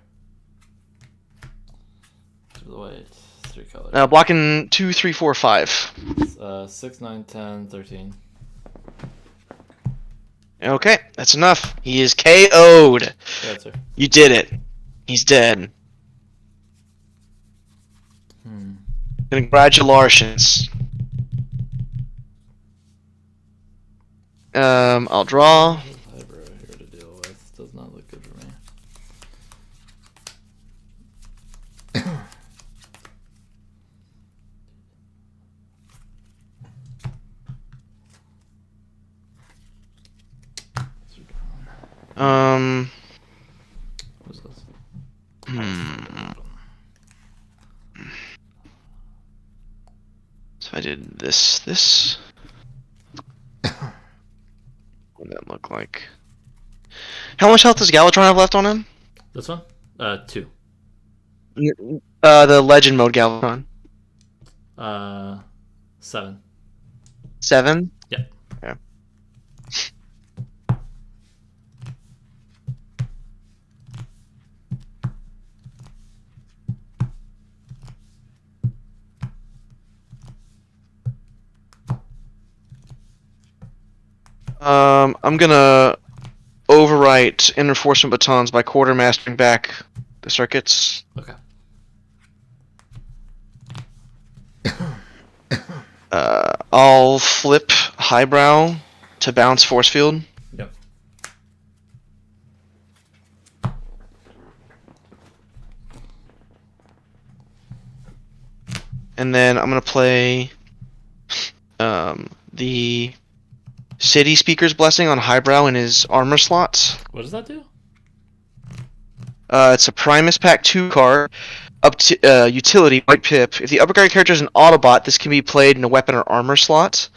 Speaker 1: To the white, 3 colors.
Speaker 4: Blocking 2, 3, 4, 5.
Speaker 1: 6, 9, 10, 13.
Speaker 4: Okay, that's enough. He is KO'd.
Speaker 1: Yeah, sir.
Speaker 4: You did it. He's dead. Congratulations. I'll draw.
Speaker 1: Vibro here to deal with. Does not look good for me. What's this?
Speaker 4: So I did this. What would that look like? How much health does Galvatron have left on him?
Speaker 1: This one? 2.
Speaker 4: The legend mode Galvatron.
Speaker 1: 7.
Speaker 4: 7?
Speaker 1: Yeah.
Speaker 4: Okay. I'm gonna overwrite Reinforcement Batons by quartermastering back the circuits.
Speaker 1: Okay.
Speaker 4: I'll flip Highbrow to bounce Force Field.
Speaker 1: Yep.
Speaker 4: And then I'm gonna play the City Speaker's Blessing on Highbrow in his armor slots.
Speaker 1: What does that do?
Speaker 4: It's a Primus Pack 2 card. Up to utility, White Pip. If the upgraded character is an Autobot, this can be played in a weapon or armor slot.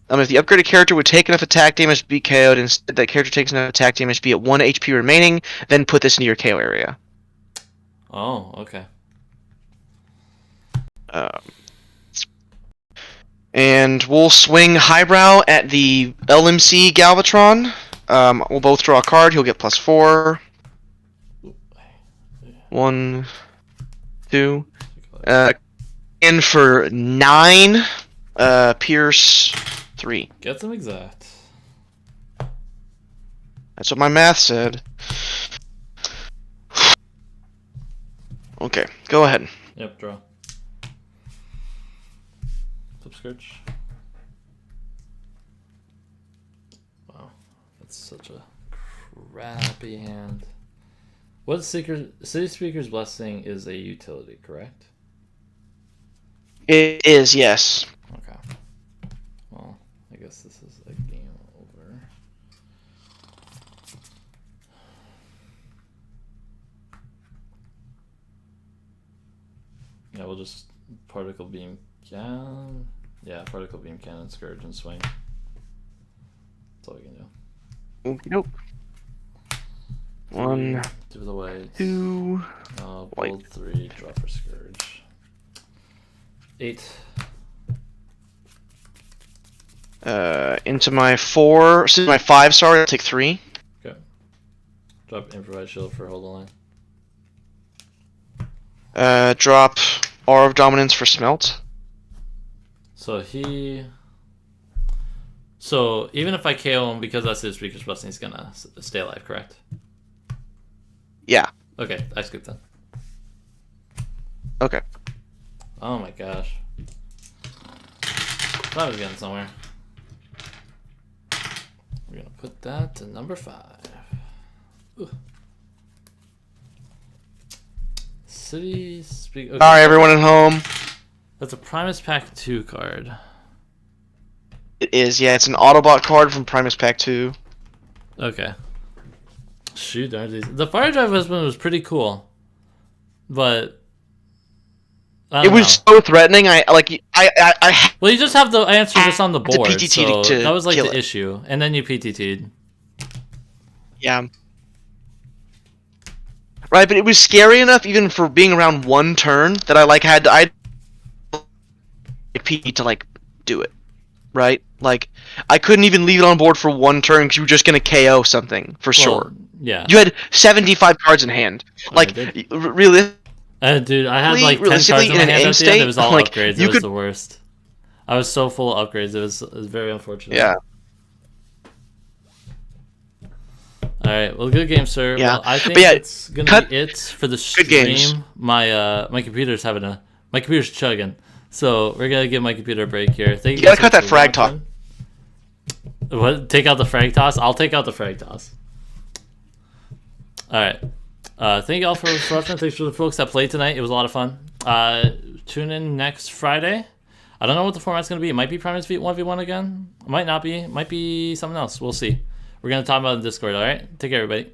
Speaker 4: If the upgraded character would take enough attack damage to be KO'd, instead that character takes enough attack damage to be at 1 HP remaining, then put this into your KO area.
Speaker 1: Oh, okay.
Speaker 4: And we'll swing Highbrow at the LMC Galvatron. We'll both draw a card. He'll get +4. 1, 2. In for 9. Pierce 3.
Speaker 1: Get them exact.
Speaker 4: That's what my math said. Okay, go ahead.
Speaker 1: Yep, draw. Flip Scourge. Wow, that's such a crappy hand. What City Speaker's Blessing is a utility, correct?
Speaker 4: It is, yes.
Speaker 1: Okay. Well, I guess this is a game over. Yeah, we'll just Particle Beam Cannon. Yeah, Particle Beam Cannon, Scourge, and Swing. That's all we can do.
Speaker 4: Okie doke. 1,
Speaker 1: to the white.
Speaker 4: 2.
Speaker 1: White. Bold 3, draw for Scourge. 8.
Speaker 4: Into my 4. So my 5, sorry, I'll take 3.
Speaker 1: Okay. Drop Improvised Shield for Hold the Line.
Speaker 4: Drop Aura of Dominance for Smelt.
Speaker 1: So So even if I KO him because that's his Speaker's Blessing, he's gonna stay alive, correct?
Speaker 4: Yeah.
Speaker 1: Okay, I skipped that.
Speaker 4: Okay.
Speaker 1: Oh my gosh. Thought I was getting somewhere. We're gonna put that to number 5. Ooh. City speak. Okay.
Speaker 4: Sorry, everyone at home.
Speaker 1: That's a Primus Pack 2 card.
Speaker 4: It is, yeah. It's an Autobot card from Primus Pack 2.
Speaker 1: Okay. Shoot, darn these. The Fire Drive Husband was pretty cool, but I
Speaker 4: It
Speaker 1: don't
Speaker 4: was
Speaker 1: know.
Speaker 4: so threatening. I
Speaker 1: Well, you just have the answer just on the
Speaker 4: to
Speaker 1: board,
Speaker 4: PTT
Speaker 1: so
Speaker 4: to
Speaker 1: that was like
Speaker 4: kill
Speaker 1: the
Speaker 4: it.
Speaker 1: issue, and then you PTT'd.
Speaker 4: Yeah. Right, but it was scary enough, even for being around one turn, that I had PT to do it. Right, I couldn't even leave it on board for one turn because you were just gonna KO something for sure.
Speaker 1: Yeah.
Speaker 4: You had 75 cards in hand. Really.
Speaker 1: Dude, I had like 10 cards
Speaker 4: realistically,
Speaker 1: in my
Speaker 4: in an
Speaker 1: hand
Speaker 4: aim
Speaker 1: at the end. It
Speaker 4: state,
Speaker 1: was all upgrades.
Speaker 4: you
Speaker 1: It was
Speaker 4: could-
Speaker 1: the worst. I was so full of upgrades. It was very unfortunate.
Speaker 4: Yeah.
Speaker 1: Alright, well, good game, sir.
Speaker 4: Yeah.
Speaker 1: Well, I think
Speaker 4: But yeah,
Speaker 1: it's gonna be it for the stream.
Speaker 4: games.
Speaker 1: My computer's my computer's chugging. So we're gonna give my computer a break here. Thank
Speaker 4: You gotta
Speaker 1: guys
Speaker 4: cut that
Speaker 1: for
Speaker 4: frag toss.
Speaker 1: watching. What? Take out the frag toss? I'll take out the frag toss. Alright. Thank you all for watching. Thanks for the folks that played tonight. It was a lot of fun. Tune in next Friday. I don't know what the format's going to be. It might be Primus 1v1 again. It might not be. It might be something else. We'll see. We're going to talk about it in Discord, alright? Take care, everybody.